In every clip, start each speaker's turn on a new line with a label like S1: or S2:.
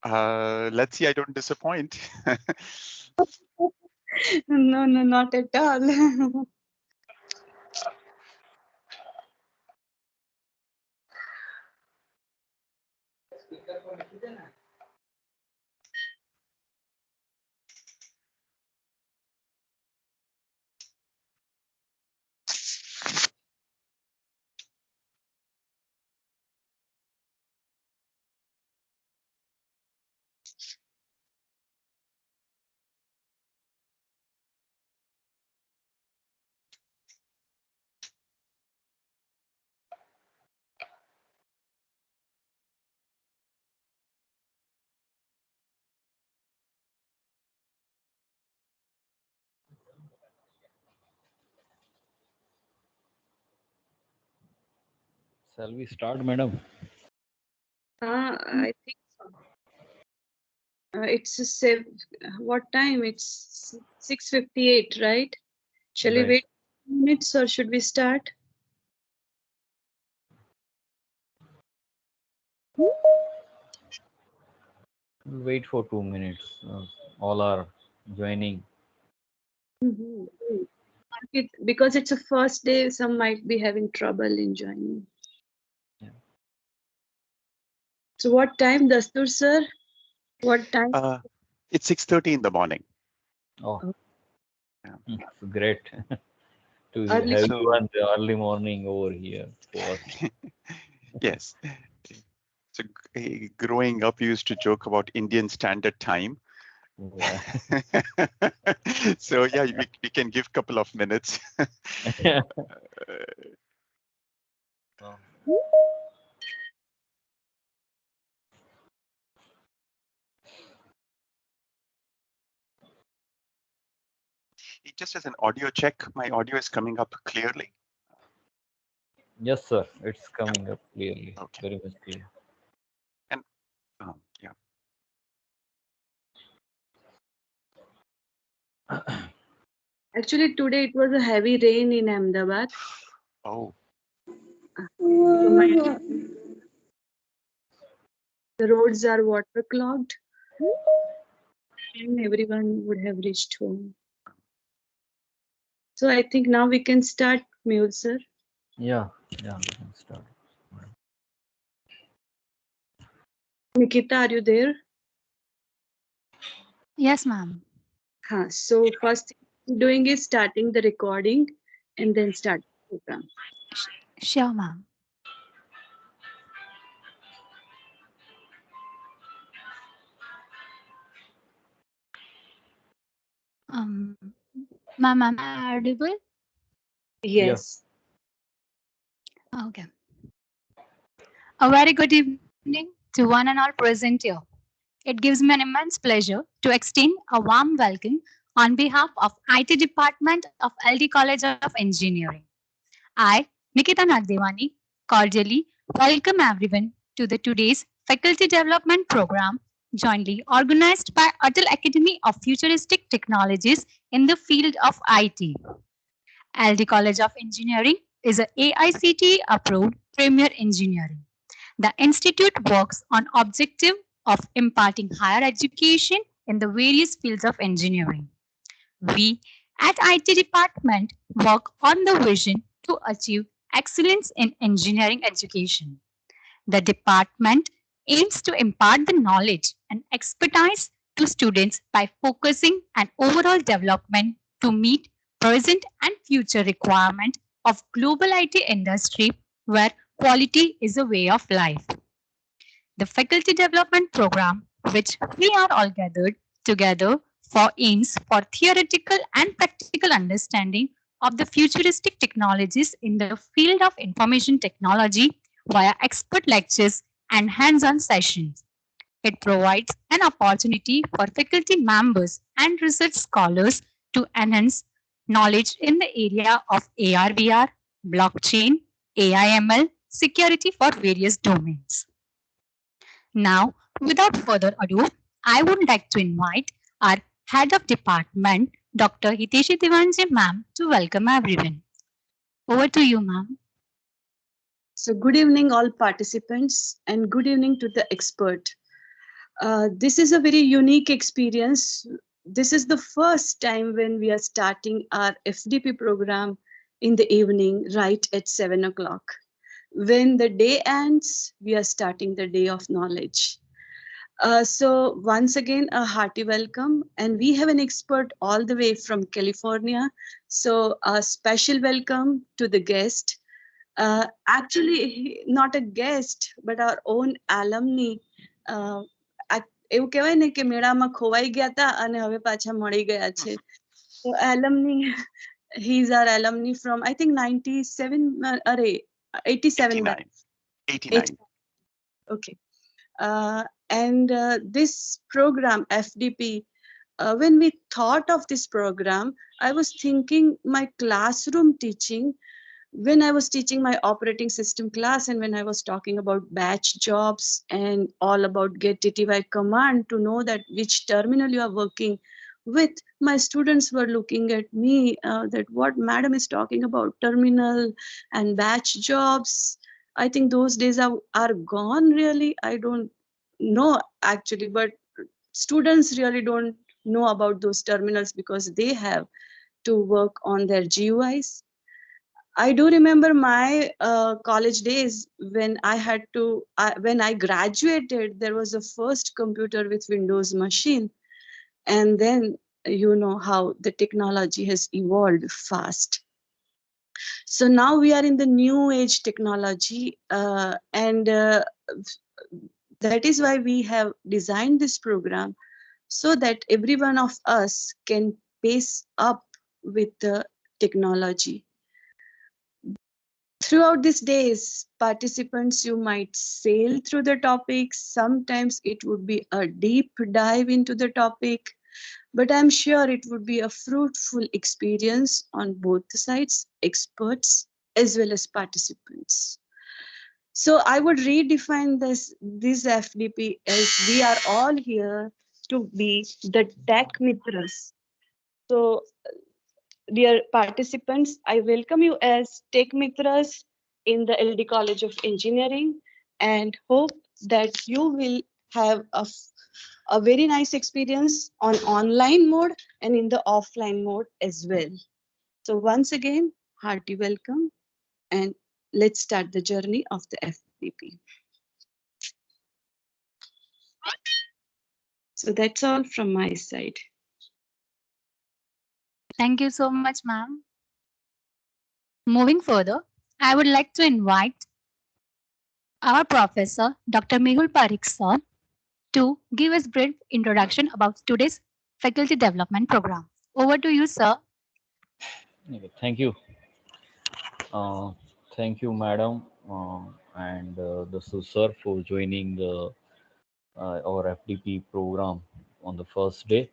S1: Let's see, I don't disappoint.
S2: No, no, not at all.
S3: Shall we start, madam?
S2: I think so. It's what time? It's 6:58, right? Shall we
S3: Right.
S2: wait 2 minutes or should we start?
S3: We'll wait for 2 minutes. All are joining.
S2: Mhm. Because it's a first day, some might be having trouble in joining.
S3: Yeah.
S2: So what time, Dastur sir? What time?
S1: It's 6:30 in the morning.
S3: Oh,
S1: Yeah.
S3: it's great to
S2: Early.
S3: have
S1: So
S3: you on the early morning over here for us.
S1: yes. So growing up, you used to joke about Indian Standard Time.
S3: Yeah.
S1: So yeah, we can give a couple of minutes.
S3: Oh.
S1: Just as an audio check, my audio is coming up clearly.
S3: Yes, sir. It's coming up clearly.
S1: Okay.
S3: Very much clear.
S1: And yeah.
S2: Actually, today it was a heavy rain in Ahmedabad.
S1: Oh,
S2: So the roads are waterlogged and everyone would have reached home. So I think now we can start, Mule sir.
S3: Yeah, yeah, we can start.
S2: Nikita, are you there?
S4: Yes, ma'am.
S2: So first thing we're doing is starting the recording and then start the program.
S4: Sure, ma'am. Um, ma'am, am I audible?
S3: Yeah.
S2: Yes.
S4: Okay. A very good evening to one and all present here. It gives me an immense pleasure to extend a warm welcome on behalf of IT Department of LD College of Engineering. I, Nikita Nagdevani, cordially welcome everyone to the today's Faculty Development Program, jointly organized by ATAL Academy of Futuristic Technologies in the field of IT. LD College of Engineering is a AICTE approved premier engineering. The institute works on objective of imparting higher education in the various fields of engineering. We at IT department work on the vision to achieve excellence in engineering education. The department aims to impart the knowledge and expertise to students by focusing on overall development to meet present and future requirement of global IT industry where quality is a way of life. The faculty development program, which we are all gathered together for, aims for theoretical and practical understanding of the futuristic technologies in the field of information technology via expert lectures and hands-on sessions. It provides an opportunity for faculty members and research scholars to enhance knowledge in the area of AR/VR, blockchain, AI/ML, security for various domains. Now, without further ado, I would like to invite our Head of Department, Dr. Hiteshi Divanji ma'am, to welcome everyone. Over to you, ma'am.
S2: So good evening, all participants, and good evening to the expert. This is a very unique experience. This is the first time when we are starting our FDP program in the evening, right at 7 o'clock. When the day ends, we are starting the day of knowledge. So once again, a hearty welcome. And we have an expert all the way from California. So a special welcome to the guest. Not a guest, but our own alumni. એવું કહેવાય ને કે મેળામાં ખોવાઈ ગયા હતા અને હવે પાછા મળી ગયા છે. So alumni, he's our alumni from I think 97, 87 back.
S1: 89.
S2: Okay. And this program, FDP, when we thought of this program, I was thinking my classroom teaching, when I was teaching my operating system class and when I was talking about batch jobs and all about get TTY command to know that which terminal you are working with, my students were looking at me that what madam is talking about terminal and batch jobs. I think those days are gone really. I don't know actually, but students really don't know about those terminals because they have to work on their GUIs. I do remember my college days when when I graduated, there was a first computer with Windows machine. And then you know how the technology has evolved fast. So now we are in the new age technology, and that is why we have designed this program so that every one of us can pace up with the technology. Throughout these days, participants, you might sail through the topics. Sometimes it would be a deep dive into the topic, but I'm sure it would be a fruitful experience on both sides, experts as well as participants. So I would redefine this FDP as we are all here to be the tech mitras. So dear participants, I welcome you as Tech Mitras in the LD College of Engineering and hope that you will have a very nice experience on online mode and in the offline mode as well. So once again, hearty welcome and let's start the journey of the FDP. So that's all from my side.
S4: Thank you so much, ma'am. Moving further, I would like to invite our professor, Dr. Mehul Parikh sir, to give us brief introduction about today's faculty development program. Over to you, sir.
S3: Okay, thank you. Thank you, madam, and the sir for joining the our FDP program on the first day.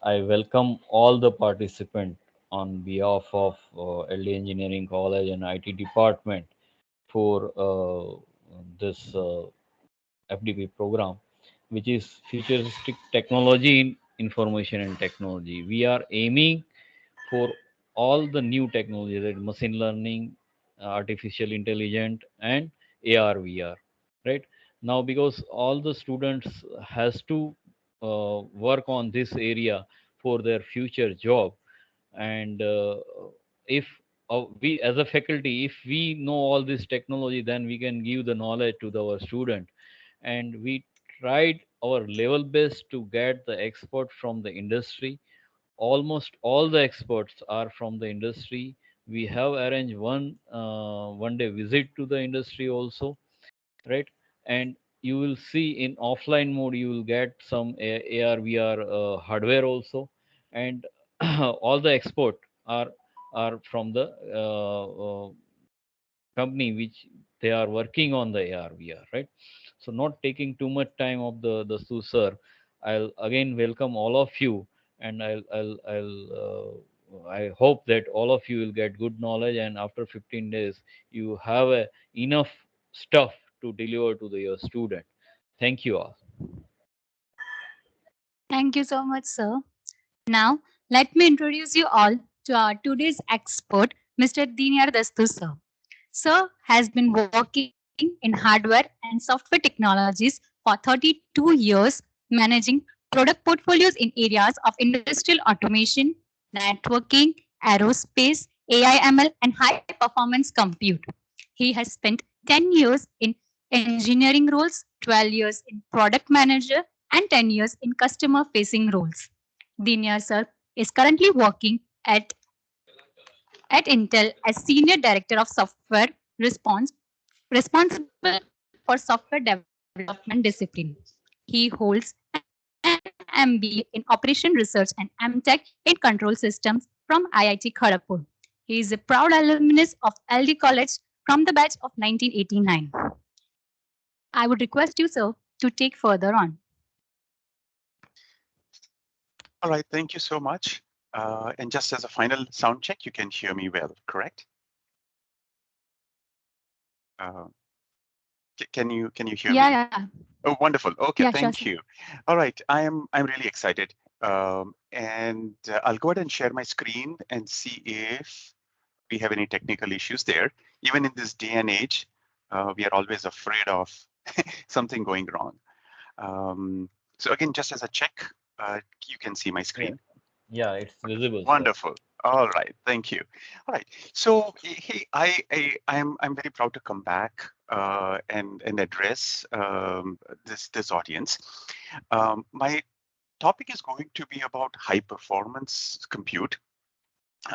S3: I welcome all the participants on behalf of LD Engineering College and IT department for this FDP program, which is Futuristic Technology in Information and Technology. We are aiming for all the new technology, that machine learning, artificial intelligence, and AR, VR, right? Now, because all the students has to work on this area for their future job, and if we as a faculty, if we know all this technology, then we can give the knowledge to our student. And we tried our level best to get the expert from the industry. Almost all the experts are from the industry. We have arranged one day visit to the industry also, right? And you will see in offline mode, you will get some AR VR hardware also. And all the export are from the company which they are working on the AR VR, right? So not taking too much time of the sir, I'll again welcome all of you, and I hope that all of you will get good knowledge, and after 15 days you have enough stuff to deliver to your student. Thank you all.
S4: Thank you so much, sir. Now, let me introduce you all to our today's expert, Mr. Dinyar Dastu, sir. Sir has been working in hardware and software technologies for 32 years managing product portfolios in areas of industrial automation, networking, aerospace, AI ML, and high performance compute. He has spent 10 years in engineering roles, 12 years in product manager, and 10 years in customer facing roles. Dinya sir is currently working at Intel as Senior Director of Software responsible for software development discipline. He holds an MBA in Operation Research and MTech in Control Systems from IIT Kharagpur. He is a proud alumnus of LD College from the batch of 1989. I would request you, sir, to take further on.
S1: All right, thank you so much. And just as a final sound check, you can hear me well, correct? Can you hear me?
S4: Yeah.
S1: Oh, wonderful. Okay,
S4: Yeah,
S1: thank
S4: sure,
S1: you. All right, I'm really excited. And I'll go ahead and share my screen and see if we have any technical issues there. Even in this day and age, we are always afraid of something going wrong. So again, just as a check, you can see my screen.
S3: Yeah, it's visible, sir.
S1: Wonderful. All right, thank you. All right, so hey, I'm very proud to come back and address this audience. My topic is going to be about high performance compute.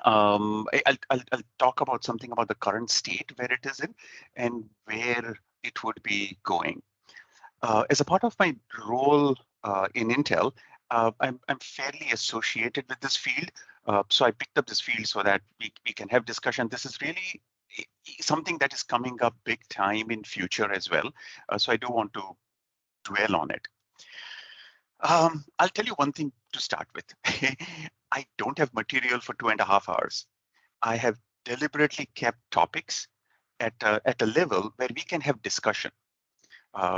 S1: I'll talk about something about the current state where it is in and where it would be going. As a part of my role in Intel, I'm fairly associated with this field. So I picked up this field so that we can have discussion. This is really something that is coming up big time in future as well. So I do want to dwell on it. I'll tell you one thing to start with. I don't have material for 2.5 hours. I have deliberately kept topics at a level where we can have discussion.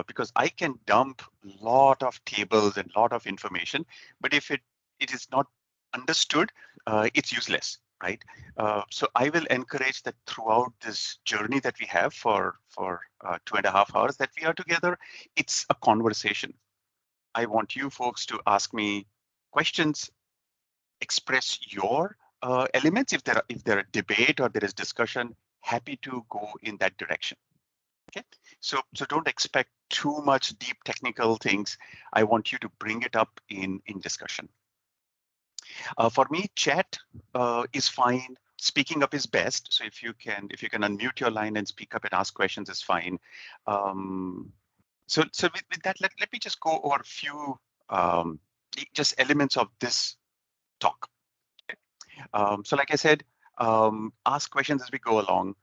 S1: Because I can dump a lot of tables and a lot of information, but if it is not understood, it's useless, right? So I will encourage that throughout this journey that we have for 2.5 hours that we are together, it's a conversation. I want you folks to ask me questions, express your elements. If there are debate or there is discussion, happy to go in that direction. Okay, so don't expect too much deep technical things. I want you to bring it up in discussion. For me, chat is fine. Speaking up is best. So if you can unmute your line and speak up and ask questions is fine. So with that, let me just go over a few just elements of this talk. Okay? So like I said, ask questions as we go along.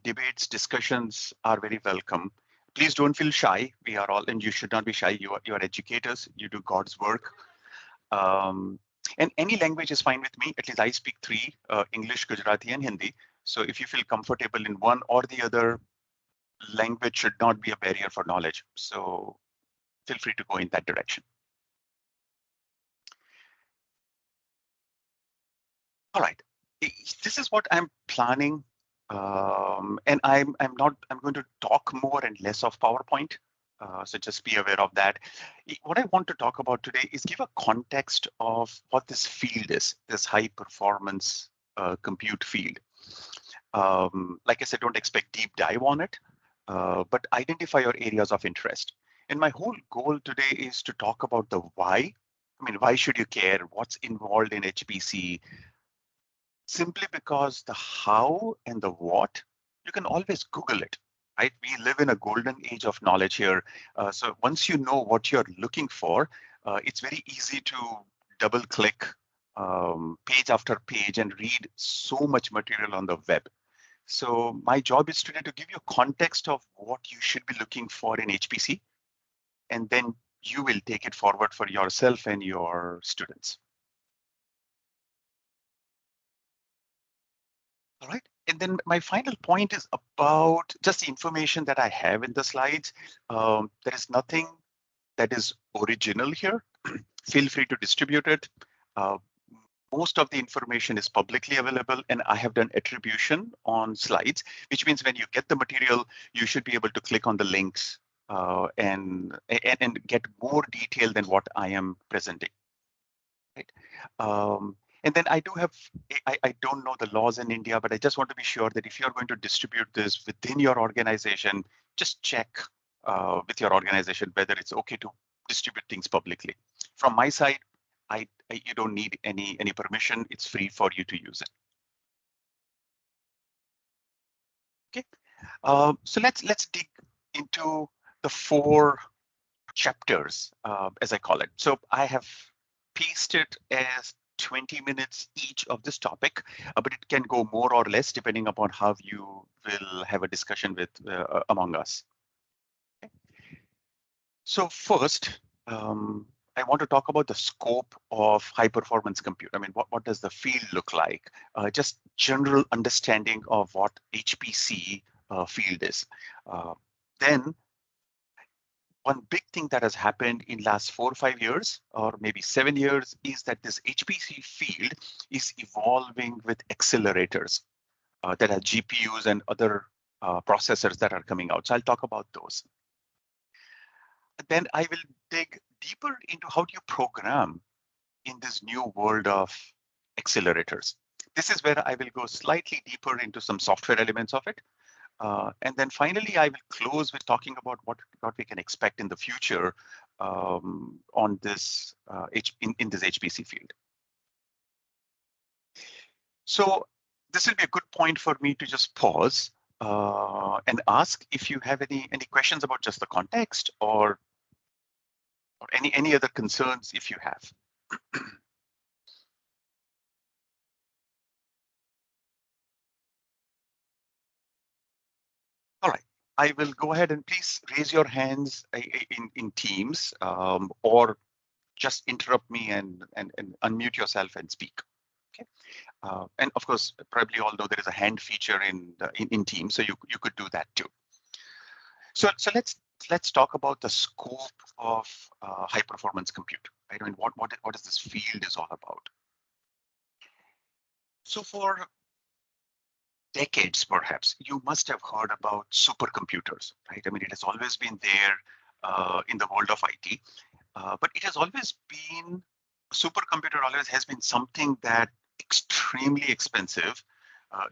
S1: Debates, discussions are very welcome. Please don't feel shy. We are all, and you should not be shy. You are educators. You do God's work. And any language is fine with me. At least I speak 3, English, Gujarati, and Hindi. So if you feel comfortable in one or the other, language should not be a barrier for knowledge. So feel free to go in that direction. All right. This is what I'm planning. And I'm going to talk more and less of PowerPoint. So just be aware of that. What I want to talk about today is give a context of what this field is, this high performance compute field. Like I said, don't expect deep dive on it, but identify your areas of interest. And my whole goal today is to talk about the why. I mean, why should you care? What's involved in HPC? Simply because the how and the what, you can always Google it, right? We live in a golden age of knowledge here. So once you know what you're looking for, it's very easy to double click page after page and read so much material on the web. So my job is today to give you a context of what you should be looking for in HPC, and then you will take it forward for yourself and your students. All right. And then my final point is about just the information that I have in the slides. There is nothing that is original here. Feel free to distribute it. Most of the information is publicly available, and I have done attribution on slides, which means when you get the material, you should be able to click on the links and get more detail than what I am presenting. Right? And then I do have, I don't know the laws in India, but I just want to be sure that if you're going to distribute this within your organization, just check with your organization whether it's okay to distribute things publicly. From my side, you don't need any permission. It's free for you to use it. Okay, so let's dig into the 4 chapters, as I call it. So I have pieced it as 20 minutes each of this topic, but it can go more or less depending upon how you will have a discussion with among us. Okay. So first, I want to talk about the scope of high performance compute. I mean, what does the field look like? Just general understanding of what HPC field is. Then one big thing that has happened in last 4 or 5 years, or maybe 7 years, is that this HPC field is evolving with accelerators that are GPUs and other processors that are coming out. So I'll talk about those. Then I will dig deeper into how do you program in this new world of accelerators. This is where I will go slightly deeper into some software elements of it. And then finally, I will close with talking about what we can expect in the future on this in this HPC field. So this will be a good point for me to just pause and ask if you have any questions about just the context or any other concerns if you have. All right, I will go ahead and please raise your hands in Teams or just interrupt me and unmute yourself and speak. Okay, and of course, probably although there is a hand feature in Teams, so you could do that too. So let's talk about the scope of high performance compute. Right? I mean, what is this field is all about? So for decades, perhaps, you must have heard about supercomputers, right? I mean, it has always been there in the world of IT, but it has always been, supercomputer always has been something that extremely expensive.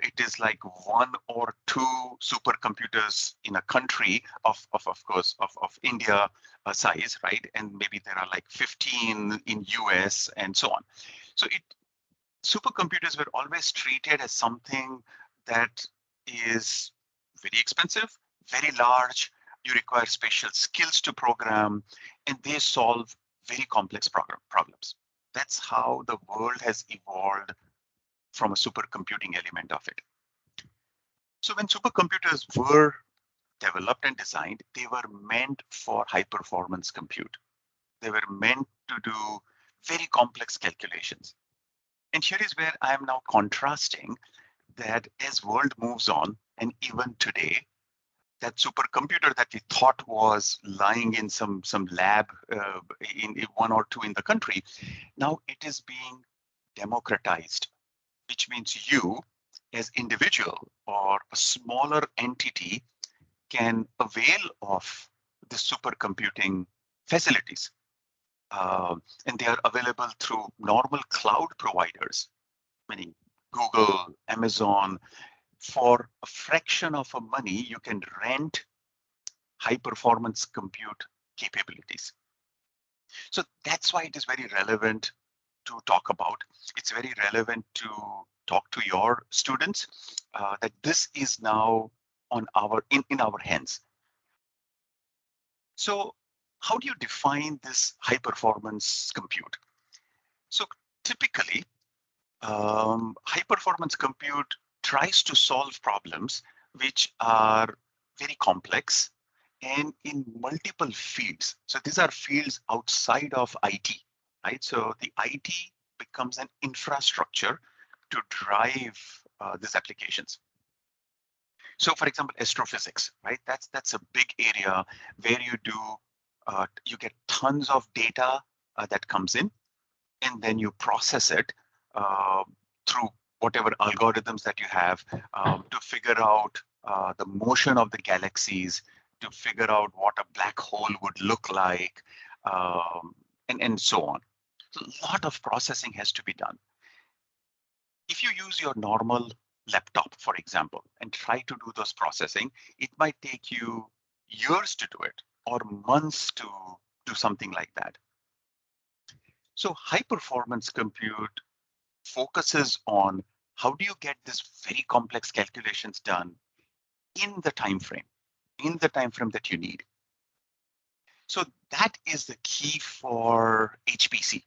S1: It is like 1 or 2 supercomputers in a country of course of India size, right? And maybe there are like 15 in US and so on. So supercomputers were always treated as something that is very expensive, very large. You require special skills to program, and they solve very complex problems. That's how the world has evolved from a supercomputing element of it. So when supercomputers were developed and designed, they were meant for high performance compute. They were meant to do very complex calculations. And here is where I am now contrasting that as world moves on, and even today, that supercomputer that we thought was lying in some lab in 1 or 2 in the country, now it is being democratized, which means you as individual or a smaller entity can avail of the supercomputing facilities. And they are available through normal cloud providers, meaning Google, Amazon. For a fraction of a money, you can rent high performance compute capabilities. So that's why it is very relevant to talk about. It's very relevant to talk to your students that this is now on in our hands. So how do you define this high performance compute? So typically, high performance compute tries to solve problems which are very complex and in multiple fields. So these are fields outside of IT, right? So the IT becomes an infrastructure to drive these applications. So for example, astrophysics, right? That's a big area where you get tons of data that comes in, and then you process it through whatever algorithms that you have to figure out the motion of the galaxies, to figure out what a black hole would look like, and so on. So a lot of processing has to be done. If you use your normal laptop, for example, and try to do those processing, it might take you years to do it or months to do something like that. So high performance compute focuses on how do you get this very complex calculations done in the time frame that you need. So that is the key for HPC.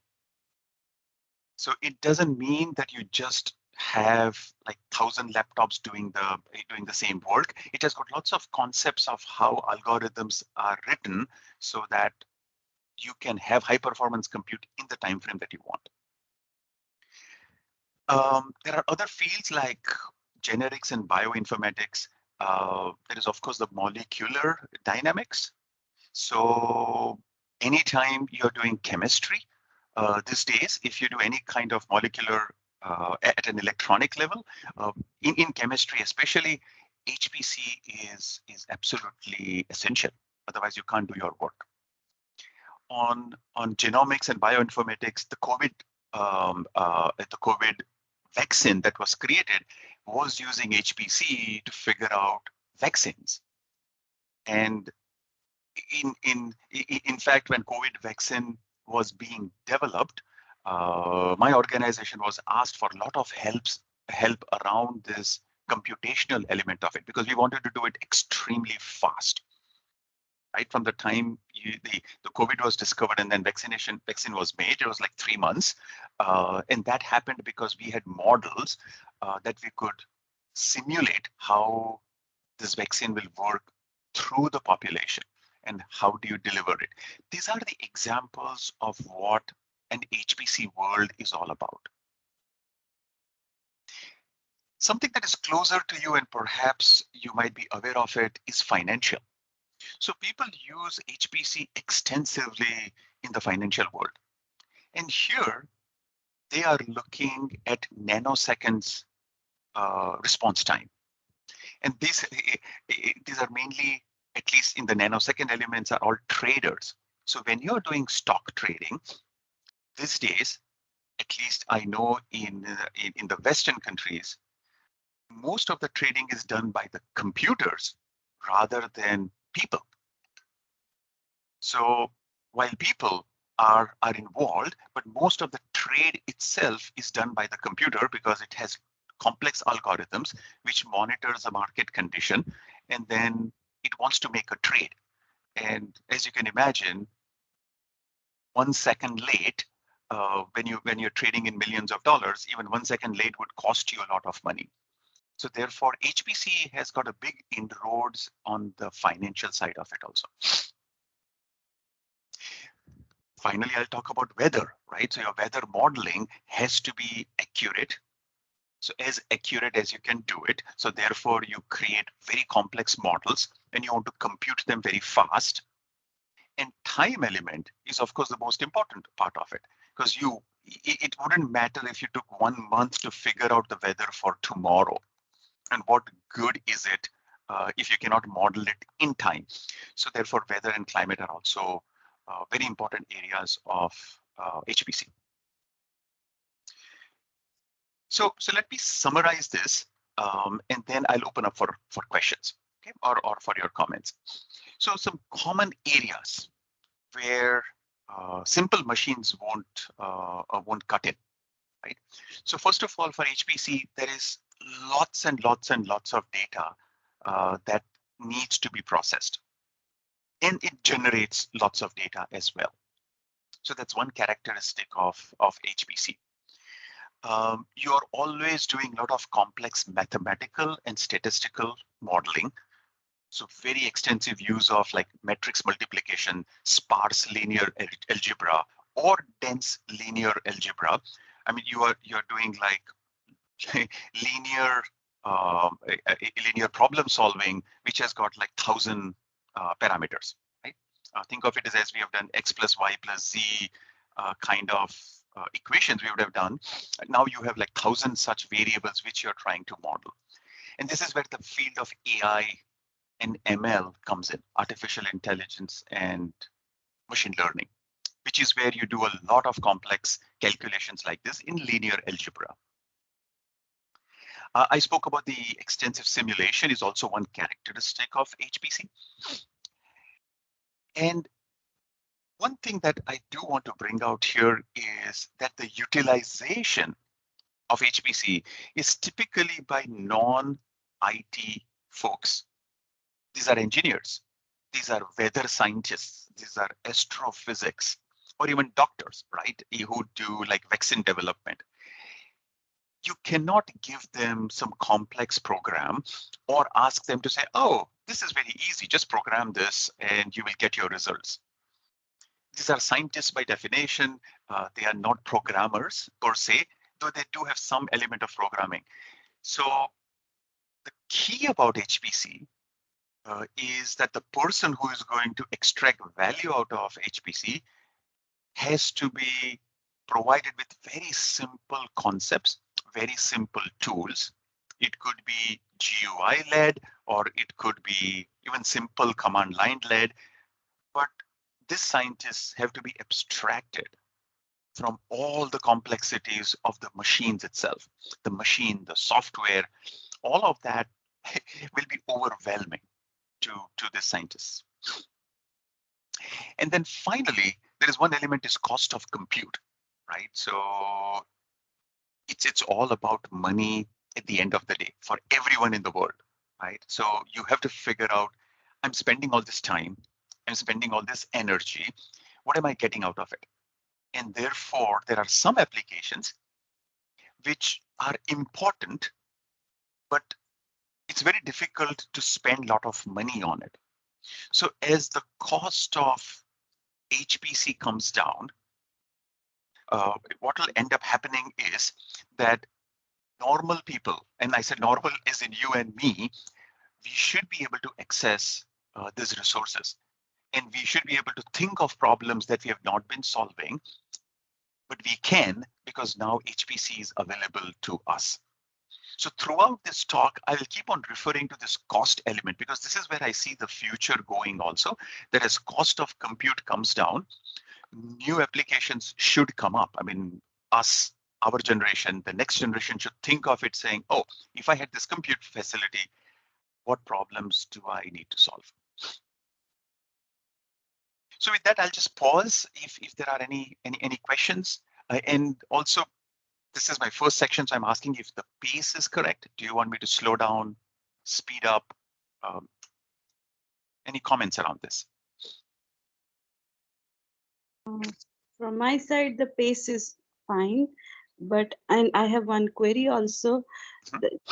S1: So it doesn't mean that you just have like 1,000 laptops doing the same work. It has got lots of concepts of how algorithms are written so that you can have high performance compute in the time frame that you want. There are other fields like generics and bioinformatics. There is, of course, the molecular dynamics. So anytime you're doing chemistry, these days, if you do any kind of molecular at an electronic level, in chemistry especially, HPC is absolutely essential. Otherwise, you can't do your work. On genomics and bioinformatics, the COVID vaccine that was created was using HPC to figure out vaccines. And in fact, when COVID vaccine was being developed, my organization was asked for a lot of help around this computational element of it, because we wanted to do it extremely fast. Right from the time the COVID was discovered and then vaccine was made, it was like 3 months, and that happened because we had models that we could simulate how this vaccine will work through the population and how do you deliver it. These are the examples of what an HPC world is all about. Something that is closer to you and perhaps you might be aware of it is financial. So people use HPC extensively in the financial world. And here they are looking at nanoseconds response time. And these are mainly, at least in the nanosecond elements, are all traders. So when you're doing stock trading, these days, at least I know in the Western countries, most of the trading is done by the computers rather than people. So while people are involved, but most of the trade itself is done by the computer because it has complex algorithms which monitors the market condition, and then it wants to make a trade. And as you can imagine, 1 second late, when you're trading in millions of dollars, even 1 second late would cost you a lot of money. So therefore, HPC has got a big inroads on the financial side of it also. Finally, I'll talk about weather, right? So your weather modeling has to be accurate. So as accurate as you can do it. So therefore, you create very complex models and you want to compute them very fast. And time element is, of course, the most important part of it, because it wouldn't matter if you took 1 month to figure out the weather for tomorrow. And what good is it if you cannot model it in time? So therefore, weather and climate are also very important areas of HPC. So let me summarize this, and then I'll open up for questions, okay, or for your comments. So some common areas where simple machines won't cut in, right? So first of all, for HPC, there is lots and lots and lots of data that needs to be processed, and it generates lots of data as well. So that's one characteristic of HPC. You're always doing a lot of complex mathematical and statistical modeling. So very extensive use of like matrix multiplication, sparse linear algebra, or dense linear algebra. I mean, you're doing like linear problem solving, which has got like 1,000 parameters, right? Think of it as we have done x plus y plus z kind of equations we would have done. Now you have like 1,000 such variables which you're trying to model. And this is where the field of AI and ML comes in, artificial intelligence and machine learning, which is where you do a lot of complex calculations like this in linear algebra. I spoke about the extensive simulation is also one characteristic of HPC. And one thing that I do want to bring out here is that the utilization of HPC is typically by non-IT folks. These are engineers, these are weather scientists, these are astrophysics, or even doctors, right, who do like vaccine development. You cannot give them some complex program or ask them to say, oh, this is very easy, just program this and you will get your results. These are scientists by definition. They are not programmers per se, though they do have some element of programming. So the key about HPC is that the person who is going to extract value out of HPC has to be provided with very simple concepts, very simple tools. It could be GUI led, or it could be even simple command line led, but these scientists have to be abstracted from all the complexities of the machines itself, the machine, the software, all of that will be overwhelming to the scientists. And then finally, there is one element is cost of compute, right? So it's all about money at the end of the day for everyone in the world, right? So you have to figure out, I'm spending all this time, I'm spending all this energy, what am I getting out of it? And therefore, there are some applications which are important, but it's very difficult to spend a lot of money on it. So as the cost of HPC comes down, what will end up happening is that normal people, and I said normal is in you and me, we should be able to access these resources. And we should be able to think of problems that we have not been solving, but we can because now HPC is available to us. So throughout this talk, I will keep on referring to this cost element because this is where I see the future going also, that as cost of compute comes down, new applications should come up. I mean, our generation, the next generation should think of it saying, oh, if I had this compute facility, what problems do I need to solve? So with that, I'll just pause if there are any questions. And also, this is my first section, so I'm asking if the pace is correct. Do you want me to slow down, speed up? Any comments around this?
S2: From my side, the pace is fine, and I have one query also.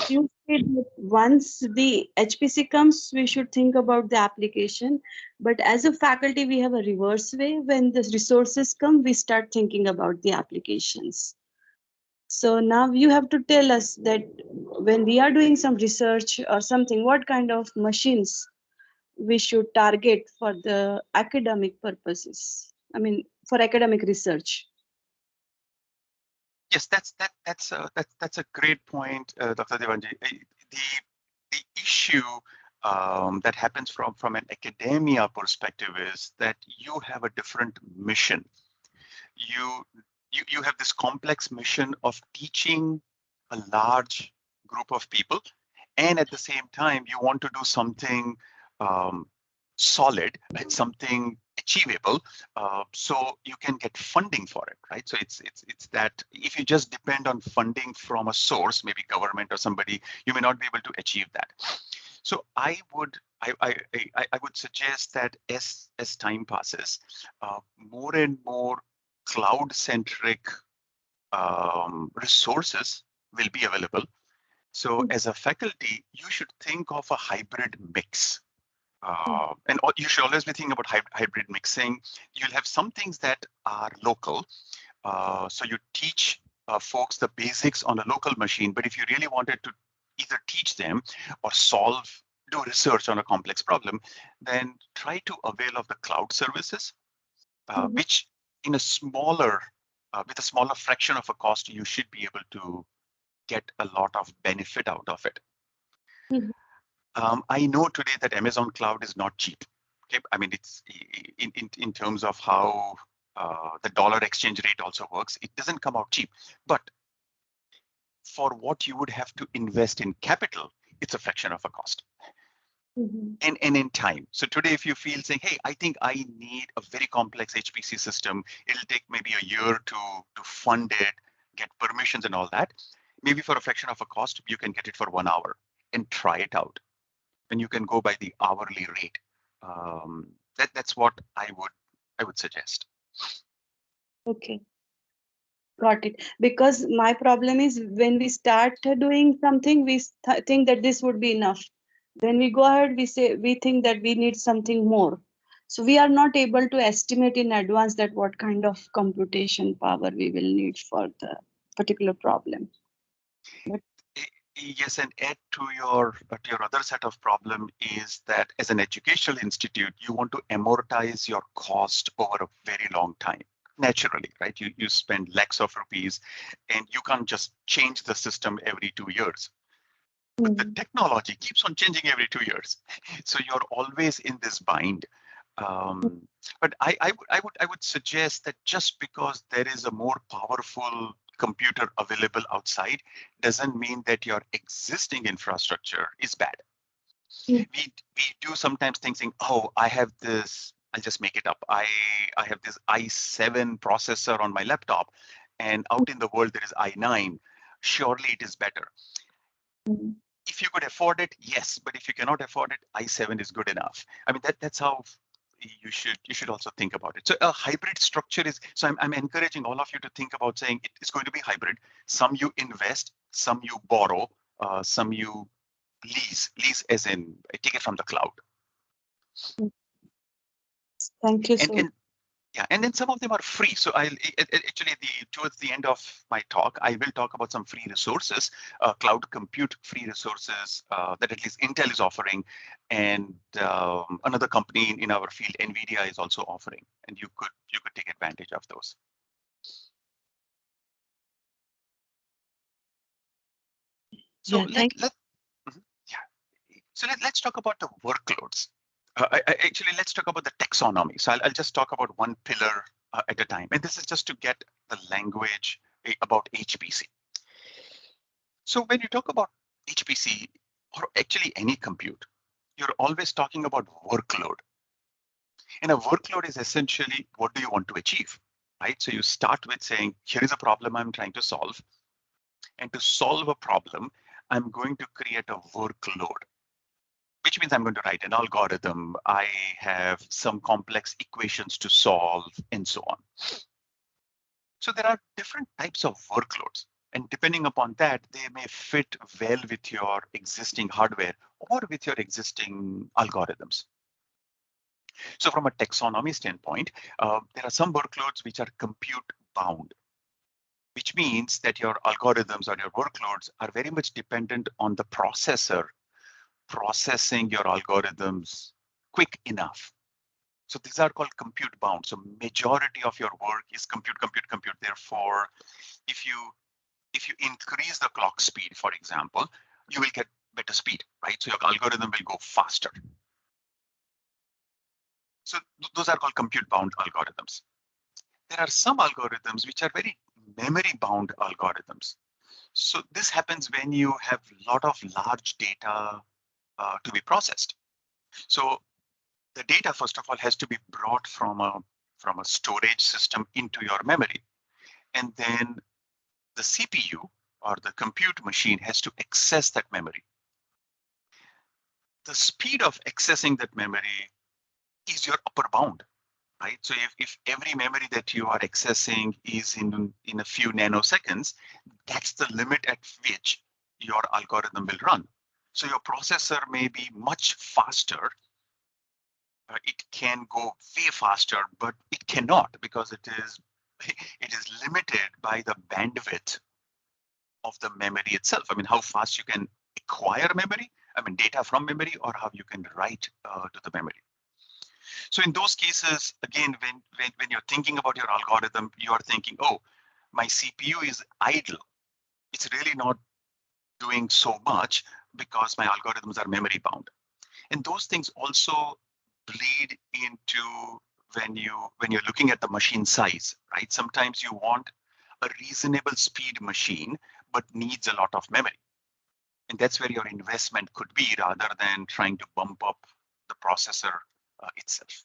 S2: You said that once the HPC comes, we should think about the application. But as a faculty, we have a reverse way. When the resources come, we start thinking about the applications. So now you have to tell us that when we are doing some research or something, what kind of machines we should target for the academic purposes. I mean, for academic research.
S1: Yes, that's a great point, Dr. Devanji. The issue that happens from an academia perspective is that you have a different mission. You have this complex mission of teaching a large group of people, and at the same time, you want to do something solid and something achievable, so you can get funding for it, right? So it's that if you just depend on funding from a source, maybe government or somebody, you may not be able to achieve that. So I would suggest that as time passes, more and more cloud-centric resources will be available. So as a faculty, you should think of a hybrid mix. And you should always be thinking about hybrid mixing. You'll have some things that are local. So you teach folks the basics on a local machine, but if you really wanted to either teach them or do research on a complex problem, then try to avail of the cloud services, which in a with a smaller fraction of a cost, you should be able to get a lot of benefit out of it. I know today that Amazon Cloud is not cheap. Okay, I mean, it's in terms of how the dollar exchange rate also works. It doesn't come out cheap, but for what you would have to invest in capital, it's a fraction of a cost.
S2: Mm-hmm.
S1: And in time. So today, if you feel saying, hey, I think I need a very complex HPC system, it'll take maybe a year to fund it, get permissions and all that. Maybe for a fraction of a cost, you can get it for 1 hour and try it out. And you can go by the hourly rate. That's what I would suggest.
S2: Okay. Got it. Because my problem is when we start doing something, we think that this would be enough. When we go ahead, we think that we need something more. So we are not able to estimate in advance that what kind of computation power we will need for the particular problem. But
S1: Yes, and add to your other set of problem is that as an educational institute, you want to amortize your cost over a very long time. Naturally, right? You spend lakhs of rupees, and you can't just change the system every 2 years. But the technology keeps on changing every 2 years, so you're always in this bind. But I would suggest that just because there is a more powerful computer available outside doesn't mean that your existing infrastructure is bad.
S2: Mm.
S1: We do sometimes thinking, oh, I have this, I'll just make it up. I have this i7 processor on my laptop, and out in the world there is i9. Surely it is better.
S2: Mm.
S1: If you could afford it, yes, but if you cannot afford it, i7 is good enough. I mean, that's how you should also think about it. So a hybrid structure is, so I'm encouraging all of you to think about saying it is going to be hybrid. Some you invest, some you borrow, some you lease as in take it from the cloud.
S2: Thank you
S1: And
S2: so much.
S1: yeah, and then some of them are free. So actually towards the end of my talk, I will talk about some free resources, cloud compute free resources that at least Intel is offering, and another company in our field, NVIDIA, is also offering, and you could take advantage of those. So
S2: Yeah,
S1: So let's talk about the workloads. Actually, let's talk about the taxonomy. So I'll just talk about one pillar at a time. And this is just to get the language about HPC. So when you talk about HPC, or actually any compute, you're always talking about workload. And a workload is essentially, what do you want to achieve, right? So you start with saying, here is a problem I'm trying to solve. And to solve a problem, I'm going to create a workload, which means I'm going to write an algorithm. I have some complex equations to solve, and so on. So there are different types of workloads. And depending upon that, they may fit well with your existing hardware or with your existing algorithms. So from a taxonomy standpoint, there are some workloads which are compute bound, which means that your algorithms or your workloads are very much dependent on the processor processing your algorithms quick enough. So these are called compute bound. So majority of your work is compute. Therefore, if you increase the clock speed, for example, you will get better speed, right? So your algorithm will go faster. So those are called compute bound algorithms. There are some algorithms which are very memory bound algorithms. So this happens when you have a lot of large data to be processed. So the data, first of all, has to be brought from a storage system into your memory. And then the CPU or the compute machine has to access that memory. The speed of accessing that memory is your upper bound, right? So if every memory that you are accessing is in a few nanoseconds, that's the limit at which your algorithm will run. So your processor may be much faster. It can go way faster, but it cannot because it is limited by the bandwidth of the memory itself. I mean, how fast you can acquire memory, I mean, data from memory, or how you can write to the memory. So in those cases, again, when you're thinking about your algorithm, you are thinking, oh, my CPU is idle. It's really not doing so much, because my algorithms are memory bound. And those things also bleed into when you're looking at the machine size, right? Sometimes you want a reasonable speed machine, but needs a lot of memory. And that's where your investment could be rather than trying to bump up the processor itself.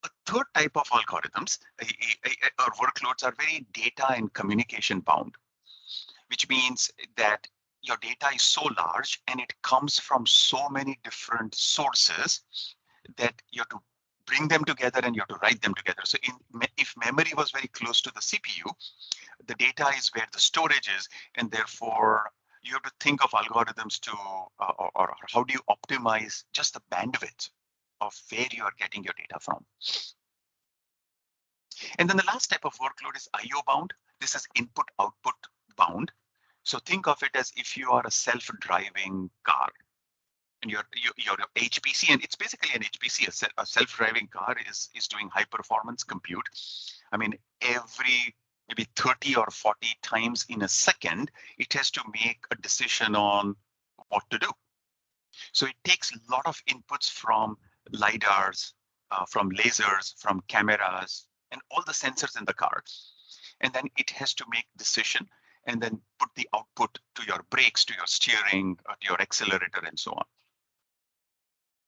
S1: A third type of algorithms or workloads are very data and communication bound, which means that your data is so large and it comes from so many different sources that you have to bring them together and you have to write them together. So if memory was very close to the CPU, the data is where the storage is, and therefore you have to think of algorithms to, or how do you optimize just the bandwidth of where you are getting your data from. And then the last type of workload is IO bound. This is input output bound. So think of it as if you are a self-driving car and your HPC, and it's basically an HPC, a self-driving car is doing high performance compute. I mean, every maybe 30 or 40 times in a second, it has to make a decision on what to do. So it takes a lot of inputs from LiDARs, from lasers, from cameras, and all the sensors in the car. And then it has to make decision and then put the output to your brakes, to your steering, to your accelerator, and so on.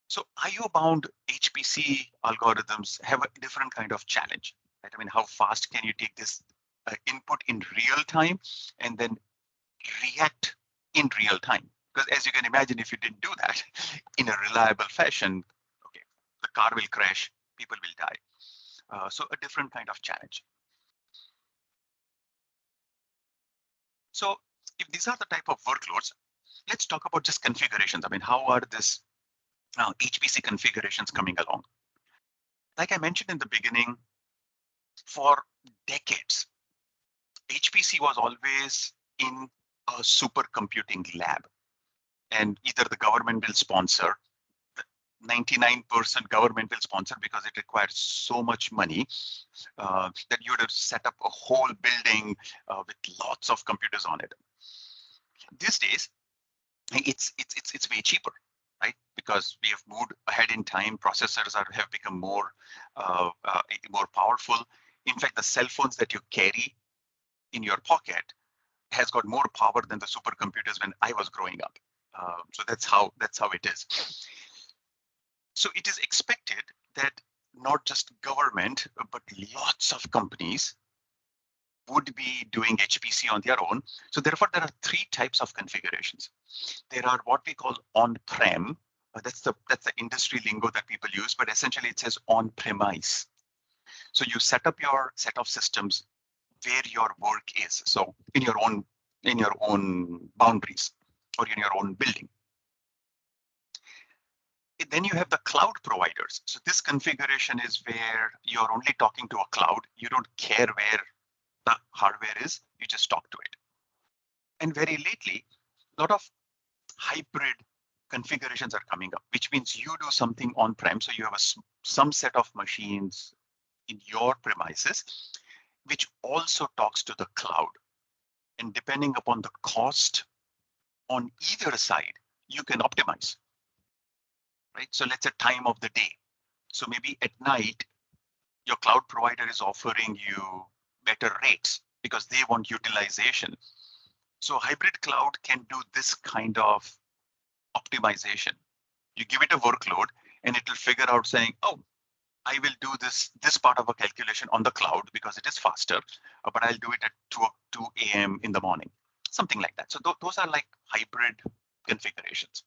S1: So IO-bound HPC algorithms have a different kind of challenge, right? I mean, how fast can you take this input in real time and then react in real time? Because as you can imagine, if you didn't do that in a reliable fashion, okay, the car will crash, people will die. So a different kind of challenge. So if these are the type of workloads, let's talk about just configurations. I mean, how are this HPC configurations coming along? Like I mentioned in the beginning, for decades, HPC was always in a supercomputing lab, and either the government will sponsor, 99% government will sponsor because it requires so much money that you would have set up a whole building with lots of computers on it. These days, it's way cheaper, right? Because we have moved ahead in time. Processors have become more powerful. In fact, the cell phones that you carry in your pocket has got more power than the supercomputers when I was growing up. So that's how it is. So it is expected that not just government, but lots of companies would be doing HPC on their own. So therefore, there are three types of configurations. There are what we call on-prem. That's the industry lingo that people use, but essentially it says on-premise. So you set up your set of systems where your work is. So in your own boundaries or in your own building. Then you have the cloud providers. So this configuration is where you're only talking to a cloud. You don't care where the hardware is, you just talk to it. And very lately, a lot of hybrid configurations are coming up, which means you do something on-prem. So you have some set of machines in your premises, which also talks to the cloud. And depending upon the cost on either side, you can optimize. Right? So let's say time of the day. So maybe at night, your cloud provider is offering you better rates because they want utilization. So hybrid cloud can do this kind of optimization. You give it a workload and it will figure out saying, oh, I will do this part of a calculation on the cloud because it is faster, but I'll do it at 2 a.m. in the morning, something like that. So those are like hybrid configurations.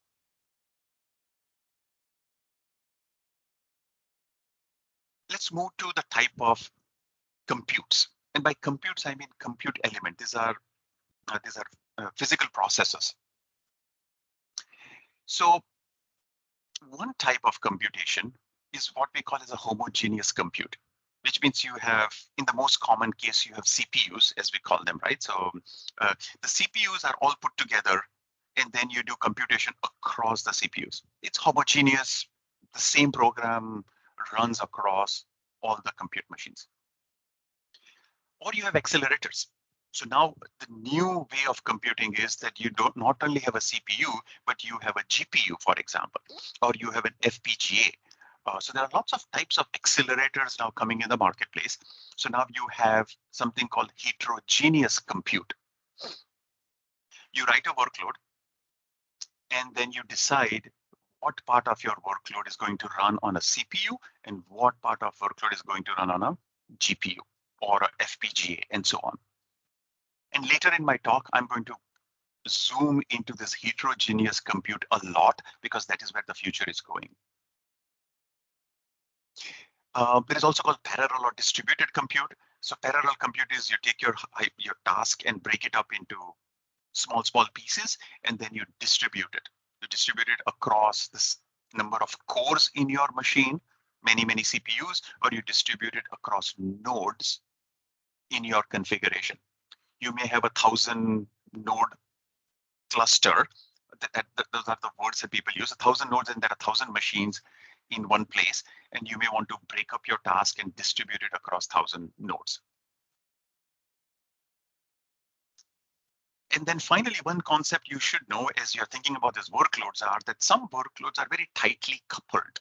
S1: Let's move to the type of computes. And by computes, I mean compute element. These are physical processes. So one type of computation is what we call as a homogeneous compute, which means you have, in the most common case, you have CPUs, as we call them, right? So the CPUs are all put together, and then you do computation across the CPUs. It's homogeneous. The same program runs across all the compute machines. Or you have accelerators. So now the new way of computing is that you don't not only have a CPU, but you have a GPU, for example, or you have an FPGA. So there are lots of types of accelerators now coming in the marketplace. So now you have something called heterogeneous compute. You write a workload, and then you decide what part of your workload is going to run on a CPU and what part of workload is going to run on a GPU or a FPGA and so on. And later in my talk, I'm going to zoom into this heterogeneous compute a lot because that is where the future is going. There is also called parallel or distributed compute. So parallel compute is you take your task and break it up into small pieces, and then you distribute it. You distribute it across this number of cores in your machine, many CPUs, or you distribute it across nodes in your configuration. You may have 1,000 node cluster. Those are the words that people use. 1,000 nodes, and there are 1,000 machines in one place, and you may want to break up your task and distribute it across 1,000 nodes. And then finally, one concept you should know as you're thinking about these workloads are that some workloads are very tightly coupled,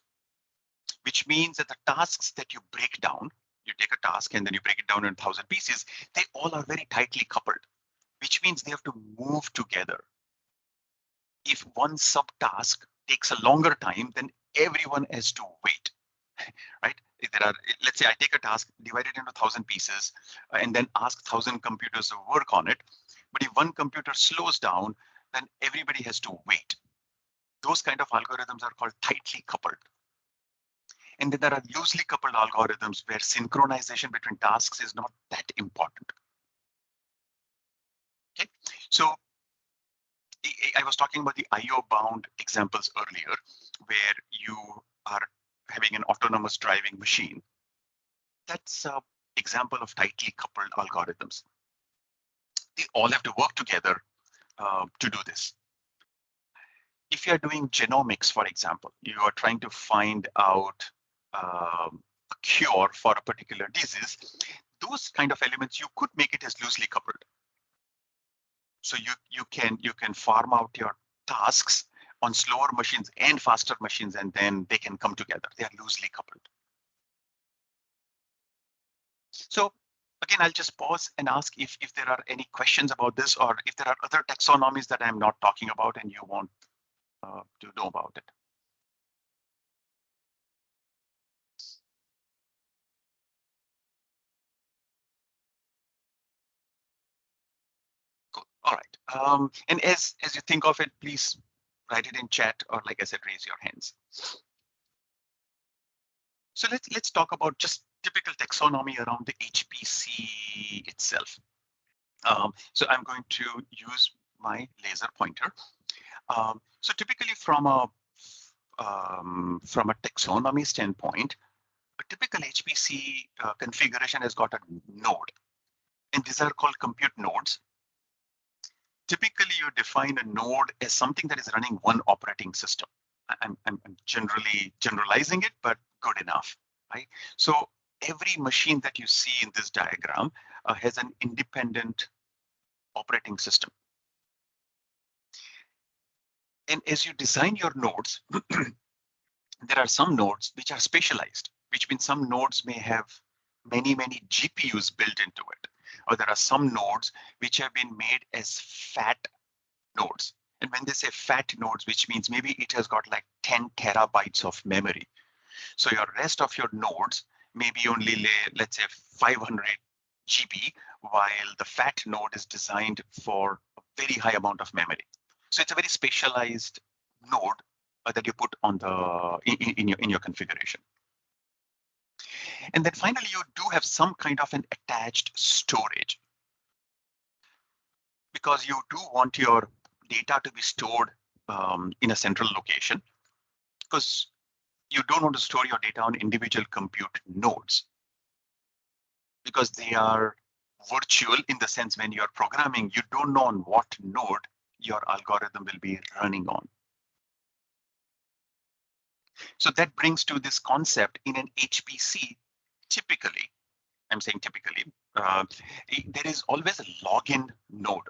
S1: which means that the tasks that you break down, you take a task and then you break it down in 1,000 pieces, they all are very tightly coupled, which means they have to move together. If one subtask takes a longer time, then everyone has to wait, right? If there are, let's say I take a task, divide it into 1,000 pieces, and then ask 1,000 computers to work on it. But if one computer slows down, then everybody has to wait. Those kind of algorithms are called tightly coupled. And then there are loosely coupled algorithms where synchronization between tasks is not that important. Okay, so I was talking about the IO bound examples earlier, where you are having an autonomous driving machine. That's an example of tightly coupled algorithms. They all have to work together to do this. If you're doing genomics, for example, you are trying to find out a cure for a particular disease, those kind of elements, you could make it as loosely coupled. So you can farm out your tasks on slower machines and faster machines, and then they can come together. They are loosely coupled. So again, I'll just pause and ask if there are any questions about this, or if there are other taxonomies that I'm not talking about and you want to know about it. Cool. All right. And as you think of it, please write it in chat, or like I said, raise your hands. So let's talk about just typical taxonomy around the HPC itself. So I'm going to use my laser pointer. So typically from a taxonomy standpoint, a typical HPC configuration has got a node, and these are called compute nodes. Typically, you define a node as something that is running one operating system. I'm generally generalizing it, but good enough, right? So every machine that you see in this diagram has an independent operating system. And as you design your nodes, there are some nodes which are specialized, which means some nodes may have many GPUs built into it. Or there are some nodes which have been made as fat nodes. And when they say fat nodes, which means maybe it has got like 10 terabytes of memory. So your rest of your nodes may be only, let's say, 500 GB, while the fat node is designed for a very high amount of memory. So it's a very specialized node that you put on the in your configuration. And then finally, you do have some kind of an attached storage, because you do want your data to be stored in a central location, because you don't want to store your data on individual compute nodes, because they are virtual in the sense when you're programming, you don't know on what node your algorithm will be running on. So that brings to this concept in an HPC, typically, I'm saying typically, there is always a login node.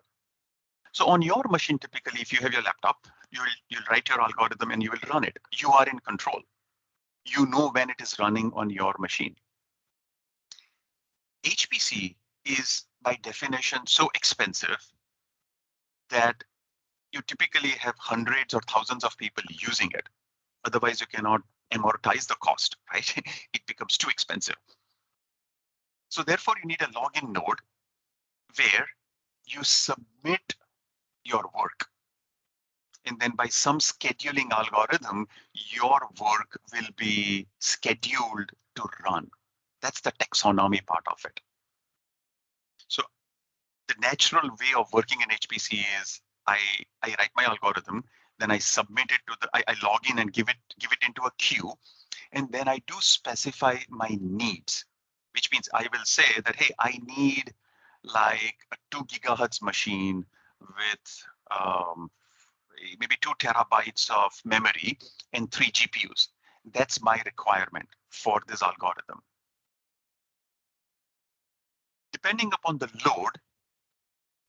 S1: So on your machine, typically, if you have your laptop, you'll write your algorithm and you will run it. You are in control. You know when it is running on your machine. HPC is by definition so expensive that you typically have hundreds or thousands of people using it. Otherwise, you cannot amortize the cost, right? It becomes too expensive. So therefore, you need a login node where you submit your work. And then by some scheduling algorithm, your work will be scheduled to run. That's the taxonomy part of it. So the natural way of working in HPC is I write my algorithm, then I submit it to I log in and give it into a queue, and then I do specify my needs, which means I will say that, hey, I need like a 2 gigahertz machine with maybe 2 terabytes of memory and 3 GPUs. That's my requirement for this algorithm. Depending upon the load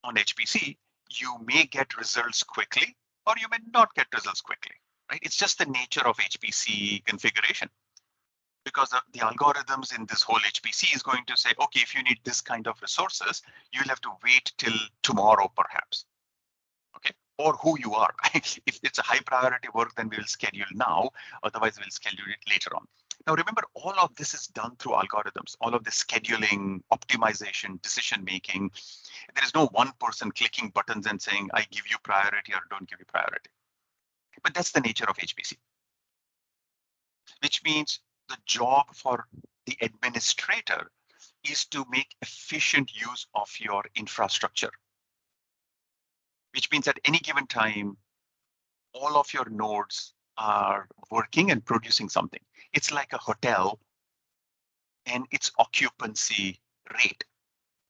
S1: on HPC, you may get results quickly or you may not get results quickly, right? It's just the nature of HPC configuration. Because the algorithms in this whole HPC is going to say, okay, if you need this kind of resources, you'll have to wait till tomorrow, perhaps. Okay, or who you are. If it's a high priority work, then we will schedule now. Otherwise, we'll schedule it later on. Now, remember, all of this is done through algorithms. All of the scheduling, optimization, decision making. There is no one person clicking buttons and saying, I give you priority or don't give you priority. But that's the nature of HPC, which means the job for the administrator is to make efficient use of your infrastructure, which means at any given time, all of your nodes are working and producing something. It's like a hotel and its occupancy rate.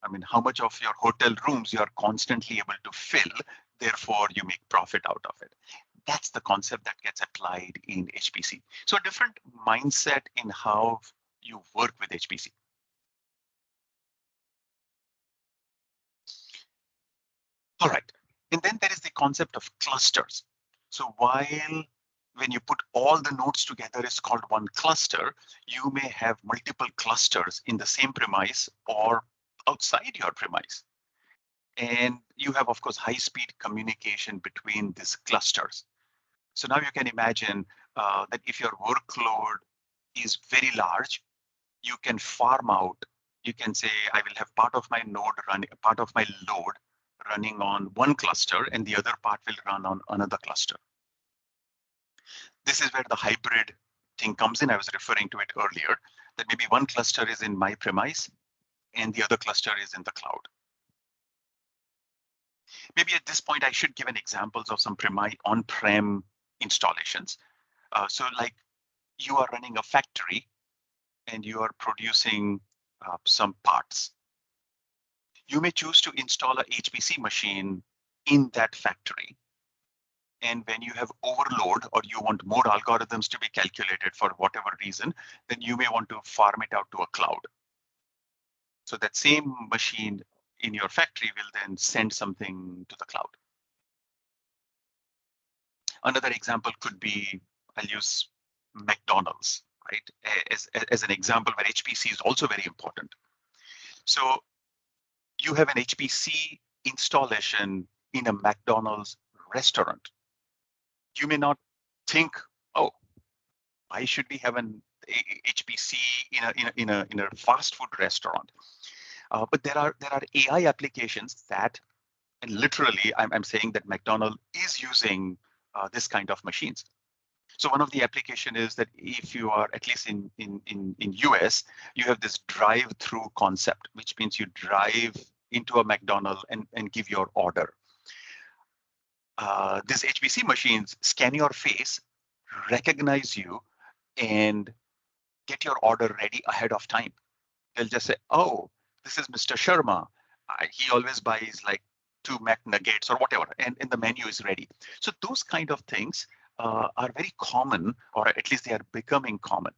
S1: I mean, how much of your hotel rooms you are constantly able to fill, therefore you make profit out of it. That's the concept that gets applied in HPC. So a different mindset in how you work with HPC. All right, and then there is the concept of clusters. So while when you put all the nodes together, it's called one cluster, you may have multiple clusters in the same premise or outside your premise. And you have, of course, high-speed communication between these clusters. So now you can imagine that if your workload is very large, you can farm out. You can say, I will have part of my node running, part of my load running on one cluster, and the other part will run on another cluster. This is where the hybrid thing comes in. I was referring to it earlier, that maybe one cluster is in my premise and the other cluster is in the cloud. Maybe at this point, I should give an examples of some on-prem installations. So like you are running a factory and you are producing some parts. You may choose to install a HPC machine in that factory. And when you have overload or you want more algorithms to be calculated for whatever reason, then you may want to farm it out to a cloud. So that same machine in your factory will then send something to the cloud. Another example could be, I'll use McDonald's, right? As an example where HPC is also very important. So you have an HPC installation in a McDonald's restaurant. You may not think, oh, why should we have an HPC in a fast food restaurant? But there are AI applications that, and literally, I'm saying that McDonald's is using this kind of machines. So one of the application is that if you are, at least in US, you have this drive-through concept, which means you drive into a McDonald's and give your order. These HPC machines scan your face, recognize you, and get your order ready ahead of time. They'll just say, oh, this is Mr. Sharma. He always buys like 2 McNuggets or whatever, and the menu is ready. So those kind of things are very common, or at least they are becoming common.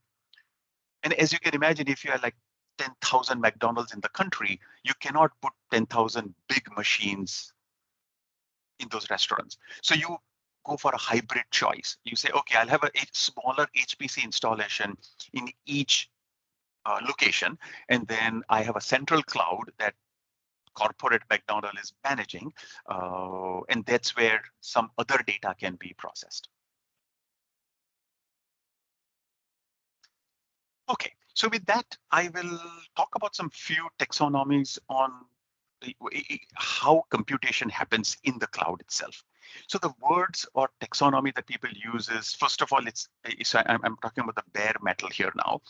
S1: And as you can imagine, if you are like 10,000 McDonald's in the country, you cannot put 10,000 big machines in those restaurants. So you go for a hybrid choice. You say, okay, I'll have a smaller HPC installation in each location, and then I have a central cloud that corporate McDonald's is managing, and that's where some other data can be processed. Okay, so with that, I will talk about some few taxonomies on how computation happens in the cloud itself. So the words or taxonomy that people use is, first of all, I'm talking about the bare metal here now.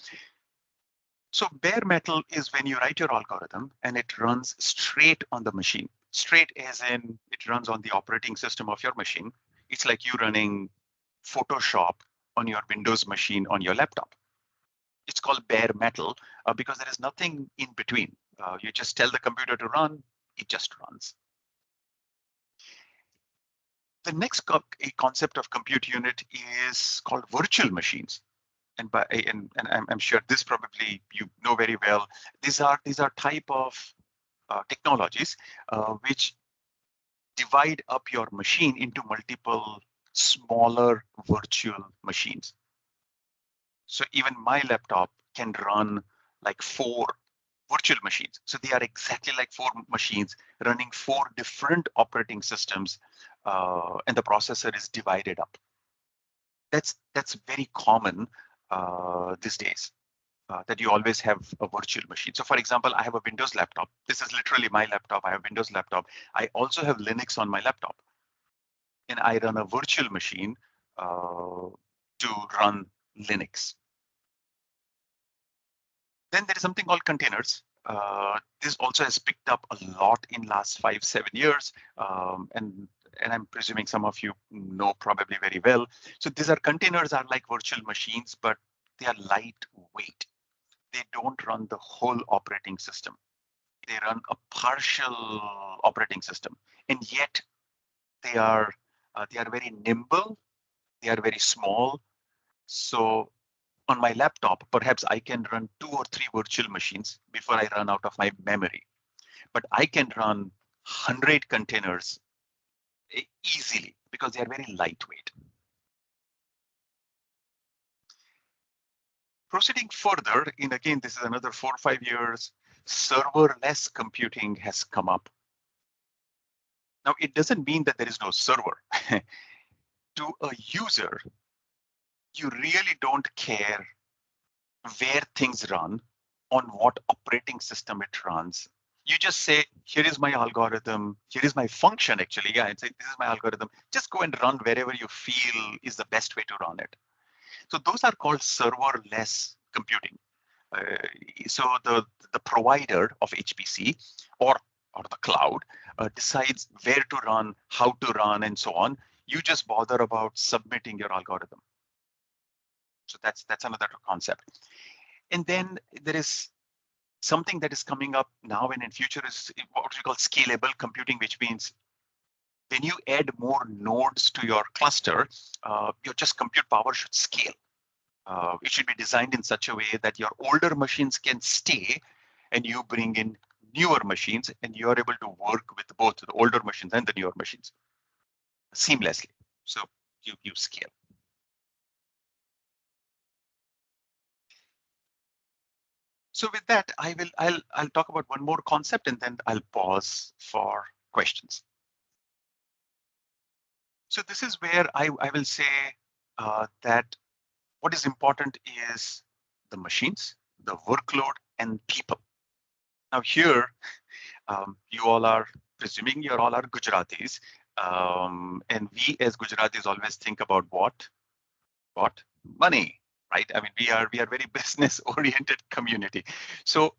S1: So bare metal is when you write your algorithm and it runs straight on the machine. Straight as in it runs on the operating system of your machine. It's like you running Photoshop on your Windows machine on your laptop. It's called bare metal because there is nothing in between. You just tell the computer to run, it just runs. The next concept of compute unit is called virtual machines. And I'm sure this probably you know very well. These are type of technologies which divide up your machine into multiple smaller virtual machines. So even my laptop can run like 4 virtual machines. So they are exactly like 4 machines running 4 different operating systems, and the processor is divided up. That's very common these days, that you always have a virtual machine. So for example, I have a Windows laptop. This is literally my laptop. I have Windows laptop. I also have Linux on my laptop. And I run a virtual machine to run Linux. Then there is something called containers. This also has picked up a lot in last 5-7 years, and I'm presuming some of you know probably very well. So these containers are like virtual machines, but they are lightweight. They don't run the whole operating system. They run a partial operating system, and yet they are very nimble. They are very small. So on my laptop, perhaps I can run 2 or 3 virtual machines before I run out of my memory. But I can run 100 containers easily because they are very lightweight. Proceeding further, again, this is another 4 or 5 years, serverless computing has come up. Now, it doesn't mean that there is no server. To a user, you really don't care where things run, on what operating system it runs. You just say, here is my algorithm, here is my function actually. Yeah, it's like, this is my algorithm. Just go and run wherever you feel is the best way to run it. So those are called serverless computing. So the provider of HPC or the cloud decides where to run, how to run, and so on. You just bother about submitting your algorithm. So that's another concept. And then there is something that is coming up now and in future is what we call scalable computing, which means when you add more nodes to your cluster, your just compute power should scale. It should be designed in such a way that your older machines can stay and you bring in newer machines and you're able to work with both the older machines and the newer machines seamlessly. So you scale. So with that, I'll talk about one more concept and then I'll pause for questions. So this is where I will say that what is important is the machines, the workload, and people. Now here, you all are presuming you all are Gujaratis, and we as Gujaratis always think about what money, right? I mean, we are very business-oriented community. So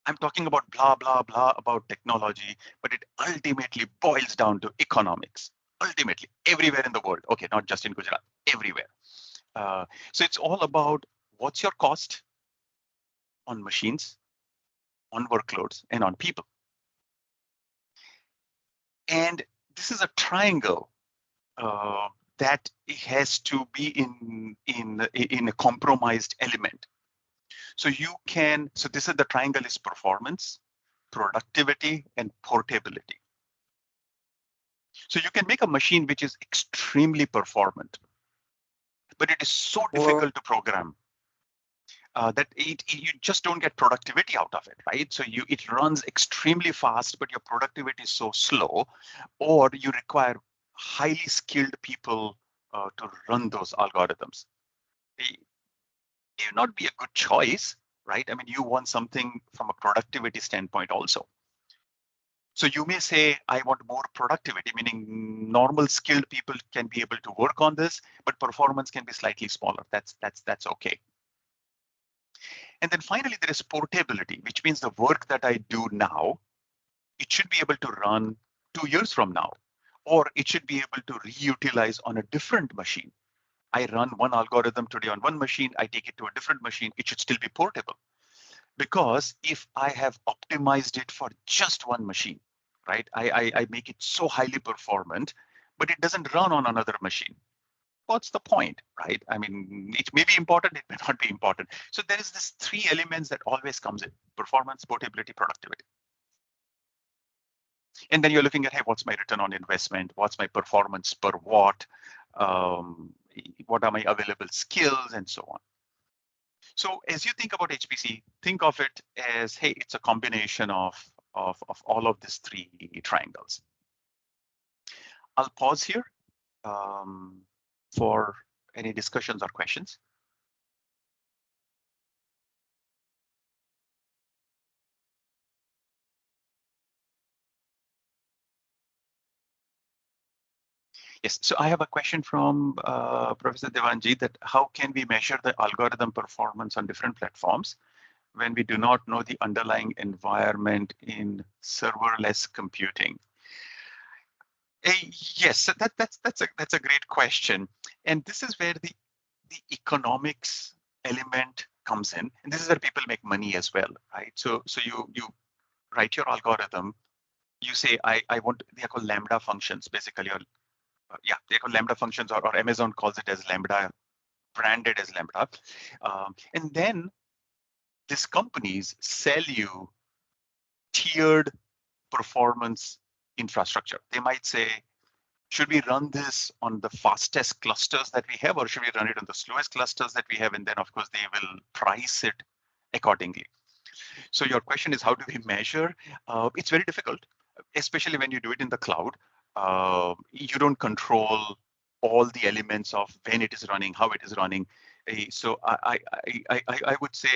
S1: I'm talking about blah blah blah about technology, but it ultimately boils down to economics. Ultimately, everywhere in the world. Okay, not just in Gujarat, everywhere. So it's all about what's your cost on machines, on workloads, and on people. And this is a triangle that has to be in a compromised element. So you can, so this is the triangle is performance, productivity, and portability. So you can make a machine which is extremely performant, but it is so difficult to program that you just don't get productivity out of it, right? So it runs extremely fast, but your productivity is so slow, or you require highly skilled people to run those algorithms. They may not be a good choice, right? I mean, you want something from a productivity standpoint also. So you may say, I want more productivity, meaning normal skilled people can be able to work on this, but performance can be slightly smaller. That's okay. And then finally, there is portability, which means the work that I do now, it should be able to run 2 years from now, or it should be able to reutilize on a different machine. I run one algorithm today on one machine, I take it to a different machine, it should still be portable. Because if I have optimized it for just one machine, right, I make it so highly performant, but it doesn't run on another machine. What's the point, right? I mean, it may be important, it may not be important. So there is this 3 elements that always comes in: performance, portability, productivity. And then you're looking at, hey, what's my return on investment? What's my performance per watt? What are my available skills and so on. So as you think about HPC, think of it as, hey, it's a combination of all of these 3 triangles. I'll pause here for any discussions or questions. Yes, so I have a question from Professor Devanji that how can we measure the algorithm performance on different platforms when we do not know the underlying environment in serverless computing? Yes, so that's a great question, and this is where the economics element comes in, and this is where people make money as well, right? So you write your algorithm, you say I want, they are called lambda functions basically, or yeah, they're called lambda functions, or Amazon calls it as lambda, branded as lambda, and then these companies sell you tiered performance infrastructure. They might say, should we run this on the fastest clusters that we have, or should we run it on the slowest clusters that we have? And then, of course, they will price it accordingly. So your question is, how do we measure? It's very difficult, especially when you do it in the cloud. You don't control all the elements of when it is running, how it is running. So I would say,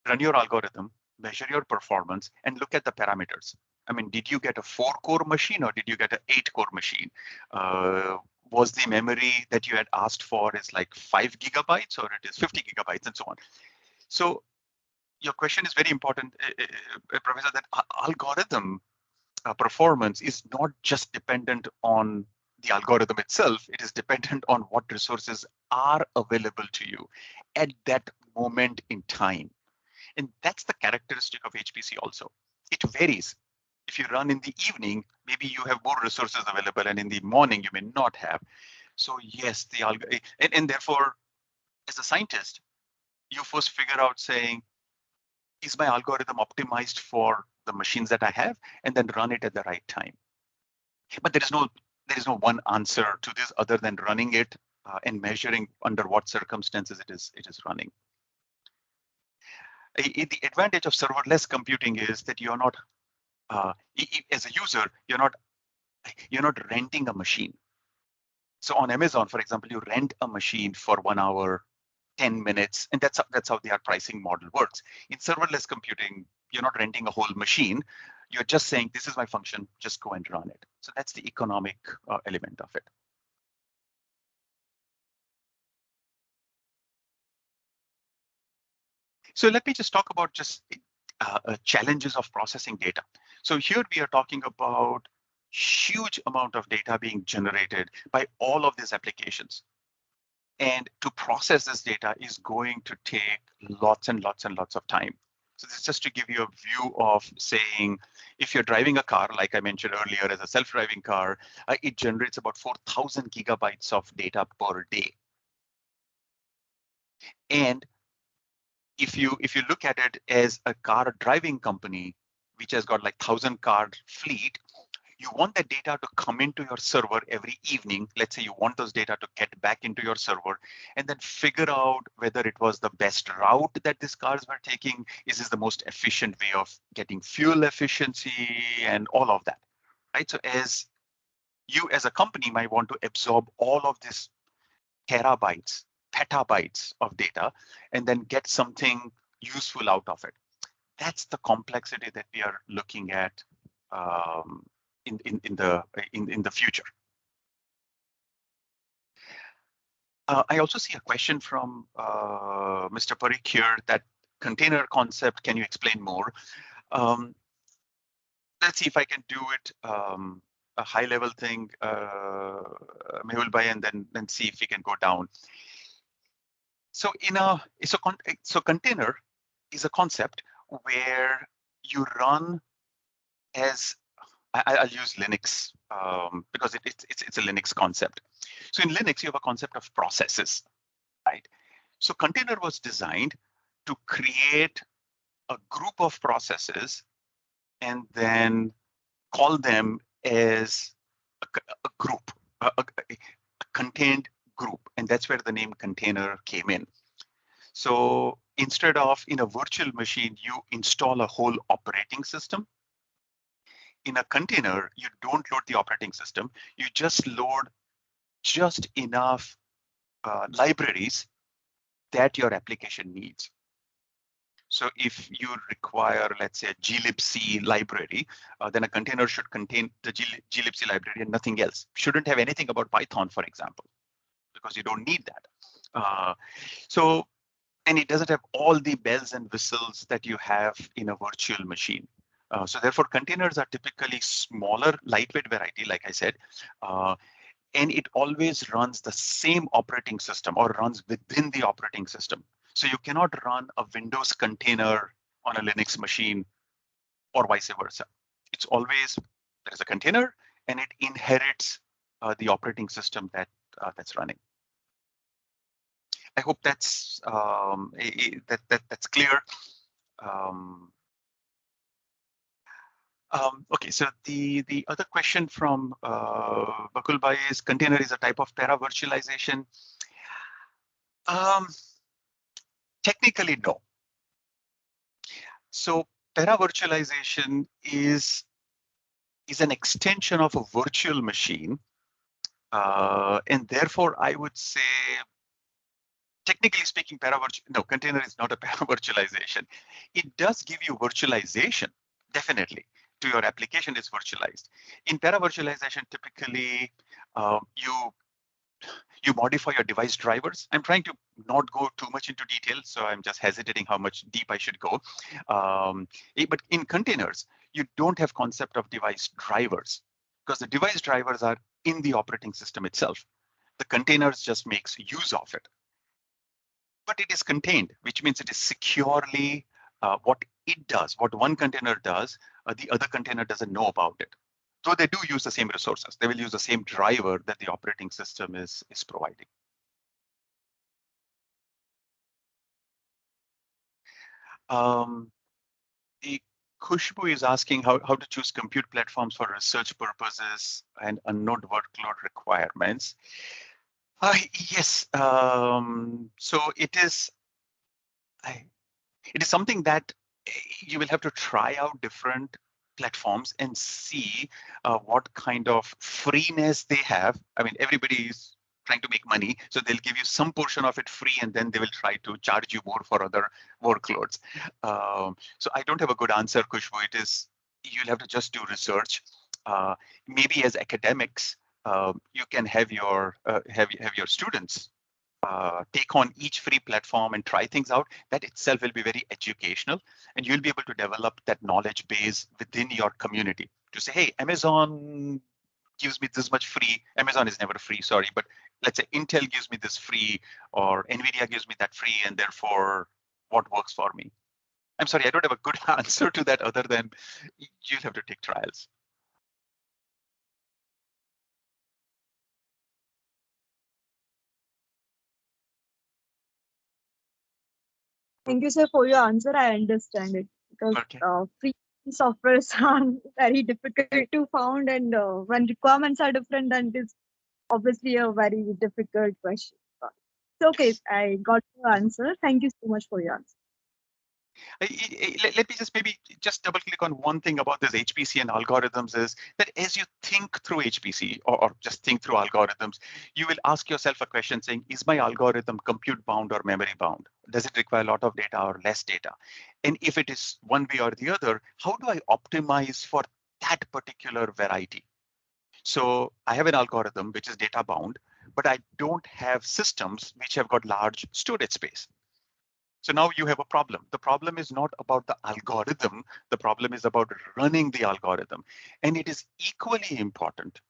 S1: run your algorithm, measure your performance, and look at the parameters. I mean, did you get a 4-core machine or did you get an 8-core machine? Was the memory that you had asked for is like 5 gigabytes, or it is 50 gigabytes, and so on? So your question is very important, Professor, that algorithm performance is not just dependent on the algorithm itself, it is dependent on what resources are available to you at that moment in time. And that's the characteristic of HPC also. It varies. If you run in the evening, maybe you have more resources available, and in the morning you may not have. So yes, and therefore, as a scientist, you first figure out saying, is my algorithm optimized for the machines that I have, and then run it at the right time. But there is no one answer to this other than running it and measuring under what circumstances it is running. The advantage of serverless computing is that you're not, as a user, you're not renting a machine. So on Amazon, for example, you rent a machine for 1 hour, 10 minutes, and that's how their pricing model works. In serverless computing, you're not renting a whole machine. You're just saying, this is my function, just go and run it. So that's the economic element of it. So let me just talk about just challenges of processing data. So here we are talking about huge amount of data being generated by all of these applications. And to process this data is going to take lots and lots and lots of time. So this is just to give you a view of saying, if you're driving a car, like I mentioned earlier, as a self-driving car, it generates about 4,000 gigabytes of data per day. And if you look at it as a car driving company, which has got like 1,000-car fleet, you want that data to come into your server every evening. Let's say you want those data to get back into your server and then figure out whether it was the best route that these cars were taking. Is this the most efficient way of getting fuel efficiency and all of that, right? So as you as a company might want to absorb all of this terabytes, petabytes of data, and then get something useful out of it. That's the complexity that we are looking at um, in the future. I also see a question from Mr. Parikh here, that container concept, can you explain more? Let's see if I can do it a high level thing, Mehul Bhai, and then see if we can go down. So so container is a concept where you run as I'll use Linux because it's a Linux concept. So in Linux, you have a concept of processes, right? So container was designed to create a group of processes and then call them as a group, a contained group. And that's where the name container came in. So instead of in a virtual machine, you install a whole operating system. In a container, you don't load the operating system. You just load just enough libraries that your application needs. So if you require, let's say, a glibc library, then a container should contain the glibc library and nothing else. Shouldn't have anything about Python, for example, because you don't need that. And it doesn't have all the bells and whistles that you have in a virtual machine. So therefore, containers are typically smaller, lightweight variety, like I said, and it always runs the same operating system or runs within the operating system. So you cannot run a Windows container on a Linux machine or vice versa. It's always, there's a container and it inherits the operating system that's running. I hope that's that's clear. Okay, so the other question from Bakul Bhai is, container is a type of para virtualization? Technically, no. So para virtualization is an extension of a virtual machine, and therefore I would say, technically speaking, container is not a para virtualization. It does give you virtualization, definitely. To your application is virtualized. In para virtualization, typically you modify your device drivers. I'm trying to not go too much into detail, so I'm just hesitating how much deep I should go. But in containers, you don't have concept of device drivers because the device drivers are in the operating system itself. The containers just makes use of it. But it is contained, which means it is securely what it does, what one container does, the other container doesn't know about it. So they do use the same resources. They will use the same driver that the operating system is providing. The Khushbu is asking how to choose compute platforms for research purposes and unknown workload requirements. Yes, so it is something that you will have to try out different platforms and see what kind of freeness they have. I mean, everybody is trying to make money, so they'll give you some portion of it free, and then they will try to charge you more for other workloads. So I don't have a good answer, Khushbu. It is, you'll have to just do research. Maybe as academics, you can have your students take on each free platform and try things out. That itself will be very educational, and you'll be able to develop that knowledge base within your community to say, hey, Amazon gives me this much free. Amazon is never free, sorry, but let's say Intel gives me this free, or NVIDIA gives me that free, and therefore what works for me. I'm sorry, I don't have a good answer to that other than you'll have to take trials.
S5: Thank you, sir, for your answer. I understand it because
S1: Okay.
S5: free softwares are very difficult to found, and when requirements are different, then it is obviously a very difficult question. So, okay,
S1: Yes.
S5: I got your answer. Thank you so much for your answer.
S1: Let me just maybe just double click on one thing about this HPC and algorithms is that as you think through HPC or just think through algorithms, you will ask yourself a question saying, is my algorithm compute bound or memory bound? Does it require a lot of data or less data? And if it is one way or the other, how do I optimize for that particular variety? So I have an algorithm which is data bound, but I don't have systems which have got large storage space. So now you have a problem. The problem is not about the algorithm. The problem is about running the algorithm. And it is equally important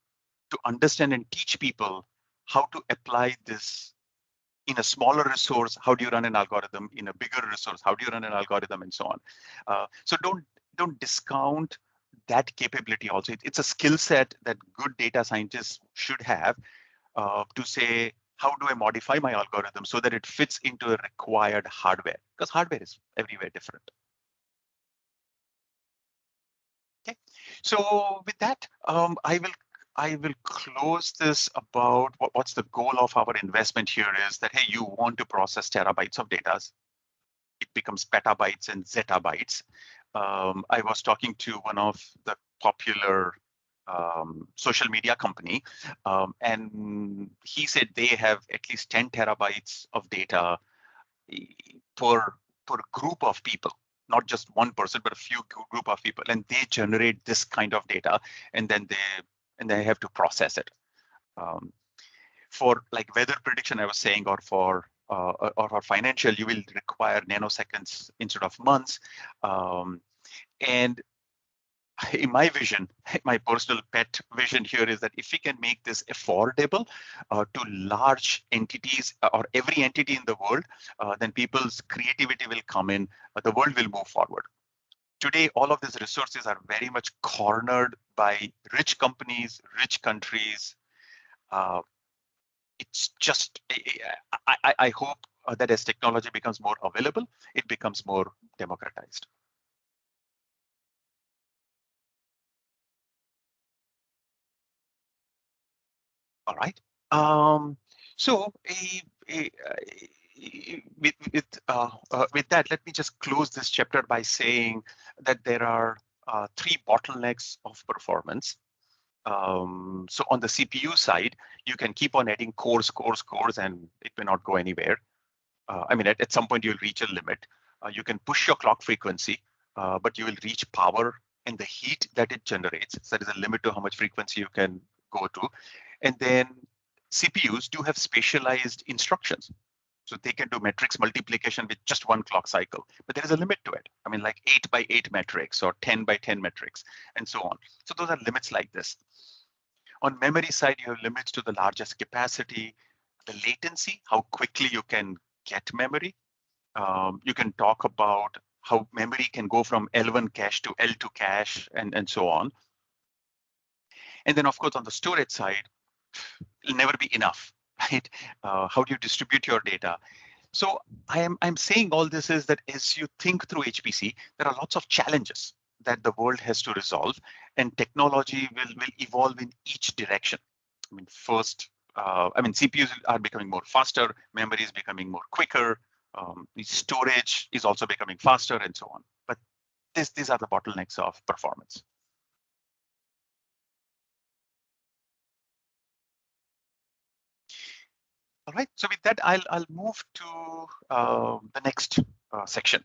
S1: to understand and teach people how to apply this in a smaller resource. How do you run an algorithm in a bigger resource? How do you run an algorithm and so on? So don't discount that capability also. It's a skill set that good data scientists should have to say, how do I modify my algorithm so that it fits into the required hardware? Because hardware is everywhere different. Okay, so with that, I will close this about what's the goal of our investment here is that, hey, you want to process terabytes of data. It becomes petabytes and zettabytes. I was talking to one of the popular social media company, and he said they have at least 10 terabytes of data per group of people, not just one person, but a few group of people, and they generate this kind of data, and then they have to process it. For like weather prediction, I was saying, or for financial, you will require nanoseconds instead of months. And in my vision, my personal pet vision here is that if we can make this affordable to large entities or every entity in the world, then people's creativity will come in, the world will move forward. Today, all of these resources are very much cornered by rich companies, rich countries. It's just, I hope that as technology becomes more available, it becomes more democratized. All right. So with that, let me just close this chapter by saying that there are 3 bottlenecks of performance. So on the CPU side, you can keep on adding cores, and it may not go anywhere. I mean, at some point you'll reach a limit. You can push your clock frequency, but you will reach power and the heat that it generates. So there is a limit to how much frequency you can go to. And then CPUs do have specialized instructions. So they can do matrix multiplication with just one clock cycle, but there is a limit to it. I mean, like 8 by 8 matrix or 10 by 10 matrix and so on. So those are limits like this. On memory side, you have limits to the largest capacity, the latency, how quickly you can get memory. You can talk about how memory can go from L1 cache to L2 cache and so on. And then, of course, on the storage side, it'll never be enough, right? How do you distribute your data? So I'm saying all this is that as you think through HPC, there are lots of challenges that the world has to resolve, and technology will evolve in each direction. I mean, first, CPUs are becoming more faster, memory is becoming more quicker, the storage is also becoming faster, and so on. But these are the bottlenecks of performance. All right. So with that, I'll move to the next section.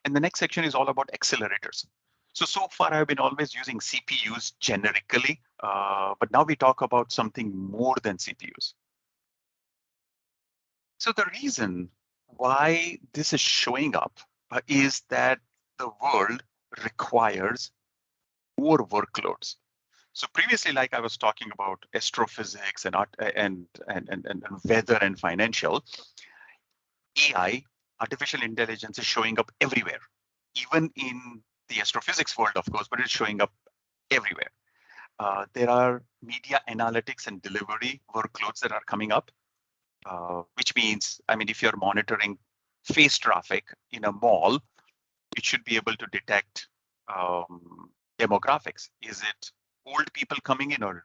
S1: And the next section is all about accelerators. So far, I've been always using CPUs generically, but now we talk about something more than CPUs. So the reason why this is showing up is that the world requires more workloads. So previously, like I was talking about astrophysics and art and weather and financial, AI, artificial intelligence, is showing up everywhere, even in the astrophysics world, of course, but it's showing up everywhere. There are media analytics and delivery workloads that are coming up. which means, I mean, if you're monitoring face traffic in a mall, it should be able to detect demographics. Is it old people coming in or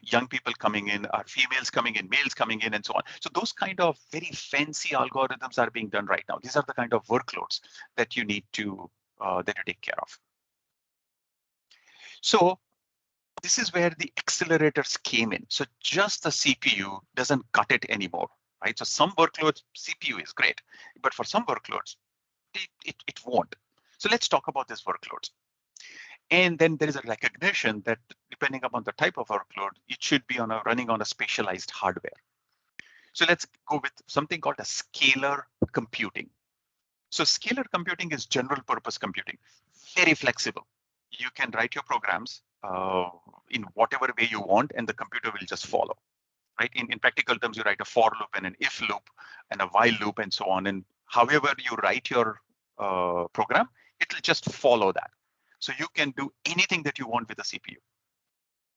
S1: young people coming in, are females coming in, males coming in, and so on. So those kind of very fancy algorithms are being done right now. These are the kind of workloads that you need to take care of. So this is where the accelerators came in. So just the CPU doesn't cut it anymore, right? So some workloads, CPU is great, but for some workloads, it won't. So let's talk about these workloads. And then there is a recognition that depending upon the type of workload, it should be running on a specialized hardware. So let's go with something called a scalar computing. So scalar computing is general purpose computing, very flexible. You can write your programs in whatever way you want, and the computer will just follow. Right? In practical terms, you write a for loop and an if loop and a while loop and so on. And however you write your program, it will just follow that. So you can do anything that you want with a CPU.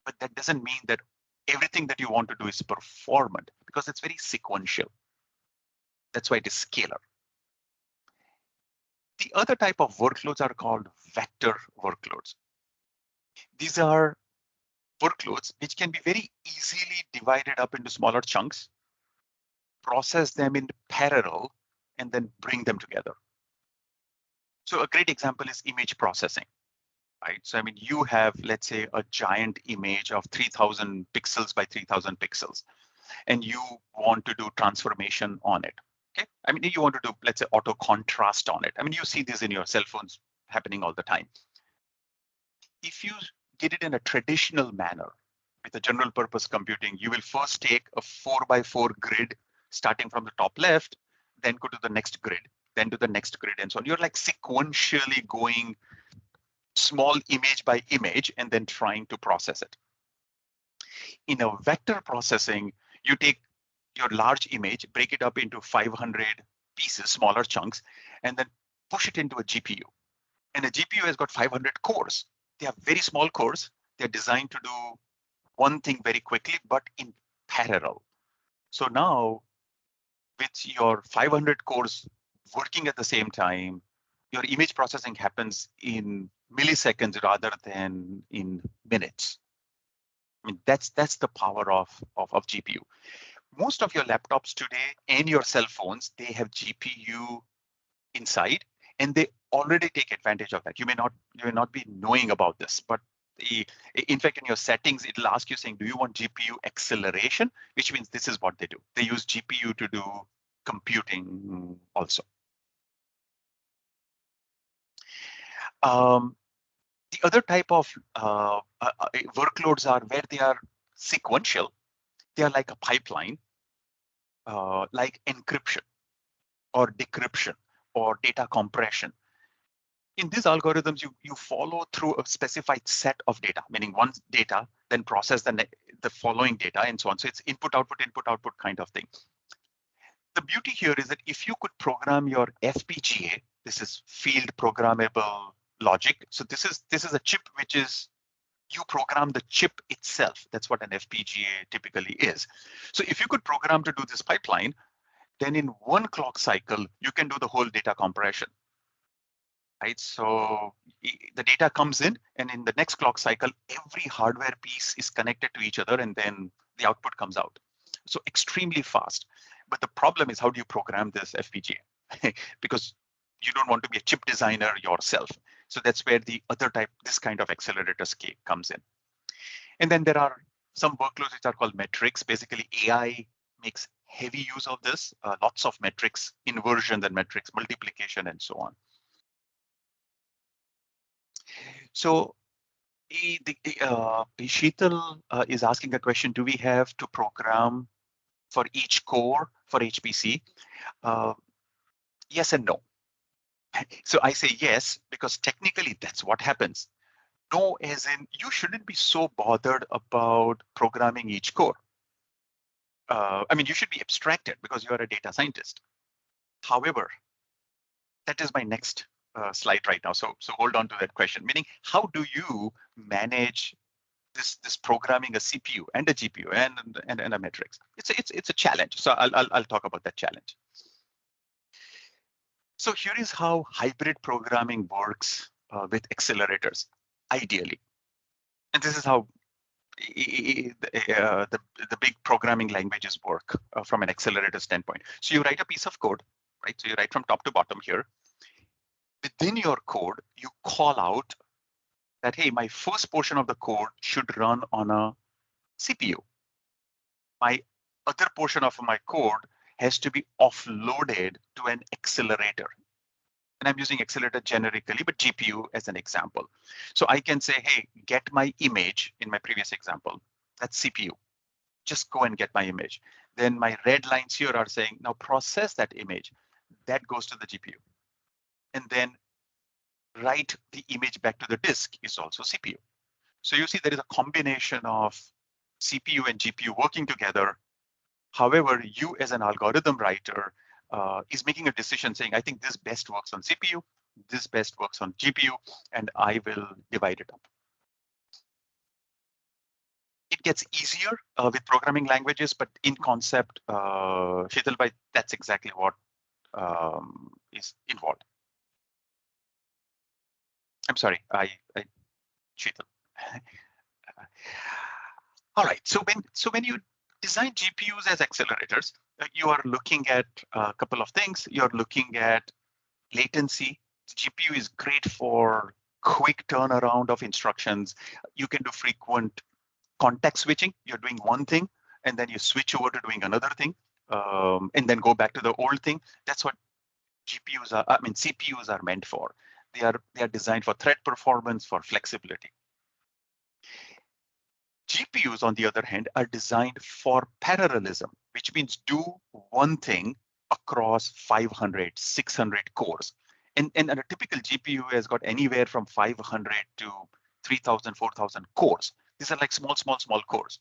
S1: But that doesn't mean that everything that you want to do is performant, because it's very sequential. That's why it is scalar. The other type of workloads are called vector workloads. These are workloads which can be very easily divided up into smaller chunks, process them in parallel, and then bring them together. So a great example is image processing, right? So I mean, you have, let's say, a giant image of 3000 pixels by 3000 pixels, and you want to do transformation on it. Okay, I mean, you want to do, let's say, auto contrast on it. I mean, you see this in your cell phones happening all the time. If you did it in a traditional manner with a general purpose computing, you will first take a 4x4 grid starting from the top left, then go to the next grid, then to the next grid, and so on. You're like sequentially going small image by image and then trying to process it. In a vector processing, you take your large image, break it up into 500 pieces, smaller chunks, and then push it into a GPU. And a GPU has got 500 cores. They are very small cores. They're designed to do one thing very quickly, but in parallel. So now, with your 500 cores working at the same time, your image processing happens in milliseconds rather than in minutes. I mean, that's the power of GPU. Most of your laptops today and your cell phones, they have GPU inside, and they already take advantage of that. You may not be knowing about this, but in fact, in your settings, it'll ask you saying, do you want GPU acceleration? Which means this is what they do. They use GPU to do computing also. The other type of workloads are where they are sequential. They are like a pipeline, like encryption or decryption or data compression. In these algorithms, you follow through a specified set of data, meaning one data, then process the following data and so on. So it's input, output kind of thing. The beauty here is that if you could program your FPGA, this is field programmable logic. So this is a chip which is, you program the chip itself. That's what an FPGA typically is. So if you could program to do this pipeline, then in one clock cycle, you can do the whole data compression. Right, so the data comes in, and in the next clock cycle, every hardware piece is connected to each other, and then the output comes out. So extremely fast. But the problem is, how do you program this FPGA? Because you don't want to be a chip designer yourself. So that's where the other type, this kind of accelerator scale comes in. And then there are some workloads which are called metrics. Basically, AI makes heavy use of this, lots of metrics, inversions and metrics, multiplication, and so on. So Sheetal is asking a question, do we have to program for each core for HPC? Yes and no. So I say yes, because technically that's what happens. No, as in you shouldn't be so bothered about programming each core. I mean, you should be abstracted because you are a data scientist. However, that is my next slide right now. So hold on to that question, meaning how do you manage this programming a CPU and a GPU and a matrix. It's a challenge. So I'll talk about that challenge. So here is how hybrid programming works with accelerators, ideally. And this is how the big programming languages work from an accelerator standpoint. So you write a piece of code, right? So you write from top to bottom here. Within your code, you call out that, hey, my first portion of the code should run on a CPU. My other portion of my code has to be offloaded to an accelerator. And I'm using accelerator generically, but GPU as an example. So I can say, hey, get my image in my previous example. That's CPU. Just go and get my image. Then my red lines here are saying, now process that image. That goes to the GPU. And then write the image back to the disk is also CPU. So you see there is a combination of CPU and GPU working together. However, you as an algorithm writer is making a decision saying, I think this best works on CPU, this best works on GPU, and I will divide it up. It gets easier with programming languages, but in concept, Sheetalbhai, that's exactly what is involved. I'm sorry, Sheetal. All right, so when you design GPUs as accelerators, you are looking at a couple of things. You're looking at latency. The GPU is great for quick turnaround of instructions. You can do frequent context switching. You're doing one thing, and then you switch over to doing another thing, and then go back to the old thing. That's what GPUs are. I mean, CPUs are meant for. They are designed for thread performance, for flexibility. GPUs, on the other hand, are designed for parallelism, which means do one thing across 500, 600 cores. And a typical GPU has got anywhere from 500 to 3,000, 4,000 cores. These are like small cores.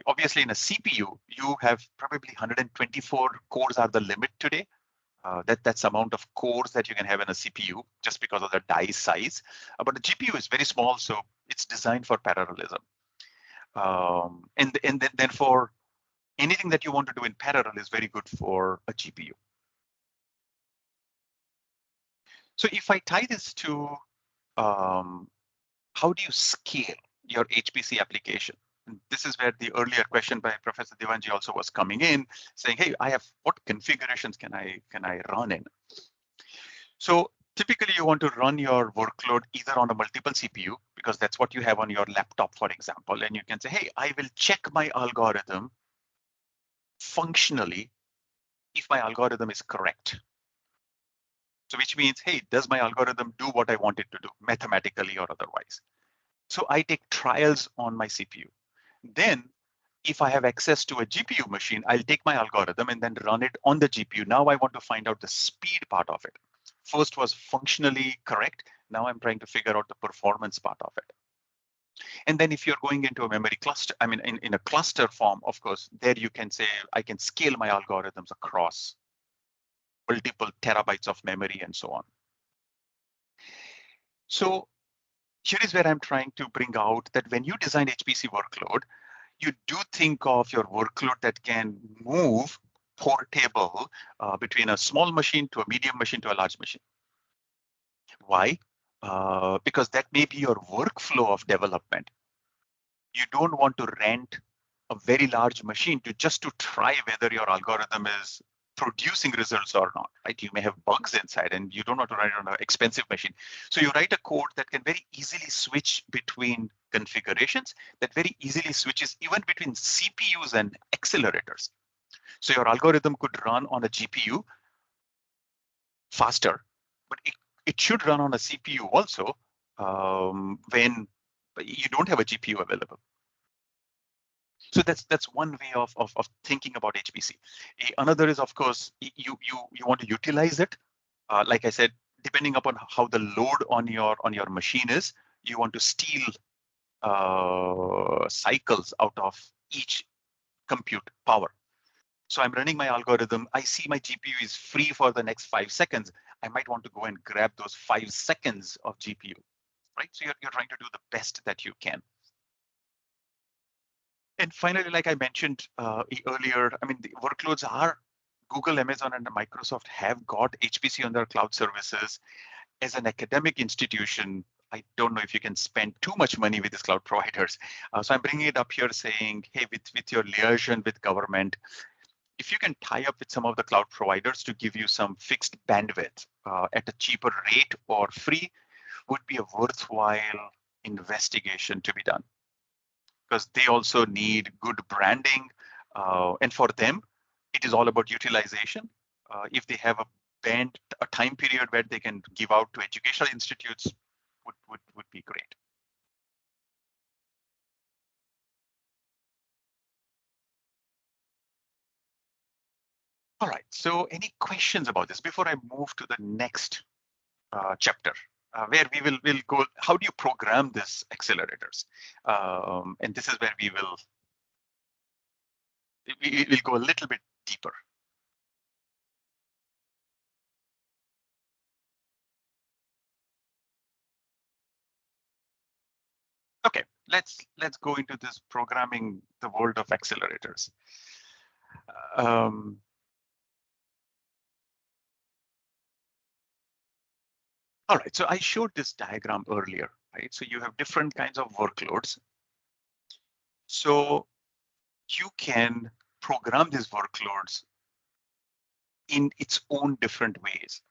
S1: Obviously, in a CPU, you have probably 124 cores are the limit today. That's the amount of cores that you can have in a CPU just because of the die size. But the GPU is very small, so it's designed for parallelism. And then for anything that you want to do in parallel is very good for a GPU. So if I tie this to how do you scale your HPC application? And this is where the earlier question by Professor Devanji also was coming in, saying, hey, what configurations can I run in? So typically you want to run your workload either on a multiple CPU, because that's what you have on your laptop, for example, and you can say, hey, I will check my algorithm functionally if my algorithm is correct. So which means, hey, does my algorithm do what I want it to do, mathematically or otherwise? So I take trials on my CPU. Then if I have access to a GPU machine, I'll take my algorithm and then run it on the GPU. Now I want to find out the speed part of it. First was functionally correct. Now I'm trying to figure out the performance part of it. And then if you're going into a memory cluster, I mean, in a cluster form, of course, there you can say, I can scale my algorithms across multiple terabytes of memory and so on. So here is where I'm trying to bring out that when you design HPC workload, you do think of your workload that can move portable between a small machine to a medium machine to a large machine. Why? Because that may be your workflow of development. You don't want to rent a very large machine just to try whether your algorithm is producing results or not, right? You may have bugs inside and you don't want to run it on an expensive machine. So you write a code that can very easily switch between configurations, that very easily switches even between CPUs and accelerators. So your algorithm could run on a GPU faster, but it should run on a CPU also when you don't have a GPU available. So that's one way of thinking about HPC. Another is, of course, you want to utilize it. Like I said, depending upon how the load on your machine is, you want to steal cycles out of each compute power. So I'm running my algorithm. I see my GPU is free for the next 5 seconds. I might want to go and grab those 5 seconds of GPU, right? So you're trying to do the best that you can. And finally, like I mentioned earlier, I mean, the workloads are Google, Amazon, and Microsoft have got HPC on their cloud services. As an academic institution, I don't know if you can spend too much money with these cloud providers. So I'm bringing it up here saying, hey, with your liaison with government, if you can tie up with some of the cloud providers to give you some fixed bandwidth at a cheaper rate or free, would be a worthwhile investigation to be done, because they also need good branding. And for them, it is all about utilization. If they have a time period where they can give out to educational institutes, would be great. All right, so any questions about this before I move to the next chapter, where we'll go, how do you program this accelerators? And this is where we'll go a little bit deeper. Okay, let's go into this programming the world of accelerators. All right, so I showed this diagram earlier, right? So you have different kinds of workloads. So you can program these workloads in its own different ways.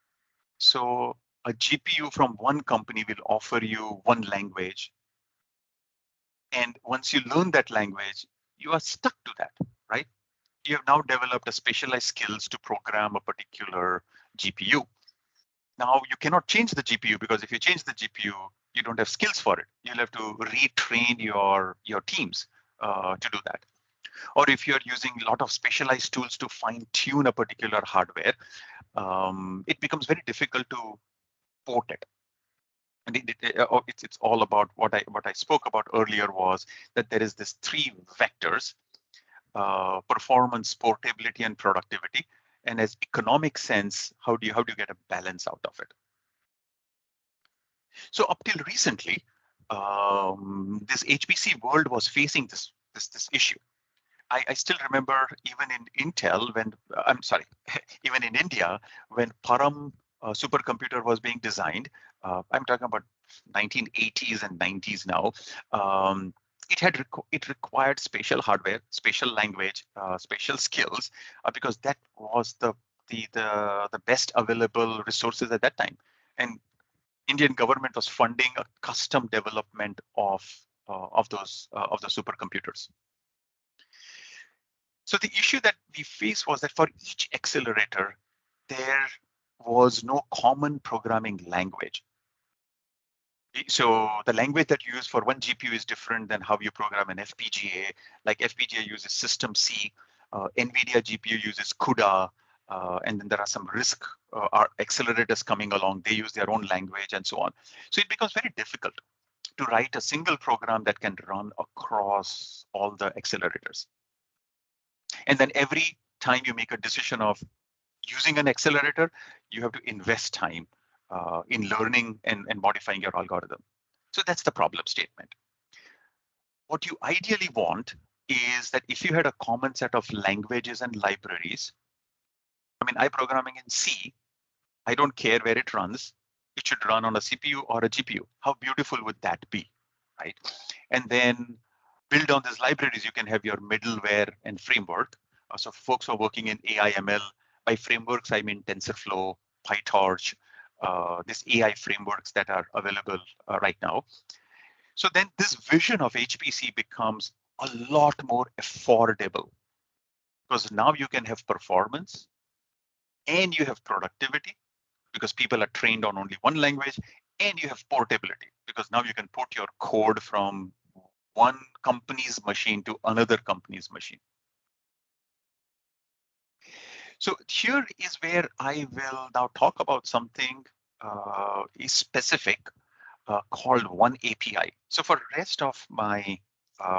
S1: So a GPU from one company will offer you one language. And once you learn that language, you are stuck to that, right? You have now developed a specialized skills to program a particular GPU. Now you cannot change the GPU, because if you change the GPU, you don't have skills for it. You'll have to retrain your teams to do that. Or if you're using a lot of specialized tools to fine tune a particular hardware, it becomes very difficult to port it. And it's all about what I spoke about earlier, was that there is this three vectors: performance, portability, and productivity. And as economic sense, how do you get a balance out of it? So up till recently, this HPC world was facing this issue. I still remember, even in Intel, when I'm sorry, even in India, when Param supercomputer was being designed, I'm talking about 1980s and 90s now. It required special hardware, special language, special skills, because that was the best available resources at that time. And Indian government was funding a custom development of those supercomputers. So the issue that we faced was that for each accelerator, there was no common programming language. So the language that you use for one GPU is different than how you program an FPGA. Like FPGA uses System C, NVIDIA GPU uses CUDA, and then there are some RISC accelerators coming along. They use their own language and so on. So it becomes very difficult to write a single program that can run across all the accelerators. And then every time you make a decision of using an accelerator, you have to invest time in learning and modifying your algorithm. So that's the problem statement. What you ideally want is that if you had a common set of languages and libraries, I mean, I'm programming in C, I don't care where it runs. It should run on a CPU or a GPU. How beautiful would that be, right? And then build on these libraries, you can have your middleware and framework. So folks who are working in AI ML, by frameworks, I mean TensorFlow, PyTorch, these AI frameworks that are available right now. So then this vision of HPC becomes a lot more affordable, because now you can have performance and you have productivity, because people are trained on only one language, and you have portability, because now you can port your code from one company's machine to another company's machine. So here is where I will now talk about something specific called One API. So for the rest of my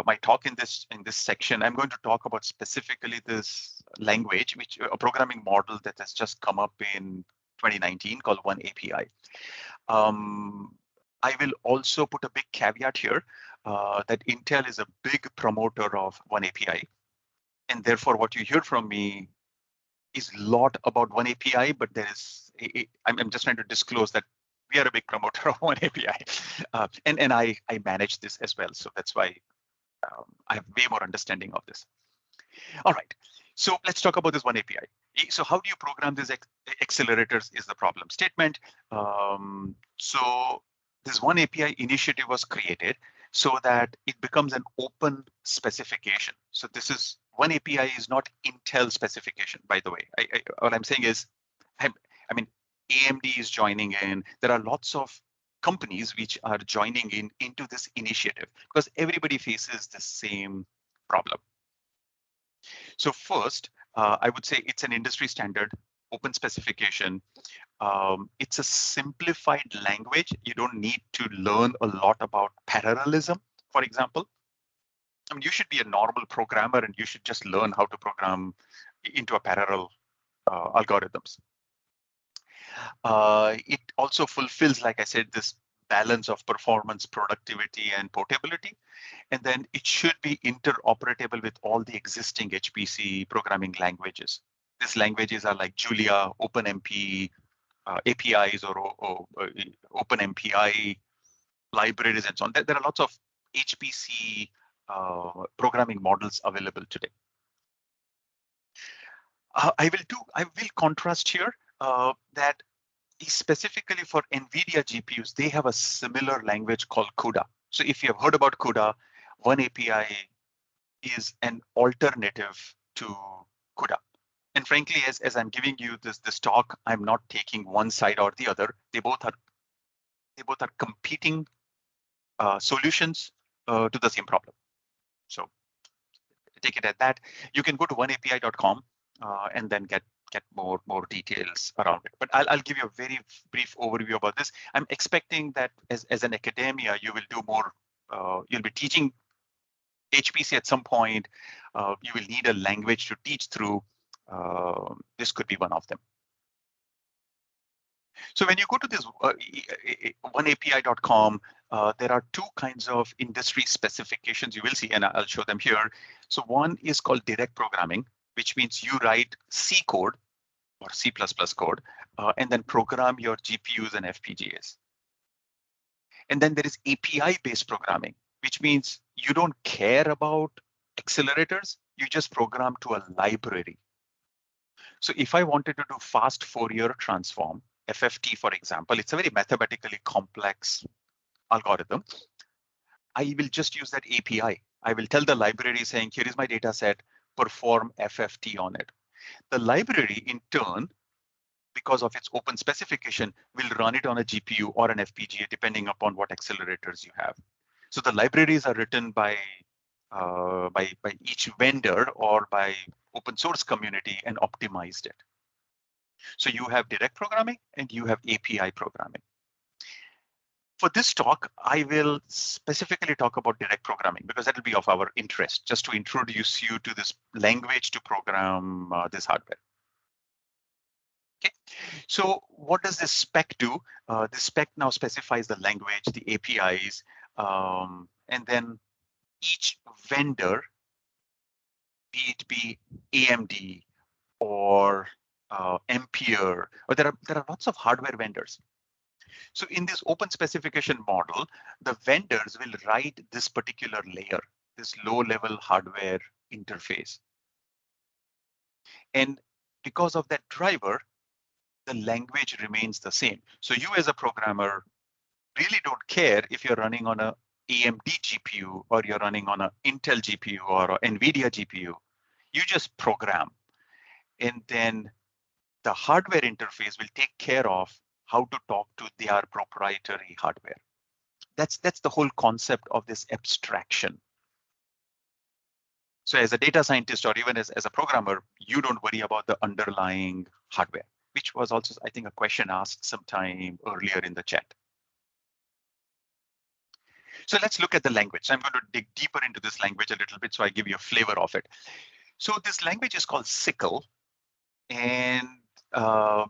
S1: my talk in this section, I'm going to talk about specifically this language, which a programming model that has just come up in 2019 called One API. I will also put a big caveat here. that Intel is a big promoter of one API. And therefore, what you hear from me is a lot about one API, but there is, I'm just trying to disclose that we are a big promoter of one API. And I manage this as well. So that's why I have way more understanding of this. All right, so let's talk about this one API. So how do you program these accelerators is the problem statement. So this one API initiative was created so that it becomes an open specification. So this is one API is not Intel specification, by the way. What I'm saying is, I mean, AMD is joining in. There are lots of companies which are joining into this initiative because everybody faces the same problem. So first, I would say it's an industry standard, open specification. It's a simplified language. You don't need to learn a lot about parallelism, for example. I mean, you should be a normal programmer and you should just learn how to program into a parallel algorithms. It also fulfills, like I said, this balance of performance, productivity, and portability. And then it should be interoperable with all the existing HPC programming languages. These languages are like Julia, OpenMP, APIs, or OpenMPI libraries, and so on. There are lots of HPC programming models available today. I will contrast here that specifically for NVIDIA GPUs, they have a similar language called CUDA. So if you have heard about CUDA, one API is an alternative to CUDA. And frankly, as I'm giving you this talk, I'm not taking one side or the other. They both are competing solutions to the same problem. So take it at that. You can go to oneapi.com and then get more details around it. But I'll give you a very brief overview about this. I'm expecting that as an academia, you will do more. You'll be teaching HPC at some point. You will need a language to teach through. This could be one of them. So when you go to this oneapi.com, there are two kinds of industry specifications you will see, and I'll show them here. So one is called direct programming, which means you write C code or C++ code, and then program your GPUs and FPGAs. And then there is API-based programming, which means you don't care about accelerators, you just program to a library. So if I wanted to do fast Fourier transform, FFT, for example, it's a very mathematically complex algorithm. I will just use that API. I will tell the library saying, here is my data set, perform FFT on it. The library, in turn, because of its open specification, will run it on a GPU or an FPGA, depending upon what accelerators you have. So the libraries are written by each vendor or by open source community and optimized it. So you have direct programming and you have API programming. For this talk, I will specifically talk about direct programming because that will be of our interest, just to introduce you to this language to program this hardware. Okay, so what does this spec do? This spec now specifies the language, the APIs, and then each vendor, be it be AMD or Ampere, or there are lots of hardware vendors. So in this open specification model, the vendors will write this particular layer, this low-level hardware interface. And because of that driver, the language remains the same. So you as a programmer really don't care if you're running on a AMD GPU or you're running on an Intel GPU or an NVIDIA GPU. You just program. And then the hardware interface will take care of how to talk to their proprietary hardware. That's the whole concept of this abstraction. So as a data scientist or even as a programmer, you don't worry about the underlying hardware, which was also, I think, a question asked sometime earlier in the chat. So let's look at the language. I'm going to dig deeper into this language a little bit so I give you a flavor of it. So this language is called SYCL, and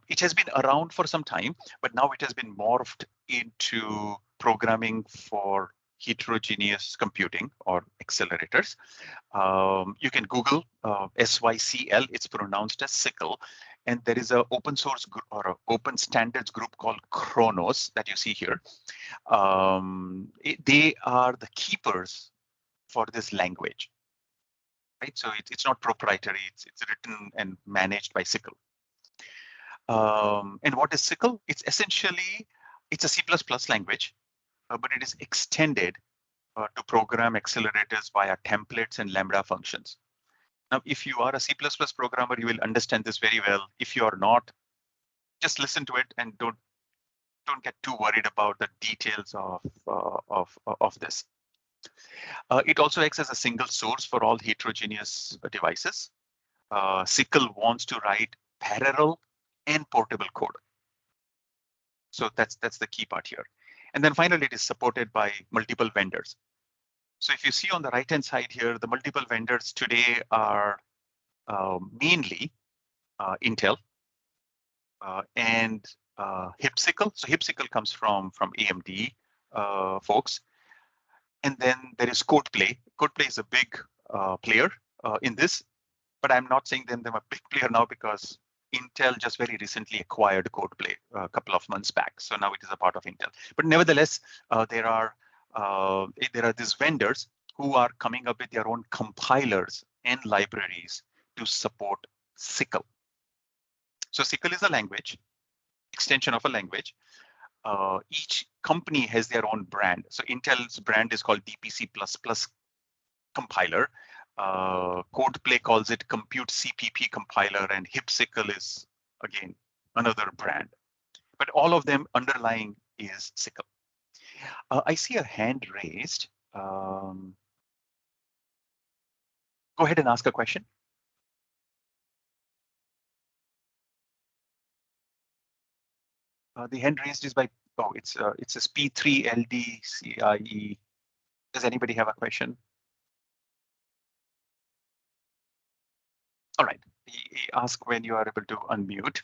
S1: it has been around for some time, but now it has been morphed into programming for heterogeneous computing or accelerators. You can Google SYCL, it's pronounced as SYCL. And there is an open source group or an open standards group called Chronos that you see here. They are the keepers for this language, right? So it's not proprietary, it's written and managed by SYCL. And what is SYCL? It's essentially, it's a C++ language, but it is extended to program accelerators via templates and Lambda functions. Now, if you are a C++ programmer, you will understand this very well. If you are not, just listen to it and don't get too worried about the details of this. It also acts as a single source for all heterogeneous devices. SYCL wants to write parallel and portable code. So that's the key part here. And then finally, it is supported by multiple vendors. So if you see on the right-hand side here, the multiple vendors today are mainly Intel and HIPSYCL. So HIPSYCL comes from AMD folks. And then there is CodePlay. CodePlay is a big player in this, but I'm not saying them a big player now because Intel just very recently acquired CodePlay a couple of months back. So now it is a part of Intel. But nevertheless, there are these vendors who are coming up with their own compilers and libraries to support SYCL. So SYCL is a language, extension of a language. Each company has their own brand. So Intel's brand is called DPC++ compiler. CodePlay calls it Compute CPP compiler, and HIPSYCL is, again, another brand. But all of them underlying is SYCL. I see a hand raised. Go ahead and ask a question. The hand raised is by, it says P3 LDCE. Does anybody have a question? All right, ask when you are able to unmute.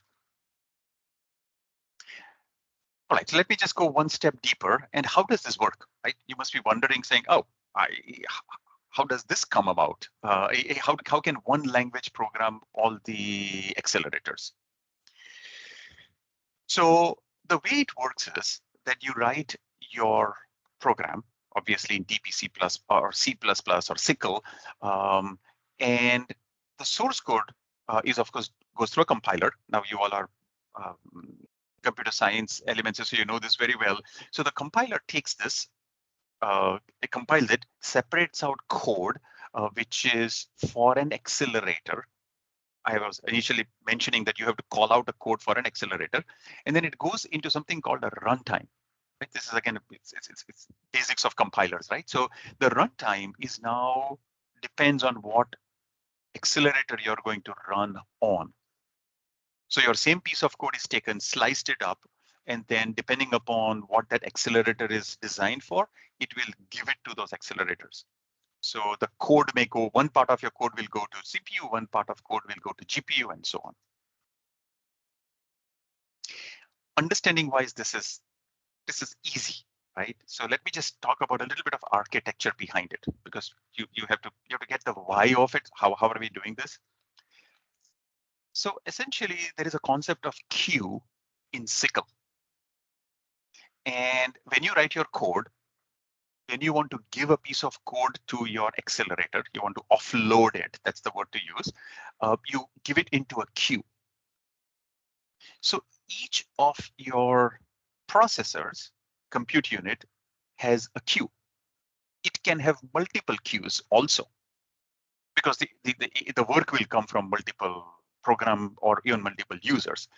S1: All right, so let me just go one step deeper. And how does this work, right? You must be wondering, saying, oh, how does this come about? How can one language program all the accelerators? So the way it works is that you write your program, obviously in DPC plus or C++ or SYCL, and the source code is, of course, goes through a compiler. Now you all are computer science elements, so you know this very well. So the compiler takes this, it compiles it, separates out code, which is for an accelerator. I was initially mentioning that you have to call out a code for an accelerator, and then it goes into something called a runtime. Right? This is again, it's basics of compilers, right? So the runtime is now depends on what accelerator you're going to run on. So your same piece of code is taken, sliced it up, and then depending upon what that accelerator is designed for, it will give it to those accelerators. So the code may go, one part of your code will go to CPU, one part of code will go to GPU, and so on. Understanding wise, this is easy, right? So let me just talk about a little bit of architecture behind it, because you have to get the why of it. How are we doing this? So essentially, there is a concept of queue in SYCL. And when you write your code, when you want to give a piece of code to your accelerator, you want to offload it, that's the word to use, you give it into a queue. So each of your processors, compute unit, has a queue. It can have multiple queues also, because the work will come from multiple program or even multiple users.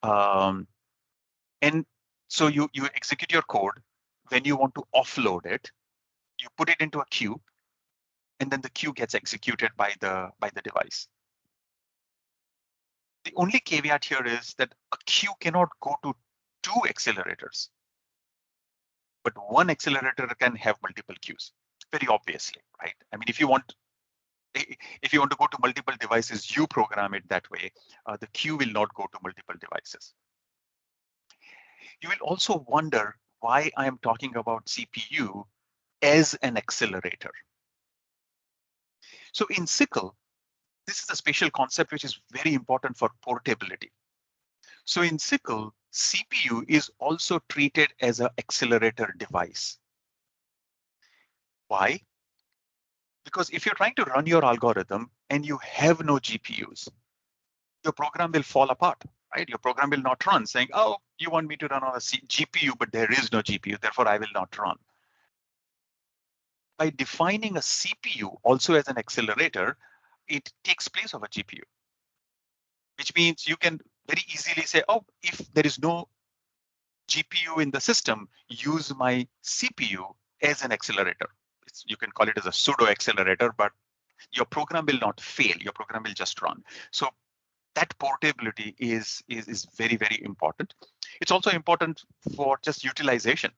S1: And so you execute your code. When you want to offload it, you put it into a queue, and then the queue gets executed by the device. The only caveat here is that a queue cannot go to two accelerators, but one accelerator can have multiple queues, very obviously, right? I mean, if you want to go to multiple devices, you program it that way. The queue will not go to multiple devices. You will also wonder why I am talking about CPU as an accelerator. So in SYCL, this is a spatial concept which is very important for portability. So in SYCL, CPU is also treated as an accelerator device. Why? Because if you're trying to run your algorithm and you have no GPUs, your program will fall apart, right? Your program will not run, saying, oh, you want me to run on a GPU, but there is no GPU, therefore I will not run. By defining a CPU also as an accelerator, it takes place of a GPU, which means you can very easily say, oh, if there is no GPU in the system, use my CPU as an accelerator. You can call it as a pseudo accelerator, but your program will not fail. Your program will just run. So that portability is very, very important. It's also important for just utilization,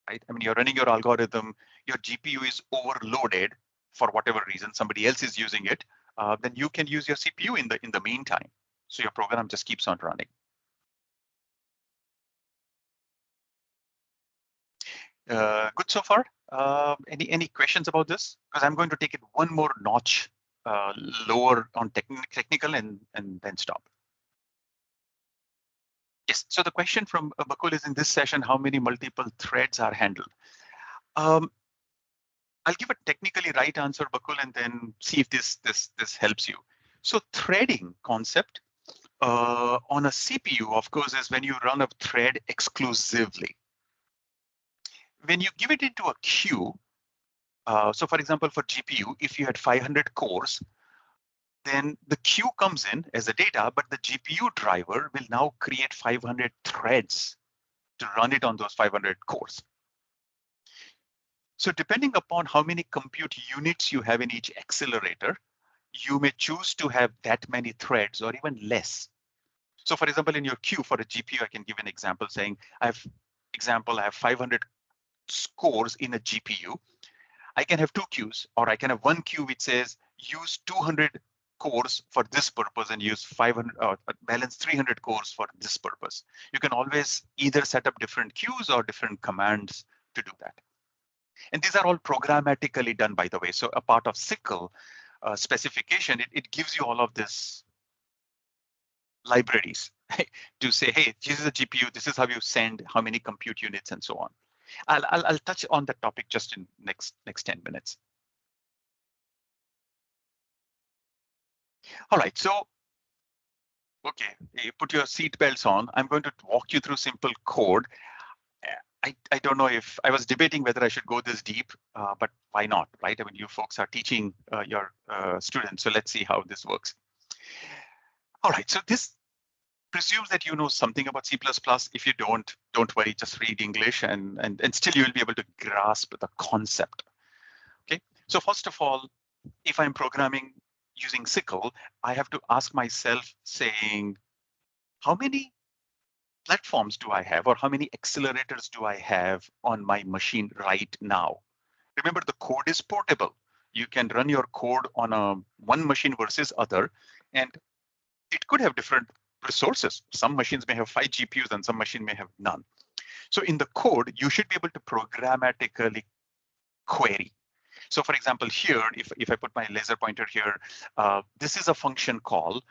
S1: right? I mean, you're running your algorithm, your GPU is overloaded for whatever reason, somebody else is using it, then you can use your CPU in the meantime. So your program just keeps on running. Good so far. Any questions about this? Because I'm going to take it one more notch lower on technical and then stop. Yes. So the question from Bakul is, in this session, how many multiple threads are handled? I'll give a technically right answer, Bakul, and then see if this helps you. So threading concept on a CPU, of course, is when you run a thread exclusively. When you give it into a queue, so for example, for GPU, if you had 500 cores, then the queue comes in as a data, but the GPU driver will now create 500 threads to run it on those 500 cores. So depending upon how many compute units you have in each accelerator, you may choose to have that many threads or even less. So for example, in your queue for a GPU, I can give an example saying, I have 500 cores in a GPU. I can have two queues, or I can have one queue which says use 200 cores for this purpose and use 500 balance 300 cores for this purpose. You can always either set up different queues or different commands to do that. And these are all programmatically done, by the way. So a part of SYCL specification, it gives you all of this libraries to say, hey, this is a GPU, this is how you send, how many compute units, and so on. I'll touch on that topic just in next 10 minutes. All right, so okay, you put your seat belts on. I'm going to walk you through simple code. I don't know if I was debating whether I should go this deep, but why not, right? I mean, you folks are teaching your students, so let's see how this works. All right, so this presumes that you know something about C++. If you don't worry, just read English and still you will be able to grasp the concept. Okay, so first of all, if I'm programming using SYCL, I have to ask myself saying, how many platforms do I have, or how many accelerators do I have on my machine right now? Remember, the code is portable. You can run your code on one machine versus other, and it could have different resources. Some machines may have 5 GPUs and some machine may have none. So in the code, you should be able to programmatically query. So for example, here, if I put my laser pointer here, this is a function call,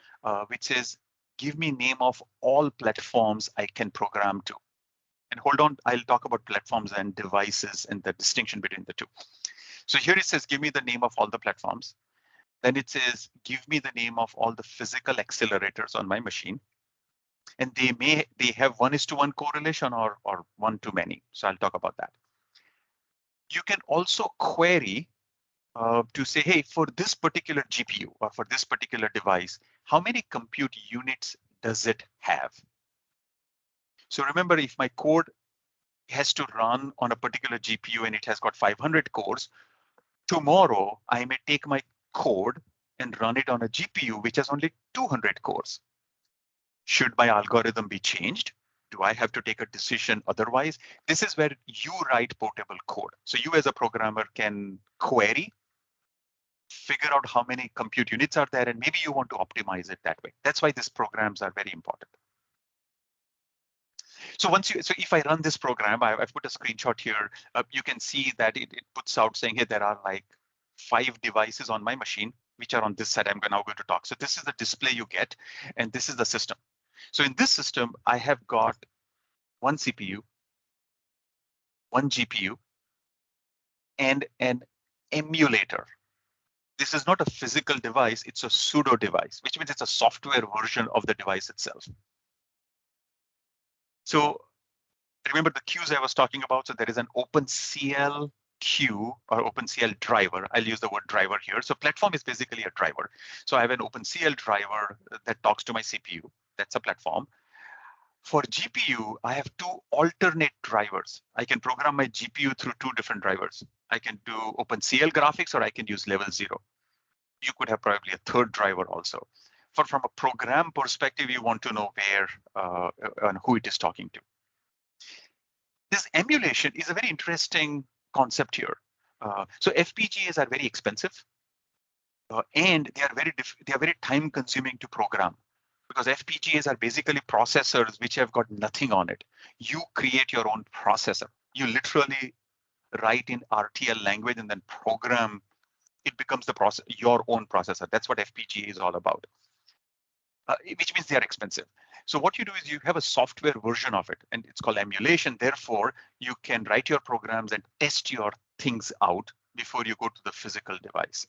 S1: which says, give me name of all platforms I can program to. And hold on, I'll talk about platforms and devices and the distinction between the two. So here it says, give me the name of all the platforms. Then it says, give me the name of all the physical accelerators on my machine. And they have 1:1 correlation or 1-to-many. So I'll talk about that. You can also query to say, hey, for this particular GPU or for this particular device, how many compute units does it have? So remember, if my code has to run on a particular GPU and it has got 500 cores, tomorrow I may take my code and run it on a GPU which has only 200 cores. Should my algorithm be changed? Do I have to take a decision otherwise? This is where you write portable code. So you as a programmer can query, figure out how many compute units are there, and maybe you want to optimize it that way. That's why these programs are very important. So so if I run this program, I've put a screenshot here. You can see that it puts out saying, hey, there are like 5 devices on my machine, which are on this side. I'm now going to talk. So this is the display you get, and this is the system. So in this system, I have got one CPU, one GPU, and an emulator. This is not a physical device, it's a pseudo device, which means it's a software version of the device itself. So remember the queues I was talking about? So there is an OpenCL queue or OpenCL driver. I'll use the word driver here. So platform is basically a driver. So I have an OpenCL driver that talks to my CPU. That's a platform. For GPU, I have 2 alternate drivers. I can program my GPU through 2 different drivers. I can do OpenCL graphics, or I can use level 0. You could have probably a 3rd driver also. From a program perspective, you want to know where and who it is talking to. This emulation is a very interesting concept here. So FPGAs are very expensive, and they are very time consuming to program, because FPGAs are basically processors which have got nothing on it. You create your own processor. You literally write in RTL language and then program. It becomes your own processor. That's what FPGA is all about, which means they are expensive. So what you do is you have a software version of it, and it's called emulation. Therefore, you can write your programs and test your things out before you go to the physical device.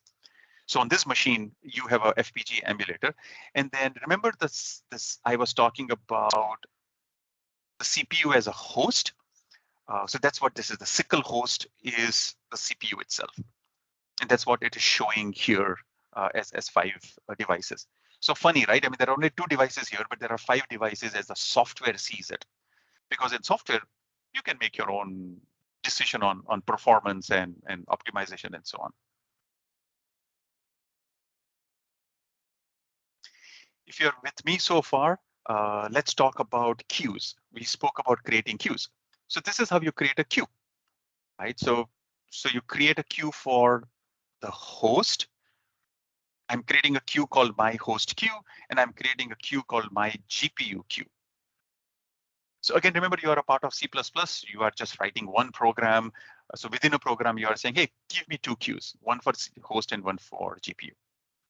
S1: So on this machine, you have a FPGA emulator. And then remember this I was talking about the CPU as a host. So that's what this is. The sickle host is the CPU itself. And that's what it is showing here as 5 devices. So funny, right? I mean, there are only 2 devices here, but there are 5 devices as the software sees it. Because in software, you can make your own decision on performance and optimization and so on. If you're with me so far, let's talk about queues. We spoke about creating queues. So this is how you create a queue, right? So you create a queue for the host. I'm creating a queue called my host queue, and I'm creating a queue called my GPU queue. So again, remember, you are a part of C++. You are just writing one program. So within a program, you are saying, hey, give me 2 queues, one for host and one for GPU.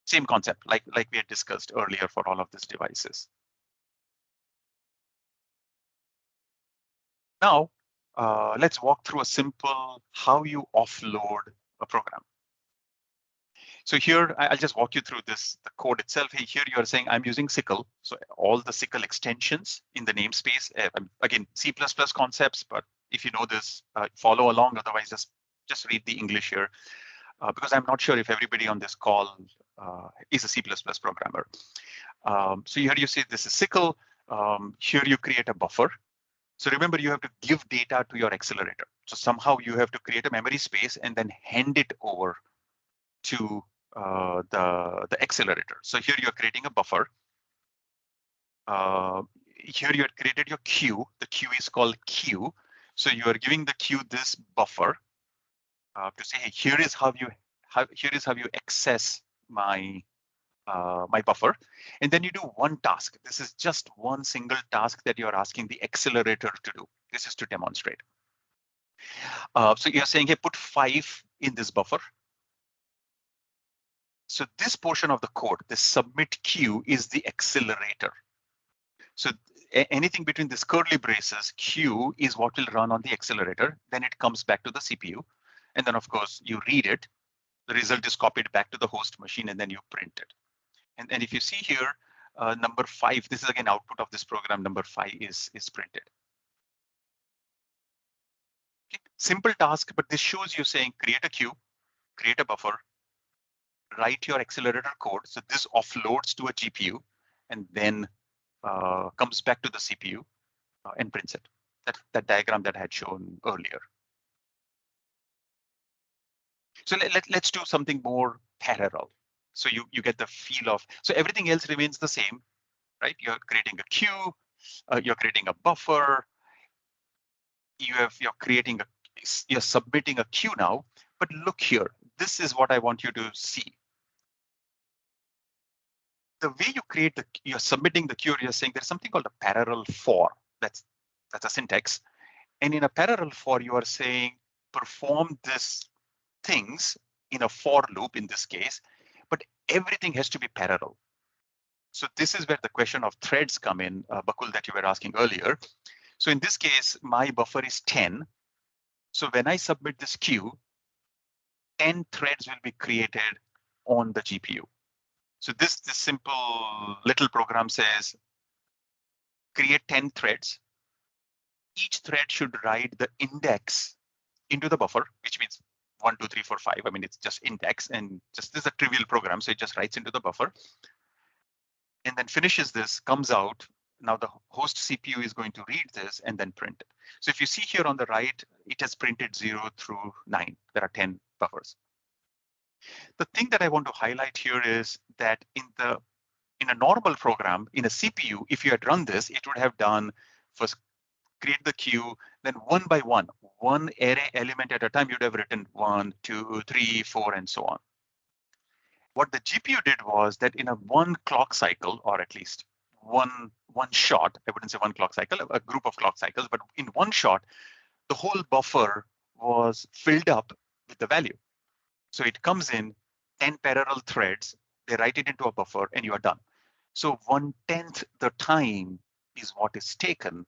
S1: Same concept, like we had discussed earlier for all of these devices. Now, let's walk through a simple how you offload a program. So here, I'll just walk you through the code itself. Hey, here you are saying I'm using Sickle. So all the Sickle extensions in the namespace, again, C++ concepts, but if you know this, follow along. Otherwise, just read the English here, because I'm not sure if everybody on this call is a C++ programmer. So here you see this is Sickle. Here you create a buffer. So remember, you have to give data to your accelerator. So somehow you have to create a memory space and then hand it over to the accelerator. So here you're creating a buffer. Here you have created your queue. The queue is called queue. So you are giving the queue this buffer to say, hey, here is how you access my my buffer. And then you do one task. This is just one single task that you're asking the accelerator to do. This is to demonstrate. So you're saying, hey, put 5 in this buffer. So this portion of the code, the submit queue, is the accelerator. So anything between this curly braces, queue, is what will run on the accelerator. Then it comes back to the CPU. And then, of course, you read it. The result is copied back to the host machine, and then you print it. And if you see here, number 5, this is again output of this program. Number 5 is printed. Okay. Simple task, but this shows you saying create a queue, create a buffer, write your accelerator code. So this offloads to a GPU and then comes back to the CPU and prints it. That diagram that I had shown earlier. So let's do something more parallel. So you get the feel of, so everything else remains the same, right? You're creating a queue, you're creating a buffer, you're submitting a queue now. But look here, this is what I want you to see. The way you create you're submitting the queue, you're saying there's something called a parallel for. That's a syntax. And in a parallel for, you are saying perform this things in a for loop in this case, but everything has to be parallel. So this is where the question of threads come in, Bakul, that you were asking earlier. So in this case, my buffer is 10. So when I submit this queue, 10 threads will be created on the GPU. So this simple little program says, create 10 threads. Each thread should write the index into the buffer, which means 1, 2, 3, 4, 5. I mean, it's just index, and just this is a trivial program, so it just writes into the buffer and then finishes this, comes out. Now the host CPU is going to read this and then print it. So if you see here on the right, it has printed 0 through 9. There are 10 buffers. The thing that I want to highlight here is that in a normal program, in a CPU, if you had run this, it would have done first create the queue, then one by one array element at a time, you'd have written 1, 2, 3, 4, and so on. What the GPU did was that in a one clock cycle, or at least one shot, I wouldn't say one clock cycle, a group of clock cycles, but in one shot, the whole buffer was filled up with the value. So it comes in 10 parallel threads, they write it into a buffer, and you are done. So 1/10 the time is what is taken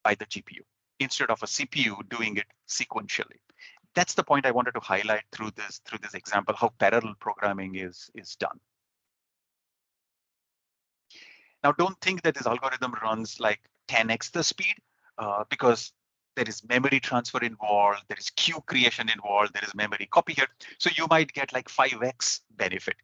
S1: by the GPU instead of a CPU doing it sequentially. That's the point I wanted to highlight through this example, how parallel programming is done. Now, don't think that this algorithm runs like 10x the speed, because there is memory transfer involved, there is queue creation involved, there is memory copy here. So you might get like 5x benefit.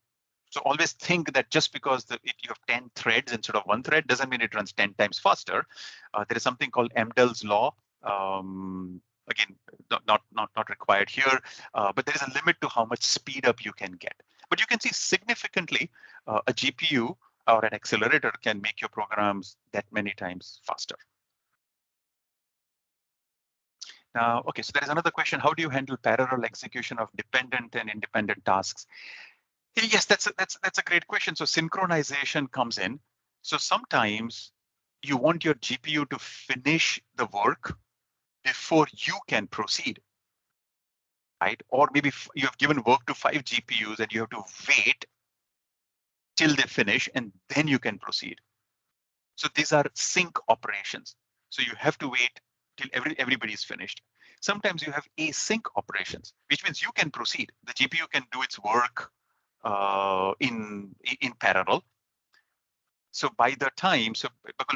S1: So always think that just because you have 10 threads instead of one thread doesn't mean it runs 10 times faster. There is something called Amdahl's law. Again, not required here, but there is a limit to how much speed up you can get. But you can see significantly a GPU or an accelerator can make your programs that many times faster. Now, okay, so there is another question. How do you handle parallel execution of dependent and independent tasks? Yes, that's a great question. So synchronization comes in. So sometimes you want your GPU to finish the work before you can proceed, right? Or maybe you have given work to 5 GPUs and you have to wait till they finish and then you can proceed. So these are sync operations. So you have to wait till everybody's finished. Sometimes you have async operations, which means you can proceed. The GPU can do its work in parallel. So by the time,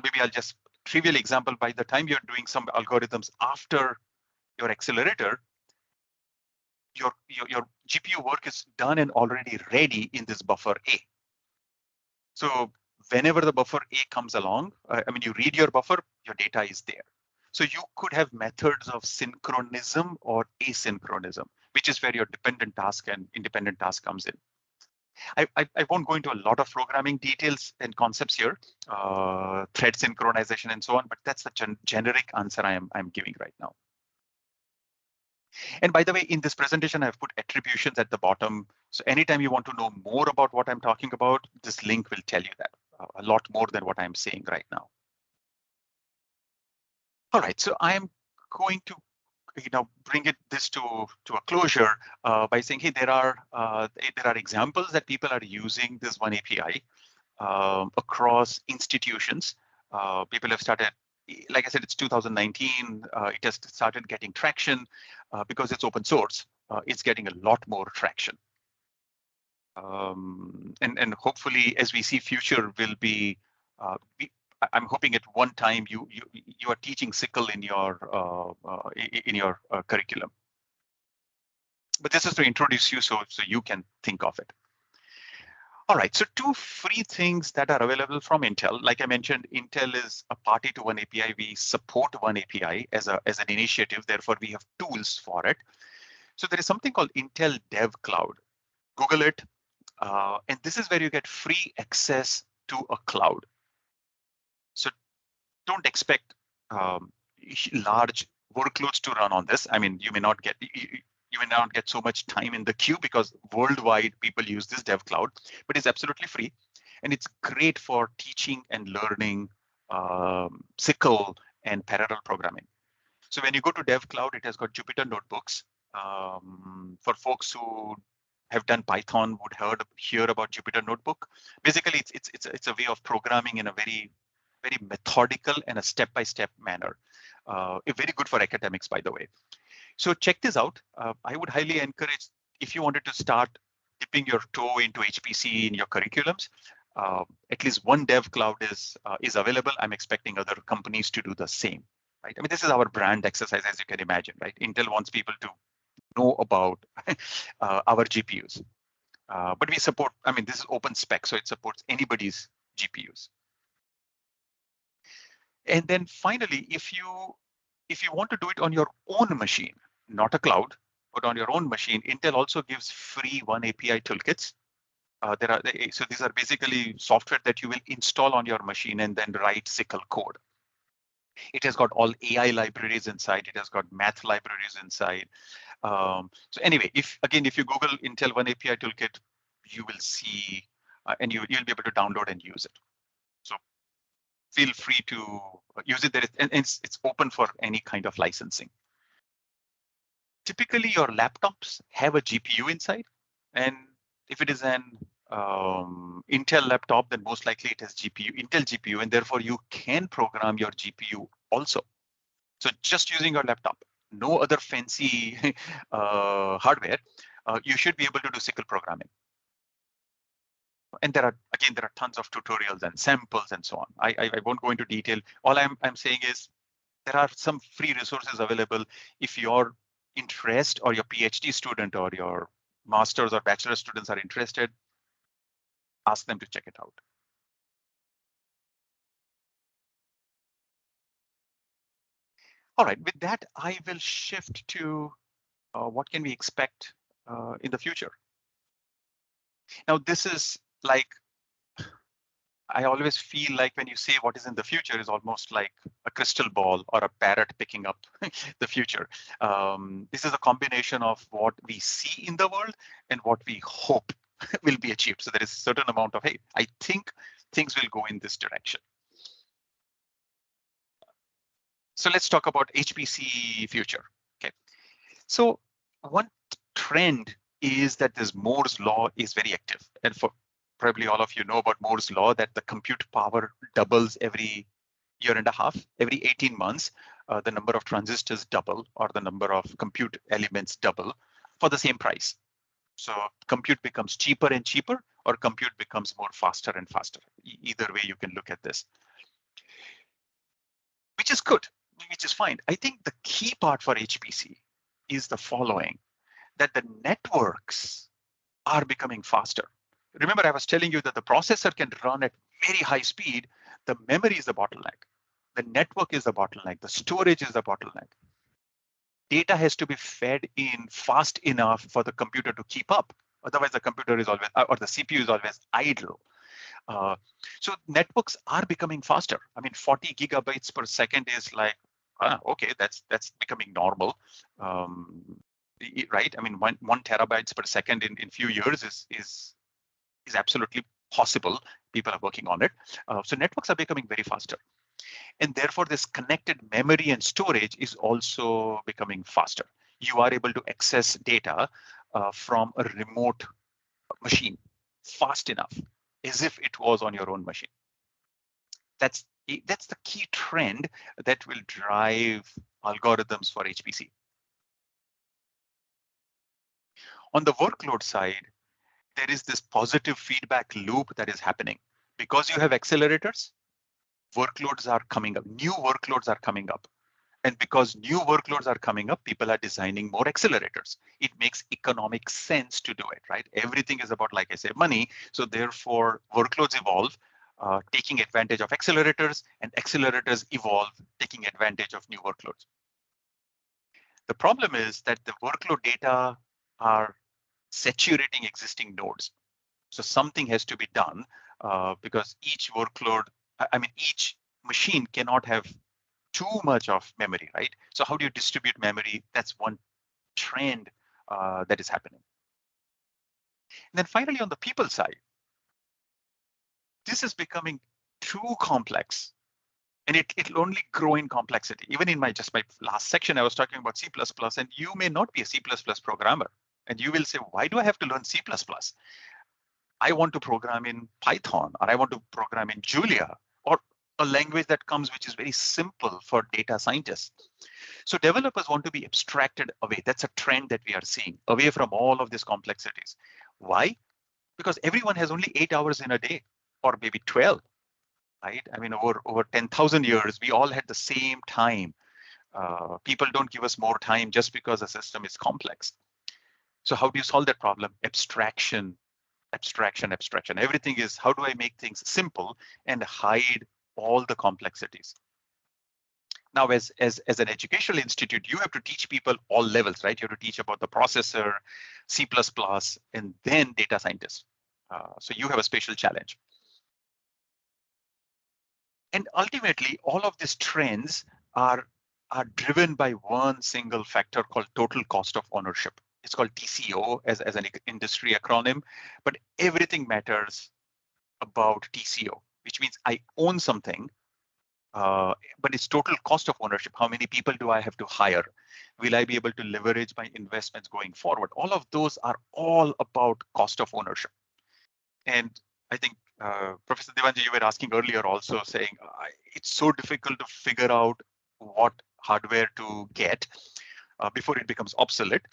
S1: maybe I'll just trivial example, by the time you're doing some algorithms after your accelerator, your GPU work is done and already ready in this buffer A. So whenever the buffer A comes along, I mean, you read your buffer, your data is there. So you could have methods of synchronism or asynchronism, which is where your dependent task and independent task comes in. I won't go into a lot of programming details and concepts here, thread synchronization and so on, but that's the generic answer I'm giving right now. And by the way, in this presentation, I've put attributions at the bottom. So anytime you want to know more about what I'm talking about, this link will tell you that a lot more than what I'm saying right now. All right, so I'm going to bring this to a closure by saying, hey, there are examples that people are using this one API across institutions. People have started, like I said, it's 2019. It has started getting traction because it's open source. It's getting a lot more traction. And hopefully, as we see, future will be. I'm hoping at one time you are teaching SYCL in your curriculum. But this is to introduce you so you can think of it. All right, so 2 free things that are available from Intel. Like I mentioned, Intel is a party to one API. We support one API as an initiative. Therefore, we have tools for it. So there is something called Intel Dev Cloud. Google it. And this is where you get free access to a cloud. So don't expect large workloads to run on this. I mean, you may not get so much time in the queue because worldwide people use this dev cloud, but it's absolutely free. And it's great for teaching and learning SYCL and parallel programming. So when you go to Dev Cloud, it has got Jupyter notebooks. For folks who have done Python would hear about Jupyter Notebook. Basically, it's a way of programming in a very methodical and a step-by-step manner. Very good for academics, by the way. So check this out. I would highly encourage, if you wanted to start dipping your toe into HPC in your curriculums, at least one Dev Cloud is available. I'm expecting other companies to do the same. Right? I mean, this is our brand exercise, as you can imagine, right? Intel wants people to know about our GPUs. But we support, I mean, this is open spec, so it supports anybody's GPUs. And then finally, if you want to do it on your own machine, not a cloud, but on your own machine, Intel also gives free one API toolkits. So these are basically software that you will install on your machine and then write SQL code. It has got all AI libraries inside. It has got math libraries inside. So anyway, if you Google Intel One API Toolkit, you will see, and you'll be able to download and use it. So feel free to use it. And it's open for any kind of licensing. Typically, your laptops have a GPU inside, and if it is an Intel laptop, then most likely it has Intel GPU, and therefore you can program your GPU also. So just using your laptop, no other fancy hardware, you should be able to do SQL programming. And there are tons of tutorials and samples and so on. I won't go into detail. All I'm saying is there are some free resources available. If your interest or your PhD student or your master's or bachelor students are interested, ask them to check it out. All right, with that, I will shift to what can we expect in the future. Now, this is like, I always feel like when you say what is in the future is almost like a crystal ball or a parrot picking up the future. This is a combination of what we see in the world and what we hope will be achieved. So there is a certain amount of, hey, I think things will go in this direction. So let's talk about HPC future. Okay. So one trend is that this Moore's law is very active. And for probably all of you know about Moore's law, that the compute power doubles every year and a half. Every 18 months, the number of transistors double, or the number of compute elements double for the same price. So compute becomes cheaper and cheaper, or compute becomes more faster and faster. Either way you can look at this, which is good, which is fine. I think the key part for HPC is the following, that the networks are becoming faster. Remember, I was telling you that the processor can run at very high speed. The memory is the bottleneck. The network is the bottleneck. The storage is the bottleneck. Data has to be fed in fast enough for the computer to keep up. Otherwise, the computer is always, or the CPU is always idle. So networks are becoming faster. I mean, 40 gigabytes per second is like, okay, that's becoming normal, right? I mean, one terabytes per second in few years is absolutely possible. People are working on it. So networks are becoming very faster. And therefore, this connected memory and storage is also becoming faster. You are able to access data from a remote machine fast enough, as if it was on your own machine. That's the key trend that will drive algorithms for HPC. On the workload side, there is this positive feedback loop that is happening. Because you have accelerators, workloads are coming up, new workloads are coming up. And because new workloads are coming up, people are designing more accelerators. It makes economic sense to do it, right? Everything is about, like I said, money. So therefore, workloads evolve, taking advantage of accelerators, and accelerators evolve, taking advantage of new workloads. The problem is that the workload data are saturating existing nodes. So something has to be done because each workload, I mean, each machine cannot have too much of memory, right? So how do you distribute memory? That's one trend that is happening. And then finally, on the people side, this is becoming too complex And it'll only grow in complexity. Even in my last section, I was talking about C++, and you may not be a C++ programmer. And you will say, why do I have to learn C++? I want to program in Python, or I want to program in Julia, or a language that comes which is very simple for data scientists. So developers want to be abstracted away. That's a trend that we are seeing, away from all of these complexities. Why? Because everyone has only 8 hours in a day, or maybe 12. Right? I mean, over 10,000 years, we all had the same time. People don't give us more time just because the system is complex. So how do you solve that problem? Abstraction, abstraction, abstraction. Everything is, how do I make things simple and hide all the complexities? Now, as an educational institute, you have to teach people all levels, right? You have to teach about the processor, C++, and then data scientists. So you have a special challenge. And ultimately, all of these trends are driven by one single factor called total cost of ownership. It's called TCO as an industry acronym, but everything matters about TCO, which means I own something, but it's total cost of ownership. How many people do I have to hire? Will I be able to leverage my investments going forward? All of those are all about cost of ownership. And I think Professor Devanji, you were asking earlier also saying it's so difficult to figure out what hardware to get before it becomes obsolete.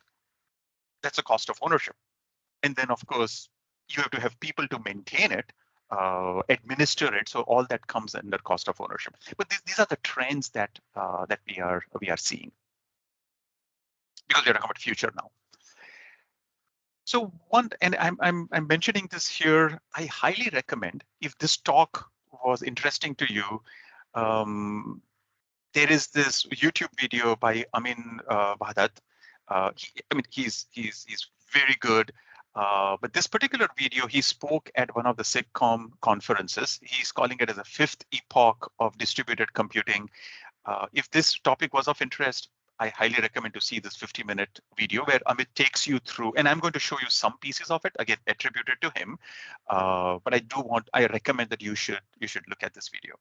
S1: That's a cost of ownership. And then, of course, you have to have people to maintain it, administer it. So all that comes under cost of ownership. But these are the trends that that we are seeing, because we're talking about future now. So and I'm mentioning this here, I highly recommend, if this talk was interesting to you, there is this YouTube video by Amin Bhadat. He's very good. But this particular video, he spoke at one of the SIGCOMM conferences. He's calling it as a fifth epoch of distributed computing. If this topic was of interest, I highly recommend to see this 50-minute video where Amit takes you through, and I'm going to show you some pieces of it, again, attributed to him. But I recommend that you should look at this video.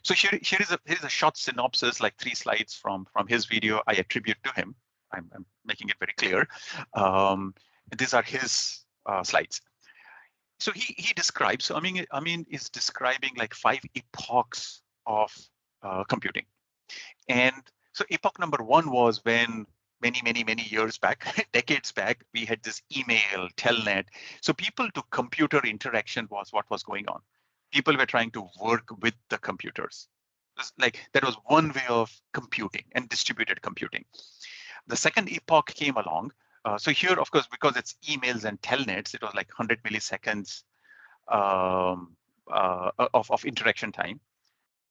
S1: So here is a short synopsis, like 3 slides from his video. I attribute to him. I'm making it very clear. These are his slides. So he describes. So Amin is describing like 5 epochs of computing. And so epoch number 1 was when many years back, decades back, we had this email, telnet. So people to computer interaction was what was going on. People were trying to work with the computers. Like that was one way of computing and distributed computing. The second epoch came along. So here, of course, because it's emails and telnets, it was like 100 milliseconds of interaction time.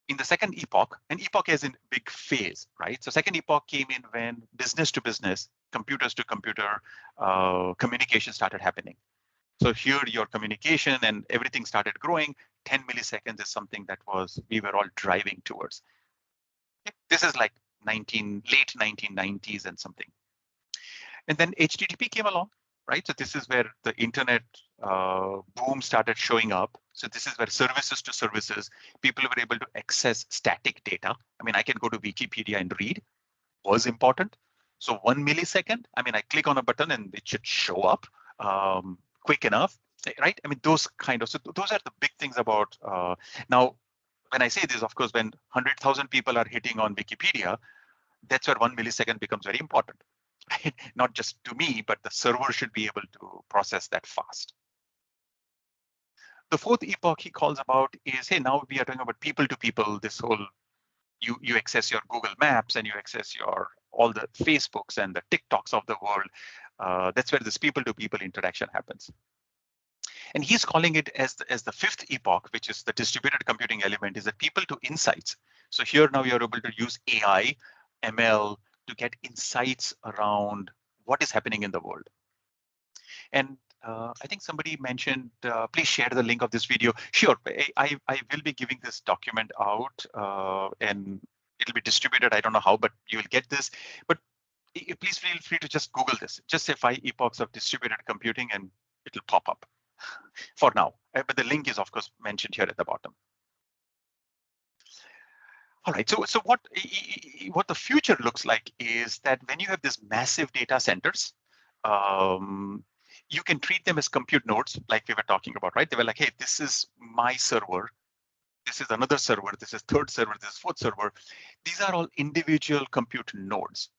S1: In the second epoch, an epoch is in big phase, right? So second epoch came in when business to business, computers to computer communication started happening. So here your communication and everything started growing. 10 milliseconds is something that we were all driving towards. This is like late 1990s and something. And then HTTP came along, right? So this is where the internet boom started showing up. So this is where services to services, people were able to access static data. I mean, I can go to Wikipedia and read, was important. So 1 millisecond, I mean, I click on a button and it should show up quick enough, right? I mean, those are the big things about now. When I say this, of course, when 100,000 people are hitting on Wikipedia, that's where 1 millisecond becomes very important. Right? Not just to me, but the server should be able to process that fast. The fourth epoch he calls about is, hey, now we are talking about people to people. This whole, you access your Google Maps and you access all the Facebooks and the TikToks of the world. That's where this people to people interaction happens. And he's calling it as the fifth epoch, which is the distributed computing element, is the people to insights. So here now you're able to use AI, ML to get insights around what is happening in the world. And I think somebody mentioned, please share the link of this video. Sure, I will be giving this document out and it'll be distributed. I don't know how, but you will get this. But please feel free to just Google this. Just say 5 epochs of distributed computing and it'll pop up for now. But the link is, of course, mentioned here at the bottom. All right, so what the future looks like is that when you have these massive data centers, you can treat them as compute nodes, like we were talking about, right? They were like, hey, this is my server, this is another server, this is third server, this is fourth server. These are all individual compute nodes.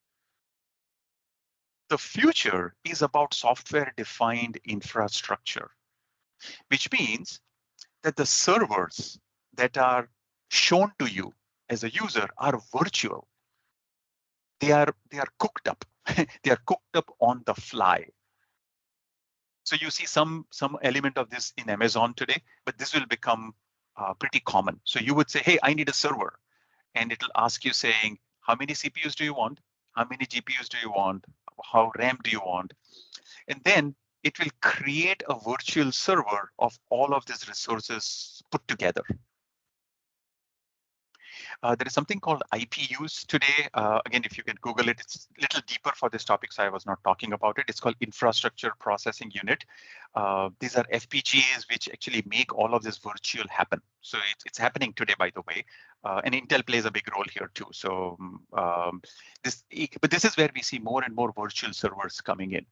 S1: The future is about software-defined infrastructure, which means that the servers that are shown to you as a user are virtual. They are cooked up. They are cooked up on the fly. So you see some element of this in Amazon today, but this will become pretty common. So you would say, hey, I need a server, and it'll ask you saying, how many CPUs do you want? How many GPUs do you want? How RAM do you want? And then it will create a virtual server of all of these resources put together. There is something called IPUs today. Again, if you can Google it, it's a little deeper for this topic, so I was not talking about it. It's called Infrastructure Processing Unit. These are FPGAs which actually make all of this virtual happen. So it's happening today, by the way. And Intel plays a big role here too. So but this is where we see more and more virtual servers coming in.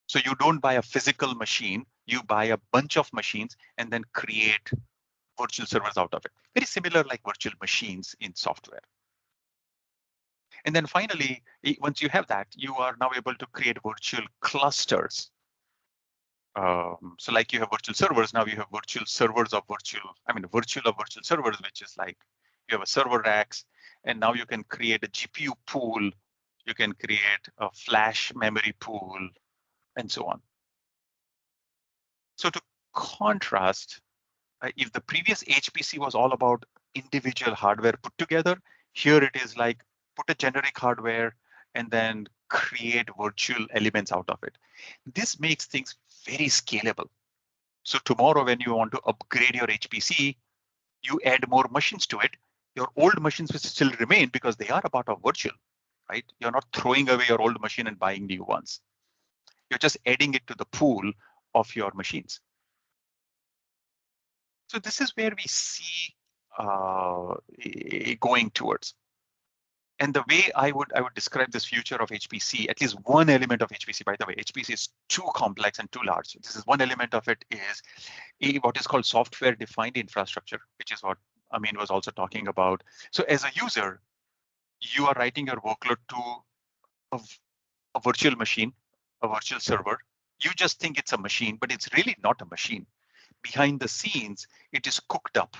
S1: So you don't buy a physical machine, you buy a bunch of machines and then create virtual servers out of it. Very similar like virtual machines in software. And then finally, once you have that, you are now able to create virtual clusters. So like you have virtual servers, now you have virtual servers of virtual of virtual servers, which is like you have a server racks, and now you can create a GPU pool, you can create a flash memory pool, and so on. So to contrast, if the previous HPC was all about individual hardware put together, here it is like put a generic hardware and then create virtual elements out of it. This makes things very scalable. So tomorrow when you want to upgrade your HPC, you add more machines to it. Your old machines will still remain because they are a part of virtual, right? You're not throwing away your old machine and buying new ones. You're just adding it to the pool of your machines. So this is where we see going towards. And the way I would describe this future of HPC, at least one element of HPC, by the way, HPC is too complex and too large. This is one element of it is what is called software-defined infrastructure, which is what Amin was also talking about. So as a user, you are writing your workload to a virtual machine, a virtual server. You just think it's a machine, but it's really not a machine. Behind the scenes, it is cooked up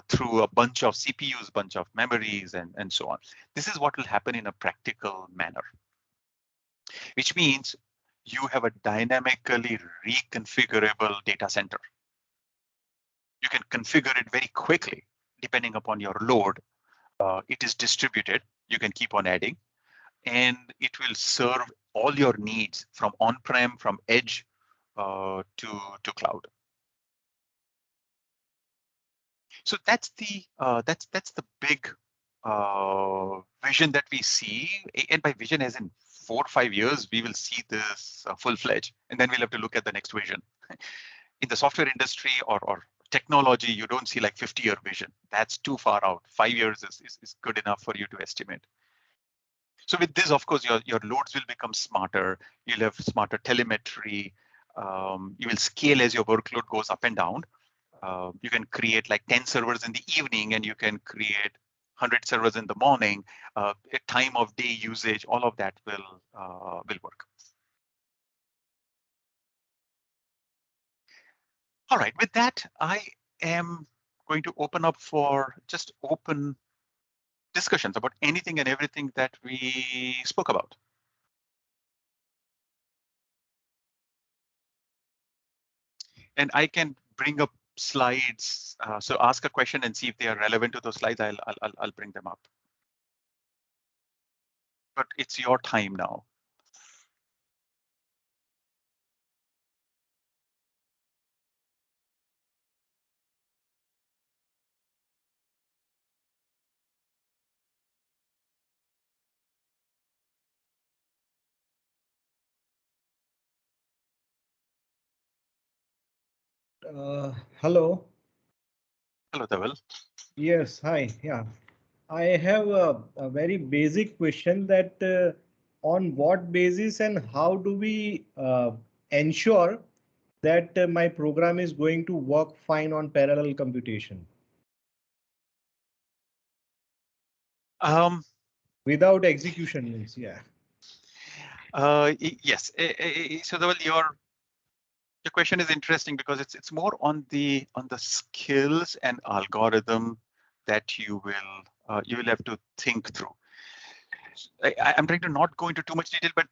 S1: through a bunch of CPUs, bunch of memories, and so on. This is what will happen in a practical manner, which means you have a dynamically reconfigurable data center. You can configure it very quickly, depending upon your load. It is distributed. You can keep on adding, and it will serve all your needs from on-prem, from edge to cloud. So that's the big vision that we see, and by vision as in 4 or 5 years, we will see this full-fledged, and then we'll have to look at the next vision. In the software industry or technology, you don't see like 50-year vision. That's too far out. 5 years is good enough for you to estimate. So with this, of course, your loads will become smarter. You'll have smarter telemetry. You will scale as your workload goes up and down. You can create like 10 servers in the evening, and you can create 100 servers in the morning. Time of day usage, all of that will work. All right, with that, I am going to open up for just open discussions about anything and everything that we spoke about. And I can bring up slides. So ask a question and see if they are relevant to those slides. I'll bring them up. But it's your time now.
S6: Hello.
S1: Hello, Dhaval.
S6: Yes, hi. Yeah. I have a very basic question that on what basis and how do we ensure that my program is going to work fine on parallel computation
S1: Um,
S6: without execution means, yeah.
S1: yes. So your question is interesting because it's more on the skills and algorithm that you will have to think through. I'm trying to not go into too much detail, but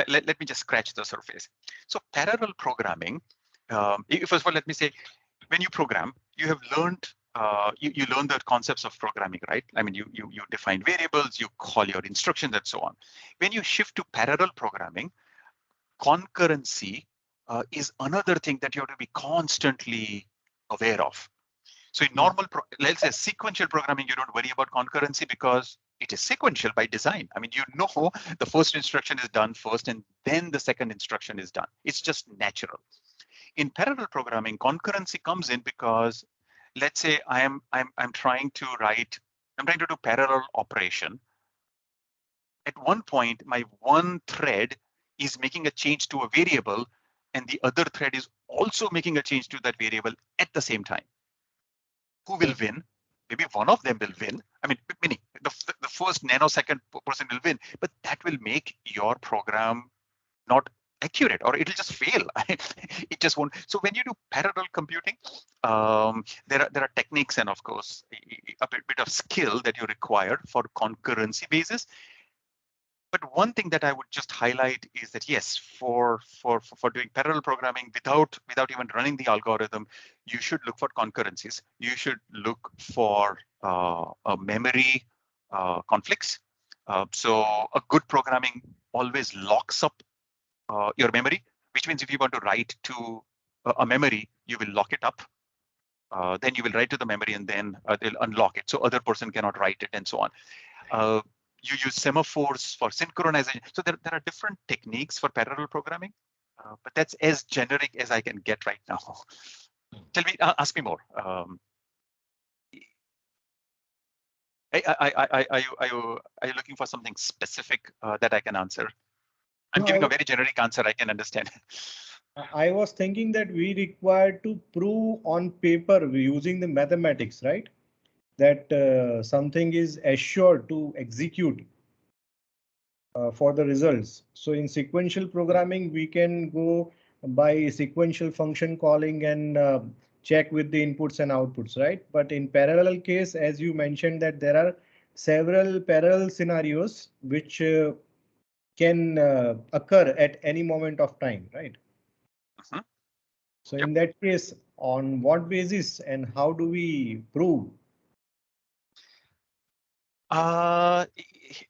S1: let me just scratch the surface. So parallel programming. First of all, let me say, when you program, you have learned you learn the concepts of programming, right? I mean, you define variables, you call your instructions, and so on. When you shift to parallel programming, concurrency is another thing that you have to be constantly aware of. So in normal, let's say sequential programming, you don't worry about concurrency because it is sequential by design. I mean, you know the first instruction is done first and then the second instruction is done. It's just natural. In parallel programming, concurrency comes in because let's say I'm trying to do parallel operation. At one point, my one thread is making a change to a variable and the other thread is also making a change to that variable at the same time. Who will win? Maybe one of them will win. I mean, meaning the first nanosecond person will win, but that will make your program not accurate or it'll just fail. It just won't. So when you do parallel computing, there are techniques and of course a bit of skill that you require for concurrency basis. But one thing that I would just highlight is that yes, for doing parallel programming without even running the algorithm, you should look for concurrencies. You should look for memory conflicts. So a good programming always locks up your memory, which means if you want to write to a memory, you will lock it up. Then you will write to the memory and then they'll unlock it. So other person cannot write it and so on. You use semaphores for synchronization. So there are different techniques for parallel programming, but that's as generic as I can get right now. Tell me, ask me more. Are you looking for something specific that I can answer? I'm giving a very generic answer I can understand.
S6: I was thinking that we require to prove on paper using the mathematics, right? That something is assured to execute for the results. So in sequential programming, we can go by sequential function calling and check with the inputs and outputs, right? But in parallel case, as you mentioned, that there are several parallel scenarios which can occur at any moment of time, right? So in that case, on what basis and how do we prove?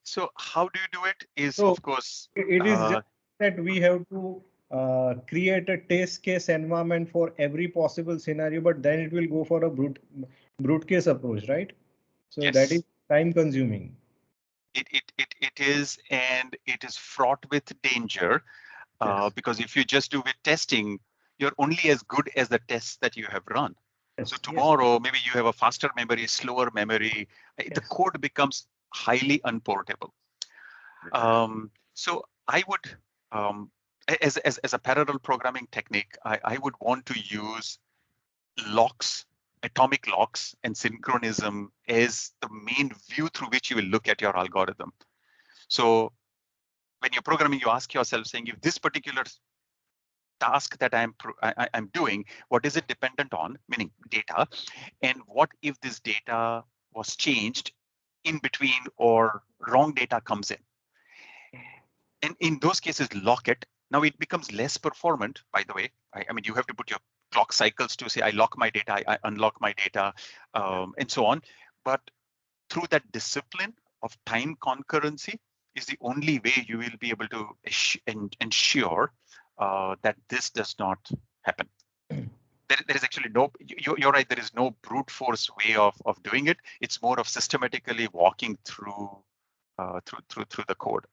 S1: So how do you do it is,
S6: So
S1: of course,
S6: it is just that we have to create a test case environment for every possible scenario, but then it will go for a brute case approach, right? So
S1: yes.
S6: That is time consuming.
S1: It is, and it is fraught with danger because if you just do with testing, you're only as good as the tests that you have run.
S6: Yes,
S1: so tomorrow, maybe you have a faster memory, slower memory. The code becomes highly unportable. So I would, as a parallel programming technique, I would want to use locks, atomic locks, and synchronism as the main view through which you will look at your algorithm. So when you're programming, you ask yourself, saying, if this particular task that I'm doing, what is it dependent on, meaning data, and what if this data was changed in between or wrong data comes in? And in those cases, lock it. Now it becomes less performant, by the way. I mean, you have to put your clock cycles to say, I lock my data, I unlock my data, and so on. But through that discipline of time concurrency is the only way you will be able to ensure that this does not happen. There is actually no, you're right, there is no brute force way of doing it. It's more of systematically walking through through the code.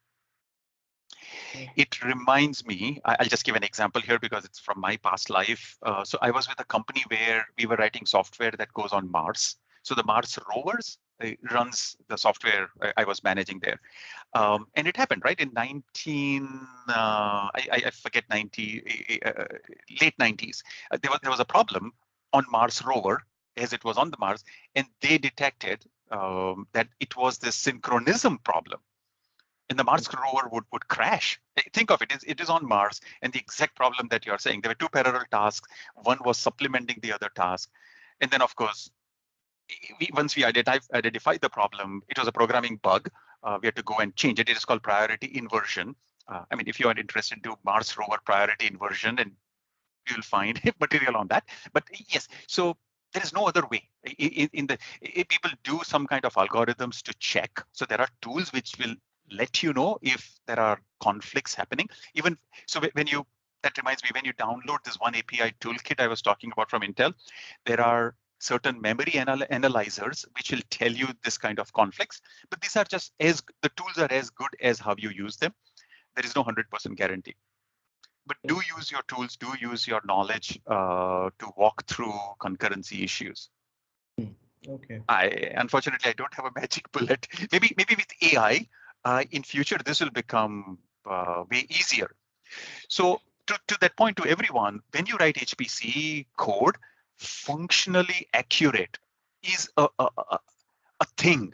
S1: It reminds me, I'll just give an example here because it's from my past life. So I was with a company where we were writing software that goes on Mars. So the Mars rovers, runs the software I was managing there. And it happened right in I forget late 90s. There was a problem on Mars rover as it was on the Mars, and they detected that it was this synchronism problem. And the Mars rover would crash. Think of it, it is on Mars, and the exact problem that you're saying. There were two parallel tasks. One was supplementing the other task. And then, of course, once we identified the problem, it was a programming bug. We had to go and change it. It is called priority inversion. I mean, if you are interested, do Mars rover priority inversion, and you'll find material on that. But yes, so there is no other way. People do some kind of algorithms to check. So there are tools which will let you know if there are conflicts happening. Even so, that reminds me, when you download this one API toolkit I was talking about from Intel, there are certain memory analyzers which will tell you this kind of conflicts. But these are just the tools are as good as how you use them. There is no 100% guarantee. But do use your tools, do use your knowledge to walk through concurrency issues.
S6: Okay.
S1: Unfortunately, I don't have a magic bullet. Maybe with AI, in future, this will become way easier. So to that point, to everyone, when you write HPC code, functionally accurate is a thing.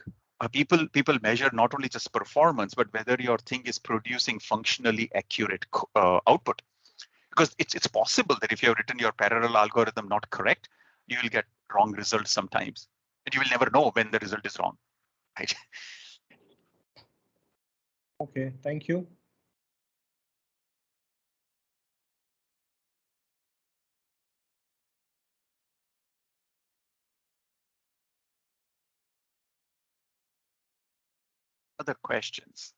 S1: People measure not only just performance, but whether your thing is producing functionally accurate output. Because it's possible that if you have written your parallel algorithm not correct, you will get wrong results sometimes. And you will never know when the result is wrong. Right?
S6: Okay, thank you.
S1: Other questions?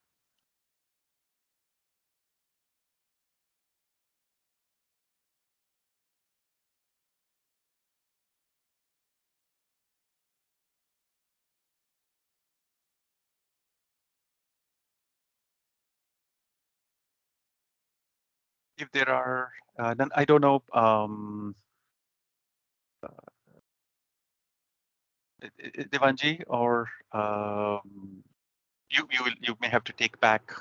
S1: If there are, then I don't know. Devanji, or you may have to take back.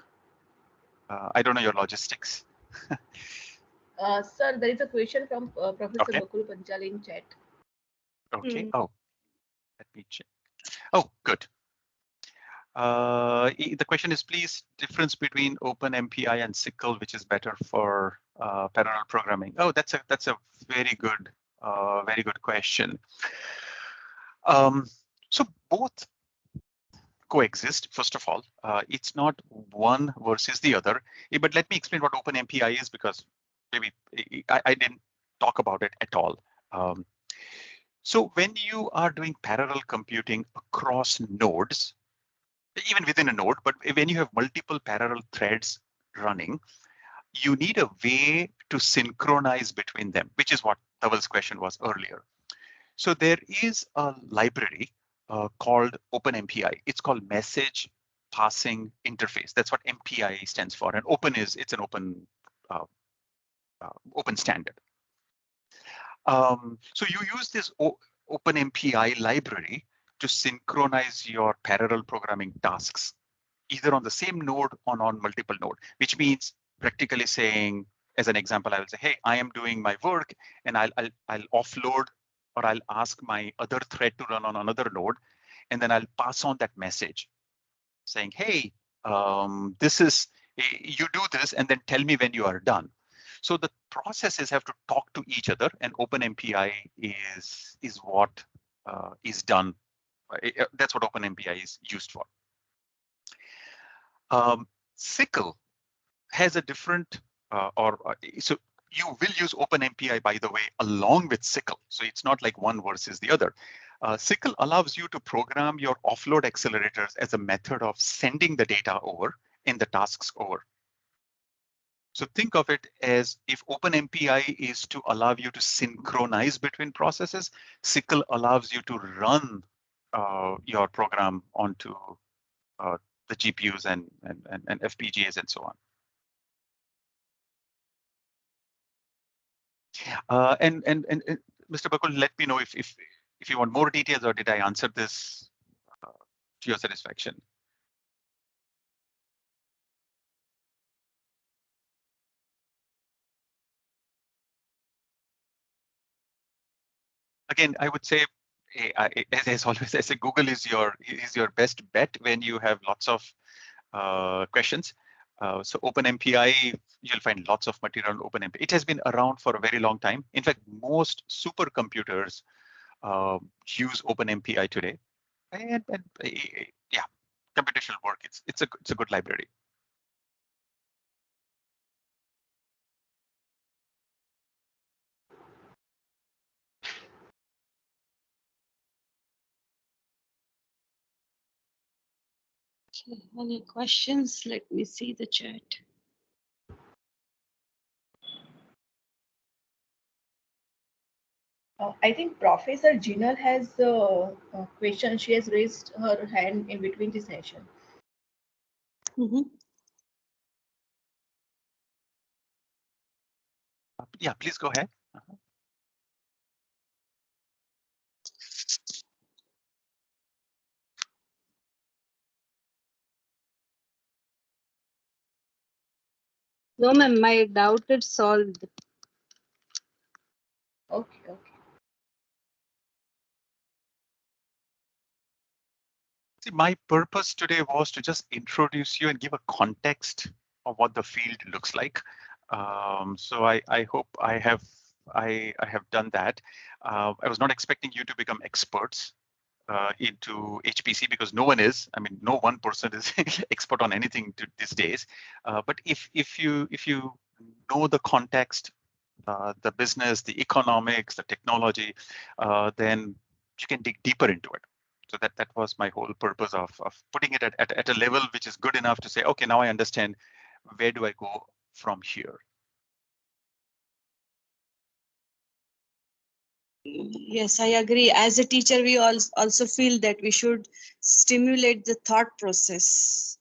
S1: I don't know your logistics.
S7: Sir, there is a question from Professor
S1: Okay.
S7: Bakul Panchal in chat.
S1: Okay. Oh, let me check. Oh, good. The question is, please, difference between OpenMPI and SYCL, which is better for parallel programming? Oh, that's a very good question. So both coexist. First of all, it's not one versus the other. But let me explain what OpenMPI is, because maybe I didn't talk about it at all. So when you are doing parallel computing across nodes, even within a node, but when you have multiple parallel threads running, you need a way to synchronize between them, which is what Dhaval's question was earlier. So there is a library called OpenMPI. It's called Message Passing Interface. That's what MPI stands for. And it's an open open standard. So you use this OpenMPI library to synchronize your parallel programming tasks, either on the same node or on multiple node, which means practically saying, as an example, I will say, hey, I am doing my work, and I'll offload, or I'll ask my other thread to run on another node, and then I'll pass on that message saying, hey, you do this, and then tell me when you are done. So the processes have to talk to each other, and OpenMPI is what is done. That's what OpenMPI is used for. SYCL has a different, so you will use OpenMPI, by the way, along with SYCL. So it's not like one versus the other. SYCL allows you to program your offload accelerators as a method of sending the data over and the tasks over. So think of it as, if OpenMPI is to allow you to synchronize between processes, SYCL allows you to run your program onto the GPUs and FPGAs and so on. And Mr. Bakul, let me know if you want more details, or did I answer this to your satisfaction? Again, I would say, as always, I say Google is your best bet when you have lots of questions. So OpenMPI, you'll find lots of material on OpenMPI. It has been around for a very long time. In fact, most supercomputers use OpenMPI today, and yeah, computational work. It's a good library.
S2: Okay, any questions? Let me see the chat.
S7: I think Professor Jinal has a question. She has raised her hand in between the session.
S1: Yeah, please go ahead.
S2: No, ma'am, my doubt is solved.
S7: Okay, okay.
S1: See, my purpose today was to just introduce you and give a context of what the field looks like. So I hope I have done that. I was not expecting you to become experts into HPC, because no one is. I mean, no one person is expert on anything these days. But if you know the context, the business, the economics, the technology, then you can dig deeper into it. So that was my whole purpose of putting it at a level which is good enough to say, okay, now I understand, where do I go from here?
S2: Yes, I agree. As a teacher, we also feel that we should stimulate the thought process,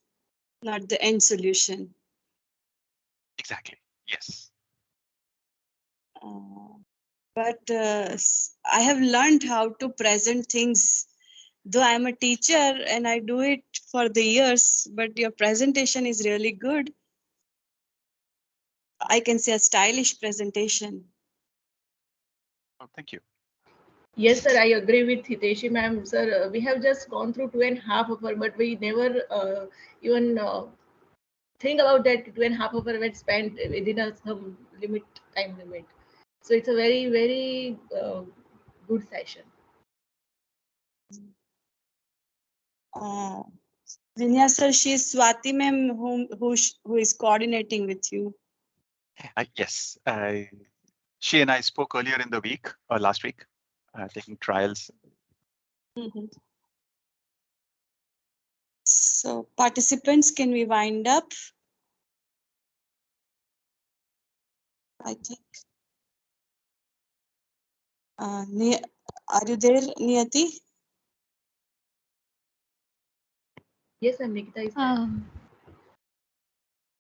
S2: not the end solution.
S1: Exactly. Yes.
S2: But I have learned how to present things. Though I'm a teacher and I do it for the years, but your presentation is really good. I can say a stylish presentation.
S1: Oh, thank you.
S7: Yes, sir, I agree with Hiteshi ma'am. Sir, we have just gone through 2.5 hours, but we never even think about that 2.5 hours were spent within some time limit. So it's a very, very good session.
S2: Vinya sir, she is Swati ma'am who is coordinating with you.
S1: Yes. She and I spoke earlier in the week, or last week, taking trials.
S2: So participants, can we wind up? I think. Are you there, Niyati?
S7: Yes, ma'am, Nikita is there.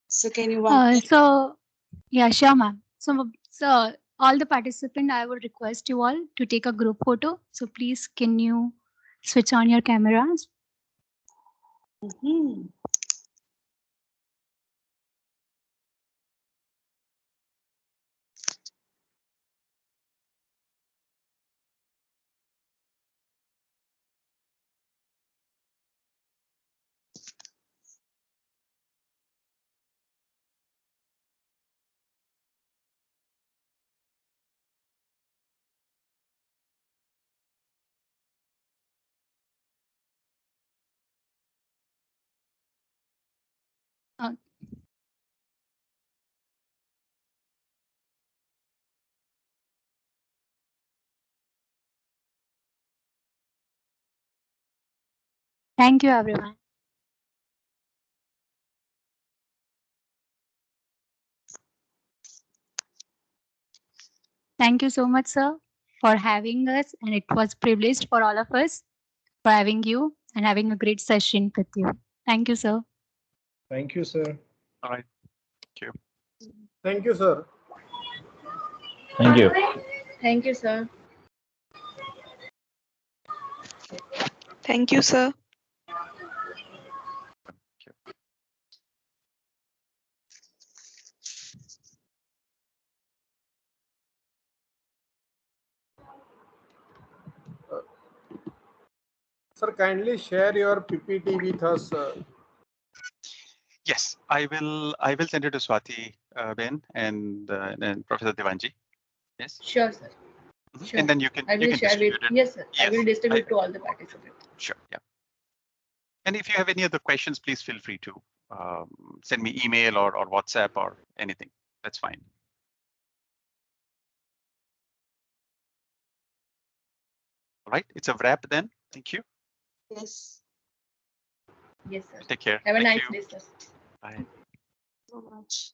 S2: So can you wind
S4: So, yeah, sure, ma'am. So all the participants, I would request you all to take a group photo. So please, can you switch on your cameras? Thank you, everyone. Thank you so much, sir, for having us. And it was privileged for all of us for having you and having a great session with you. Thank you, sir.
S6: Thank you, sir.
S1: All right. Thank you.
S8: Thank you, sir.
S3: Thank you.
S7: Thank you, sir.
S9: Thank you, sir.
S8: kindly share your PPT with us?
S1: Yes, I will. I will send it to Swati Ben and Professor Devanji. Yes.
S7: Sure, sir.
S1: Mhm.
S7: Sure.
S1: And then you
S7: I will
S1: can
S7: share
S1: distribute
S7: with.
S1: it.
S7: Yes, sir. I
S1: Yes.
S7: will distribute to all the participants.
S1: Sure. Yeah. And if you have any other questions, please feel free to send me email or WhatsApp or anything. That's fine. All right. It's a wrap then. Thank you.
S2: Yes,
S7: Yes, sir.
S1: Take care.
S7: Have a
S1: Thank
S7: nice
S1: you.
S7: day, sir.
S1: Bye.
S2: so much.